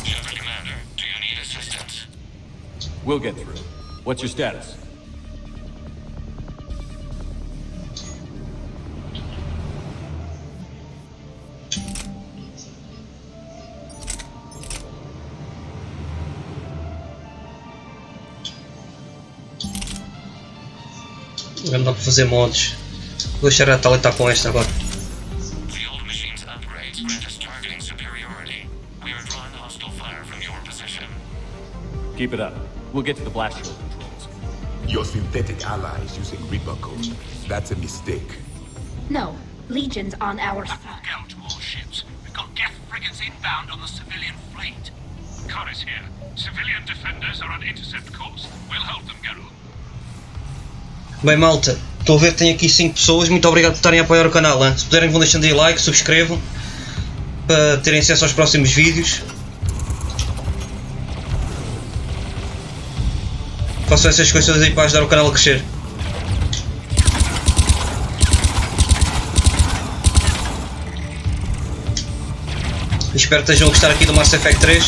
Shepard, Commander, do you need assistance? We'll get through. What's your status? Não dá para fazer mods. Vou deixar a tal e tá com esta agora. The old machine's upgrades grant us targeting superiority. We are drawing hostile fire from your position. Keep it up. We'll get to the blast shield controls. Your synthetic allies using Reaper code. That's a mistake. No, Legion's on our side. Go to all ships. We've got Geth frigates inbound on the civilian fleet. Car is here. Civilian defenders are on intercept course. We'll help them, Geralt. Bem, malta, estou a ver que tem aqui 5 pessoas. Muito obrigado por estarem a apoiar o canal. Hein? Se puderem, vão deixando aí like, subscrevam para terem acesso aos próximos vídeos. Façam essas coisas aí para ajudar o canal a crescer. Espero que estejam a gostar aqui do Mass Effect 3.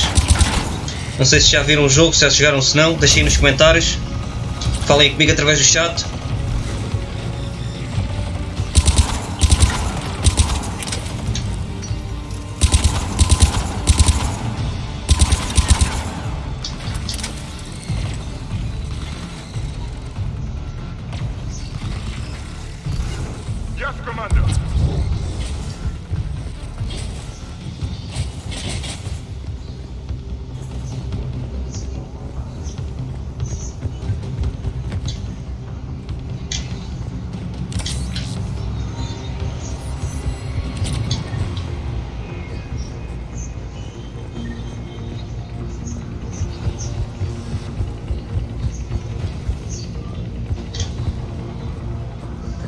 Não sei se já viram o jogo, se já chegaram, se não, deixem aí nos comentários. Falem comigo através do chat. Yes, Commander.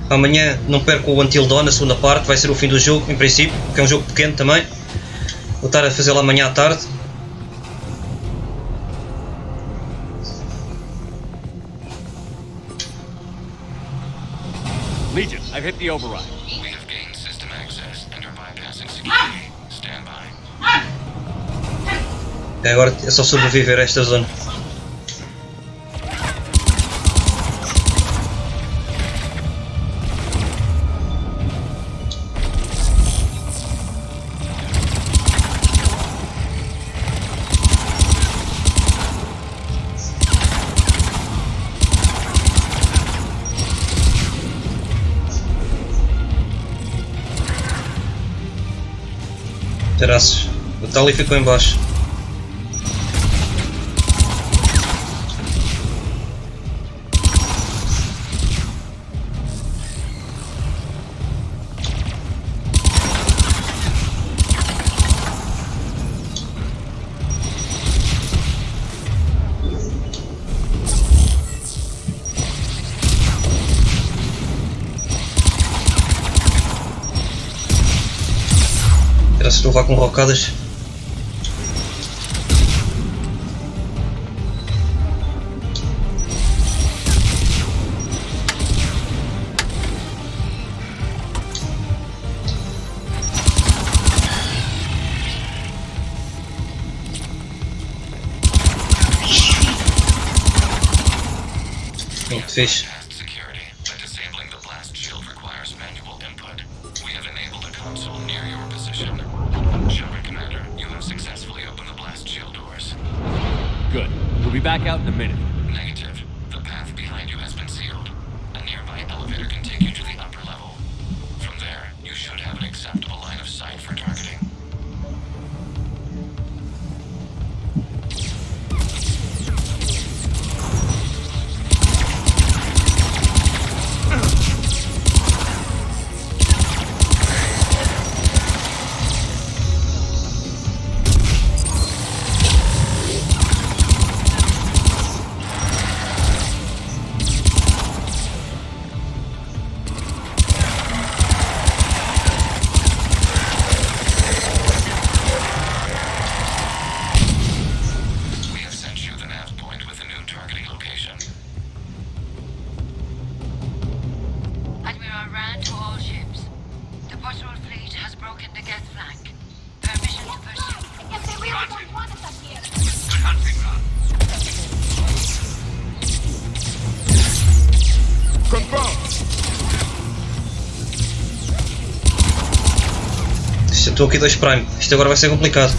Amanhã não perco o Until Dawn, a segunda parte, vai ser o fim do jogo, em princípio, que é um jogo pequeno também. Vou estar a fazê-lo amanhã à tarde. Legion, I've hit the override. We have gained system access and are bypassing security. Stand by. Agora é só sobreviver a esta zona. Caraças, o Tali ficou em baixo. Se estou a levar com rocadas. Muito fixe. Good. We'll be back out in a minute. Negative. The path behind you has been sealed. A nearby elevator can take you to the upper level. From there, you should have an acceptable line of sight for targeting. Estou aqui 2 Prime, isto agora vai ser complicado.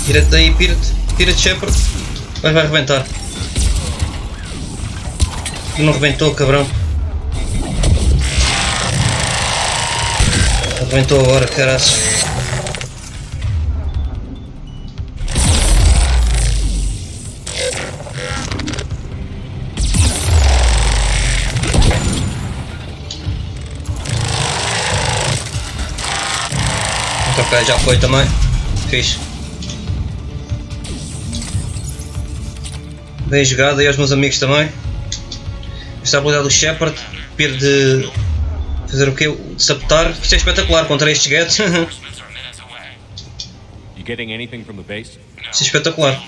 Tira-te daí, tira-te Shepard, mas vai arrebentar. Não arrebentou, cabrão. Arrebentou agora, caraças. Ok, já foi também. Fixe. Bem jogado e aos meus amigos também. Esta habilidade do Shepard, de fazer o quê? De sabotar. Isto é espetacular contra estes gets. Isto é espetacular.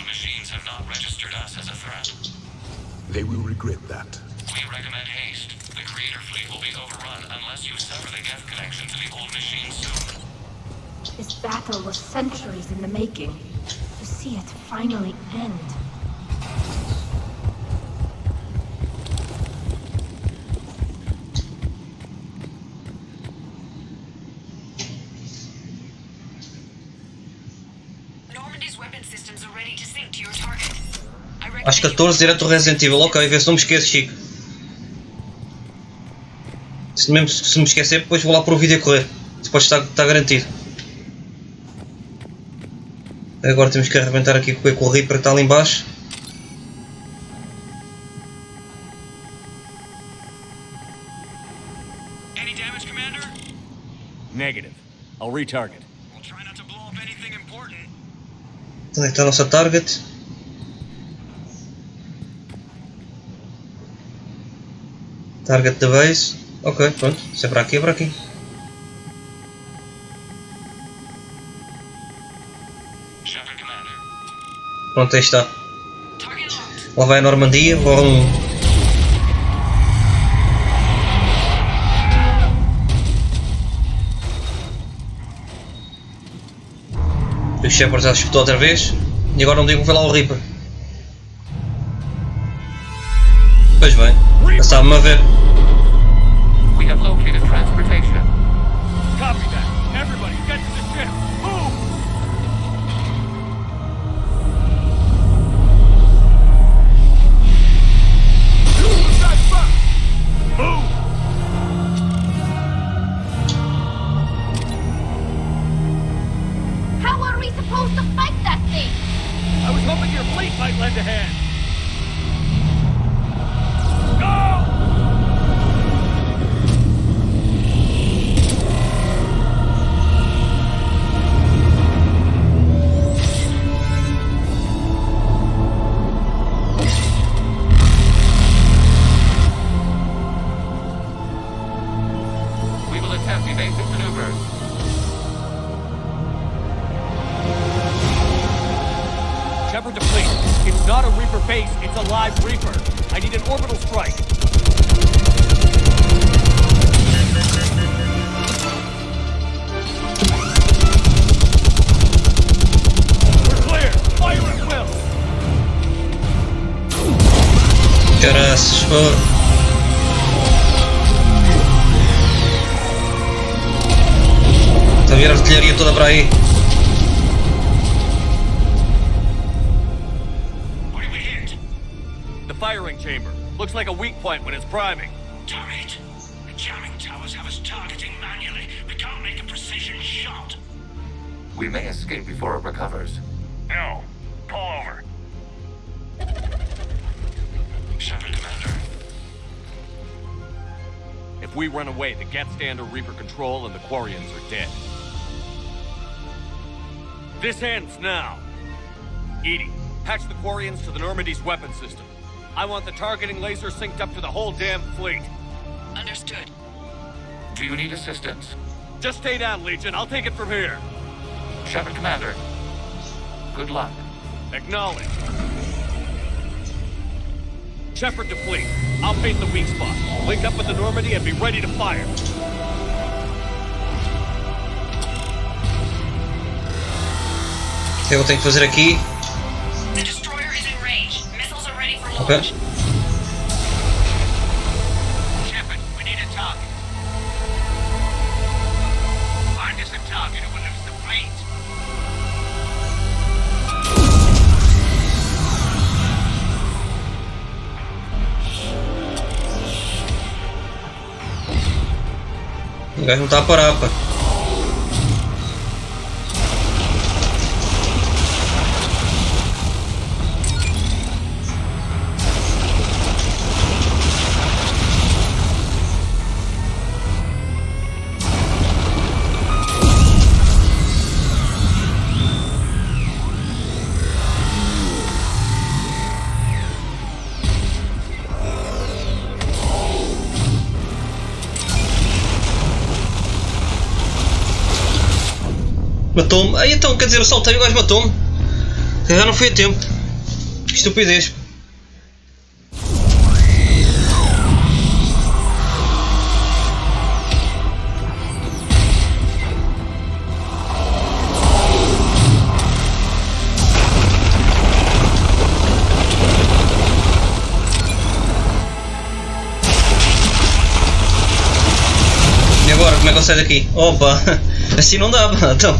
They will regret that. We recommend haste. The creator fleet will be overrun unless you sever the Geth connection to the old machine soon. This battle was centuries in the making. To see it finally end. Às 14, direto ao Resident Evil. Ok, vê se não me esqueço, Chico. Se mesmo se me esquecer, depois vou lá para o vídeo a correr. Depois está garantido. Agora temos que arrebentar aqui com o Reaper que está ali em baixo. Negative. I'll retarget. Onde é que está a nossa target? Target da base. Ok, pronto. Se é para aqui, é para aqui. Pronto, aí está. Lá vai a Normandia. Vão... O Shepard já disputou outra vez. E agora não digo que vai lá o Reaper. Pois bem, estava-me a ver. We have located transportation. Copy that. Everybody, get to the ship. Move! Move! How are we supposed to fight that thing? I was hoping your fleet might lend a hand. It's a live Reaper. I need an orbital strike. We're clear. Fire at will. Caraças, pô. Está a vir a artilharia toda para aí. Firing chamber. Looks like a weak point when it's priming. Turret. The jamming towers have us targeting manually. We can't make a precision shot. We may escape before it recovers. No. Pull over. Shepard, Commander. If we run away, the Geth stand under Reaper control and the Quarians are dead. This ends now. Edie, patch the Quarians to the Normandy's weapon system. I want the targeting laser synced up to the whole damn fleet. Understood. Do you need assistance? Just stay down, Legion. I'll take it from here. Shepard, Commander. Good luck. Acknowledged. Shepard to fleet. I'll face the weak spot. Link up with the Normandy and be ready to fire. O que eu tenho que fazer aqui? The destroyer is in range. Missiles are ready for launch. Ok. Shepard, we need a target. Find us a target or we'll lose the fleet. O gajo não está a parar, pá. Matou-me. Aí então, quer dizer, eu saltei e o gajo matou-me. Já não foi a tempo. Que estupidez. E agora, como é que eu saio daqui? Opa! Assim não dá, pá. Então...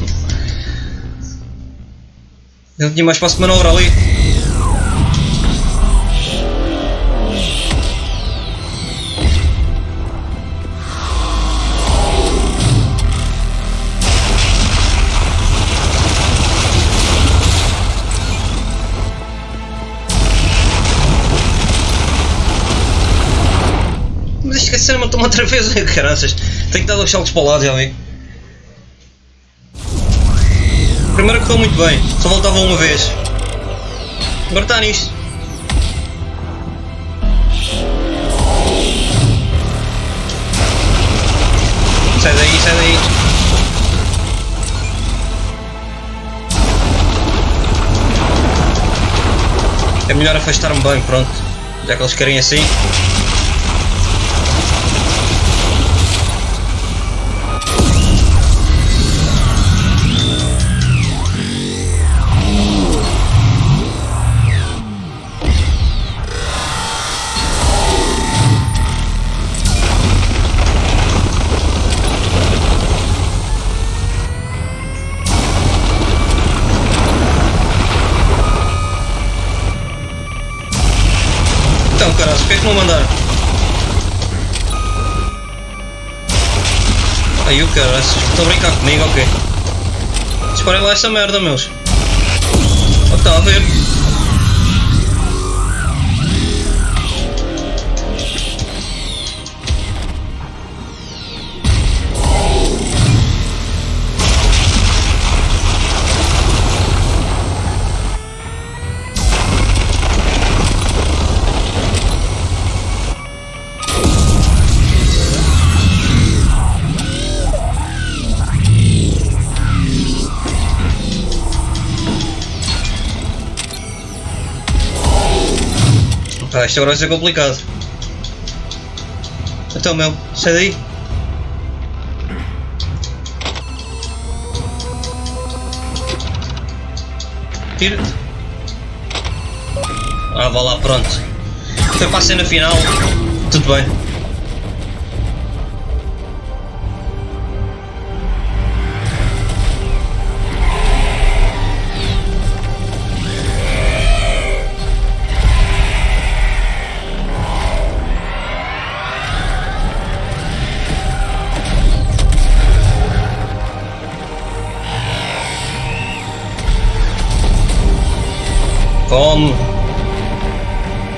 Ele tinha mais espaço de manobra ali. Mas isto que a cena matou-me outra vez, caraças. Tenho que dar dois saltos para o lado, já vi. Primeiro correu muito bem, só voltava uma vez. Agora está nisto. Sai daí, sai daí. É melhor afastar-me bem, pronto. Já que eles querem assim. Então, caralho, por que é que não mandaram? Aí o cara, estão a brincar comigo, ok. Disparem lá essa merda, meus. Oh, está a ver. Ah, isto agora vai ser complicado. Então, meu, sai daí. Tira. Ah, vá lá, pronto. Foi para a cena final. Tudo bem. Come!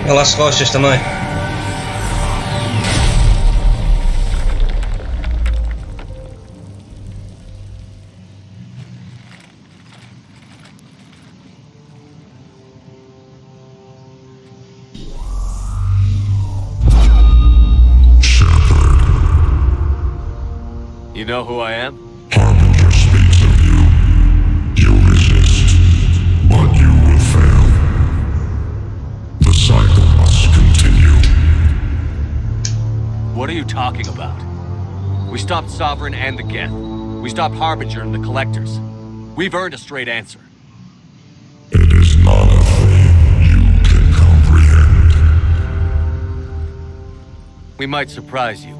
Olha lá as costas também. You know who I am? Harbinger speaks of you. You resist, but you will fail. The cycle must continue. What are you talking about? We stopped Sovereign and the Geth. We stopped Harbinger and the Collectors. We've earned a straight answer. It is not a thing you can comprehend. We might surprise you.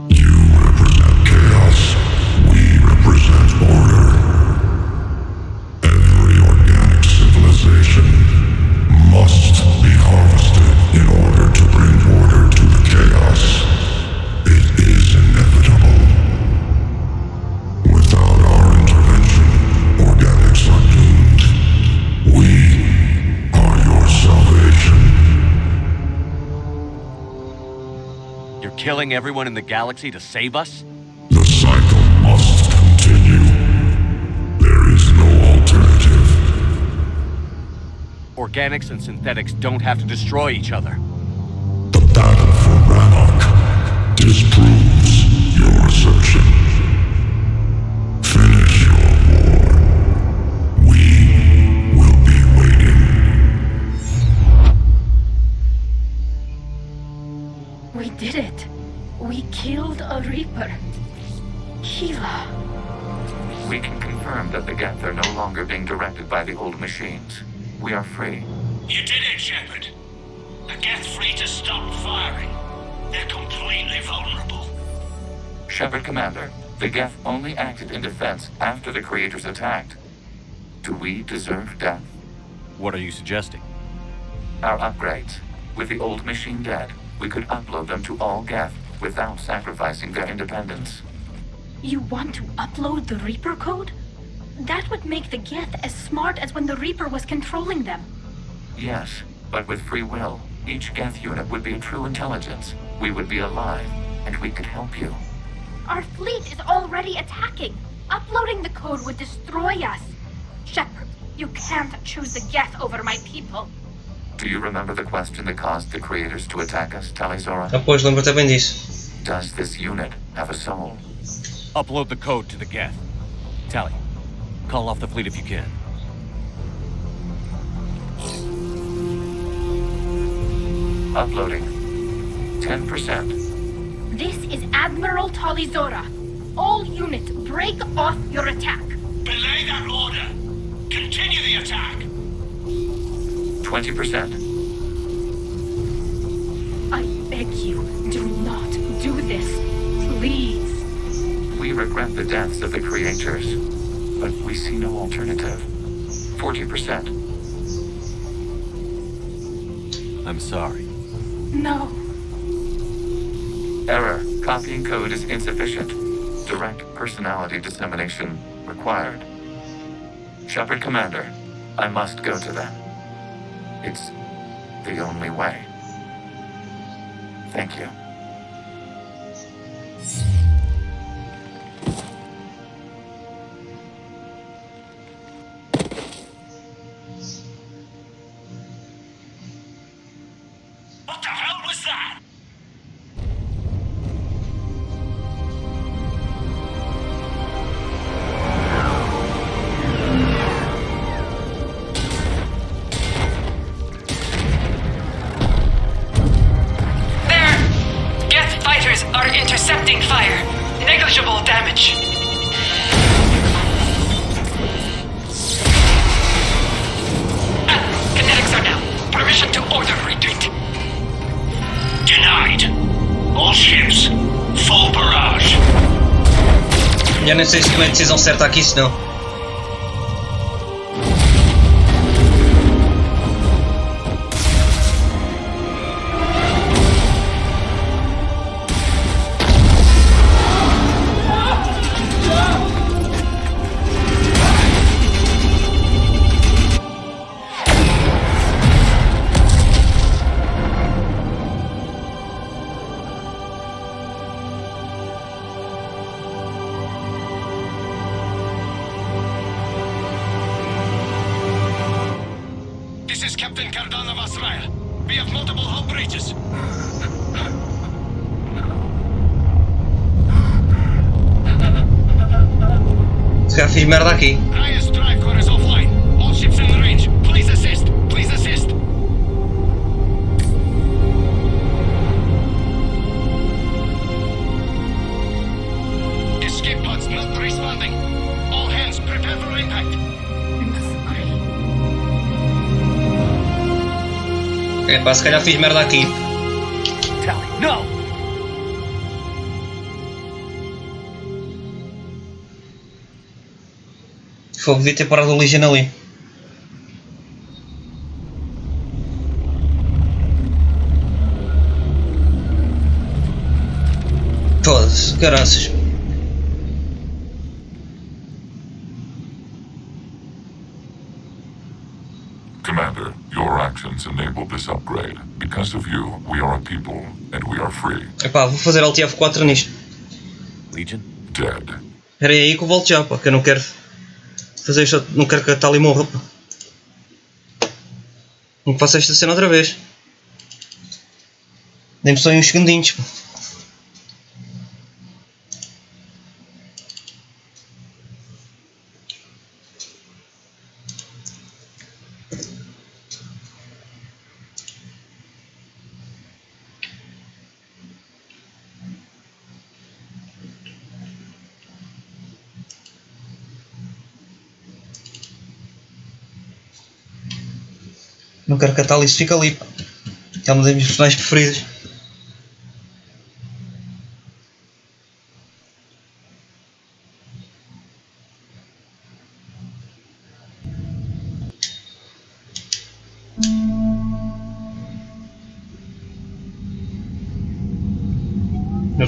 You represent chaos. We represent order. Every organic civilization must be harvested in order to bring order to the chaos. It is inevitable. Without our intervention, organics are doomed. We are your salvation. You're killing everyone in the galaxy to save us? The cycle must continue. There is no alternative. Organics and synthetics don't have to destroy each other. The battle for Rannoch disproves your assertion. Finish your war. We will be waiting. We did it. We killed a Reaper. Sheila. We can confirm that the Geth are no longer being directed by the old machines. We are free. You did it, Shepard. The Geth fleet has stopped firing. They're completely vulnerable. Shepard, Commander, the Geth only acted in defense after the Creators attacked. Do we deserve death? What are you suggesting? Our upgrades. With the old machine dead, we could upload them to all Geth without sacrificing their independence. You want to upload the Reaper code? That would make the Geth as smart as when the Reaper was controlling them. Yes, but with free will, each Geth unit would be a true intelligence. We would be alive, and we could help you. Our fleet is already attacking. Uploading the code would destroy us. Shepard, you can't choose the Geth over my people. Do you remember the question that caused the creators to attack us, Talizora? Pois, lembro-te bem disso. Does this unit have a soul? Upload the code to the Geth. Tally, call off the fleet if you can. Uploading. 10%. This is Admiral Talizora. All units, break off your attack. Belay that order. Continue the attack. 20%. I beg you, do not do this. Please. We regret the deaths of the creators, but we see no alternative. 40%. I'm sorry. No. Error. Copying code is insufficient. Direct personality dissemination required. Shepard Commander, I must go to them. It's the only way. Thank you. What the hell was that? Are intercepting fire. Negligible damage. Kinetics are down. Permission to order retreat. Denied. All ships, full barrage. Já nem sei se tomei a decisão certa aqui, se não. We have multiple hull breaches. Se calhar fiz merda aqui. Highest drive core is offline. All ships in range. Please assist. Please assist. Escape pods not responding. All hands prepare for impact. É pá, se calhar fiz merda aqui. Tally, no! Fogo, devia ter parado o Legion ali. Foda-se, caraças. Commander, your actions enabled this upgrade. Because of you, we are a people, and we are free. Epá, vou fazer Alt F4 nisto. Legion? Dead. Espera aí que eu volto já, pá, que eu não quero fazer isto, não quero que a Tali morra, pá. Não faço esta cena outra vez. Dê-me só aí uns segundinhos, pá. Não quero que a Thalis fique ali, pá. É uma das minhas personagens preferidas.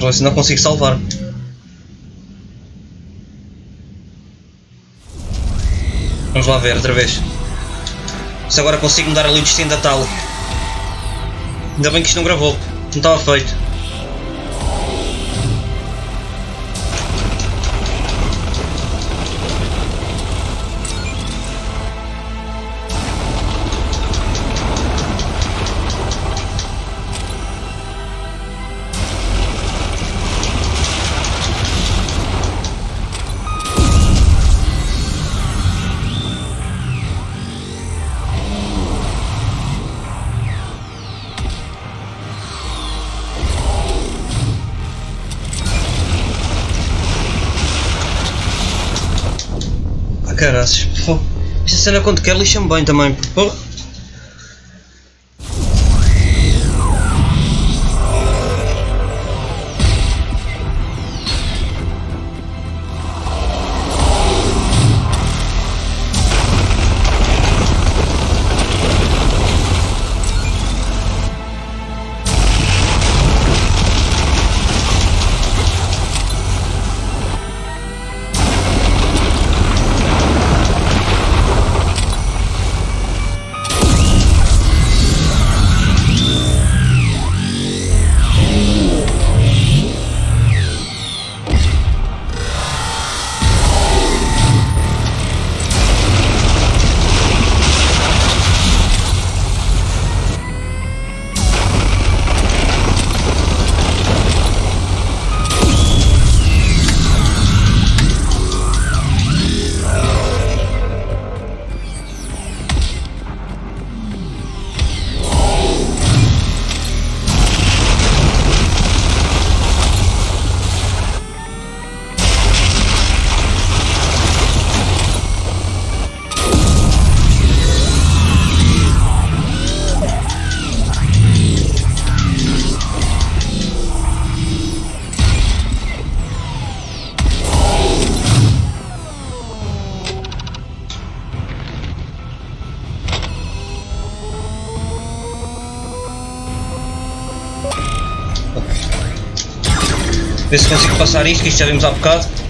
Mas não consigo salvar. Vamos lá ver outra vez. Se agora consigo mudar ali o destino da tala. Ainda bem que isto não gravou. Não estava feito. Caraças, esta cena quando quer lixa-me bem também, porra. Ver se consigo passar isto, que isto já vimos há bocado.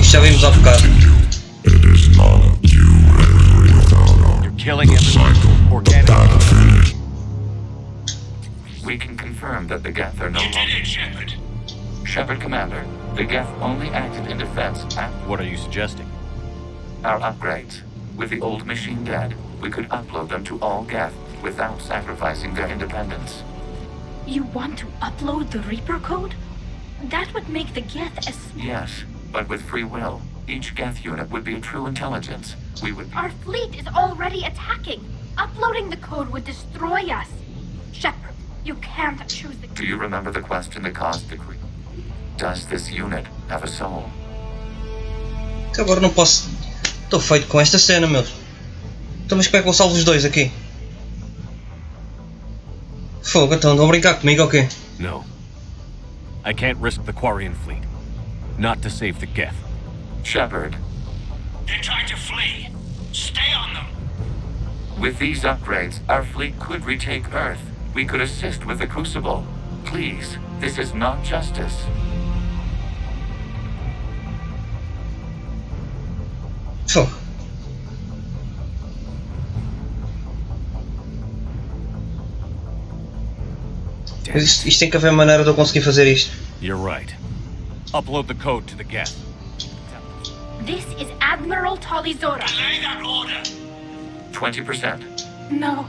Isto já vimos há bocado. We can confirm that the Geth are no longer. Shepard, Commander, the Geth only acted in defense after. What are you suggesting? Our upgrades. With the old machine dead, we could upload them to all Geth without sacrificing their independence. You want to upload the Reaper code? That would make the Geth as... Yes, but with free will. Each Geth unit would be a true intelligence. We would... Our fleet is already attacking. Uploading the code would destroy us. Shepard, you can't choose the... Do you remember the question that caused the creep? Does this unit have a soul? Agora não posso... Estou feito com esta cena, meus. Então mas como é que eu salvo os dois aqui? Fogo, então não brincar comigo ou quê? No. I can't risk the Quarian fleet. Not to save the Geth. Shepard. They're trying to flee. Stay on them. With these upgrades, our fleet could retake Earth. We could assist with the Crucible. Please, this is not justice. Fogo. Isto tem que haver maneira de eu conseguir fazer isto. You're right. Upload the code to the Geth. This is Admiral Talizora. Delay that order. 20%. No.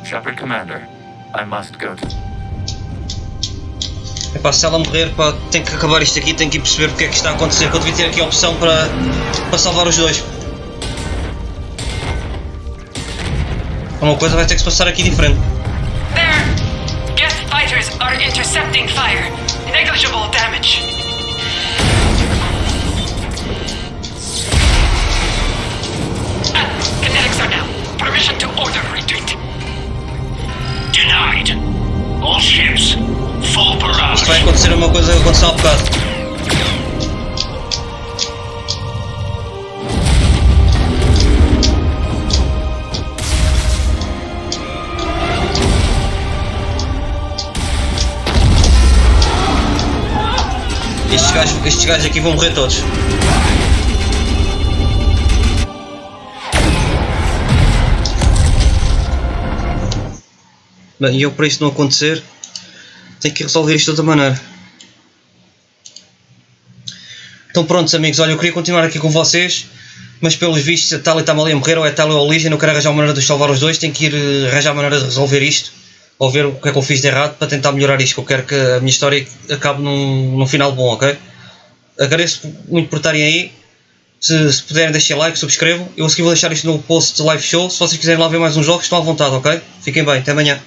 Shepard Commander, I must go to... Epá, se ela morrer, pá, tem que acabar isto aqui, tem que ir perceber porque é que está a acontecer, que eu devia ter aqui a opção para salvar os dois. Uma coisa vai ter que se passar aqui diferente. There! Guest fighters are intercepting fire. Negligible damage. Kinetics are down. Permission to order retreat. Denied. All ships, full barrage. Isto vai acontecer uma coisa que aconteceu há bocado. Estes gajos aqui vão morrer todos. Bem, e eu para isto não acontecer tenho que resolver isto de outra maneira. Então prontos amigos, olha, eu queria continuar aqui com vocês, mas pelos vistos a Tali está-me ali a morrer, ou é a Tali ou a Legion, eu quero arranjar uma maneira de salvar os dois, tenho que ir arranjar uma maneira de resolver isto, ou ver o que é que eu fiz de errado para tentar melhorar isto, que eu quero que a minha história acabe num final bom, ok? Agradeço muito por estarem aí, se puderem deixem like, subscrevam, eu a seguir vou deixar isto no post de live show, se vocês quiserem lá ver mais uns jogos estão à vontade, ok? Fiquem bem, até amanhã.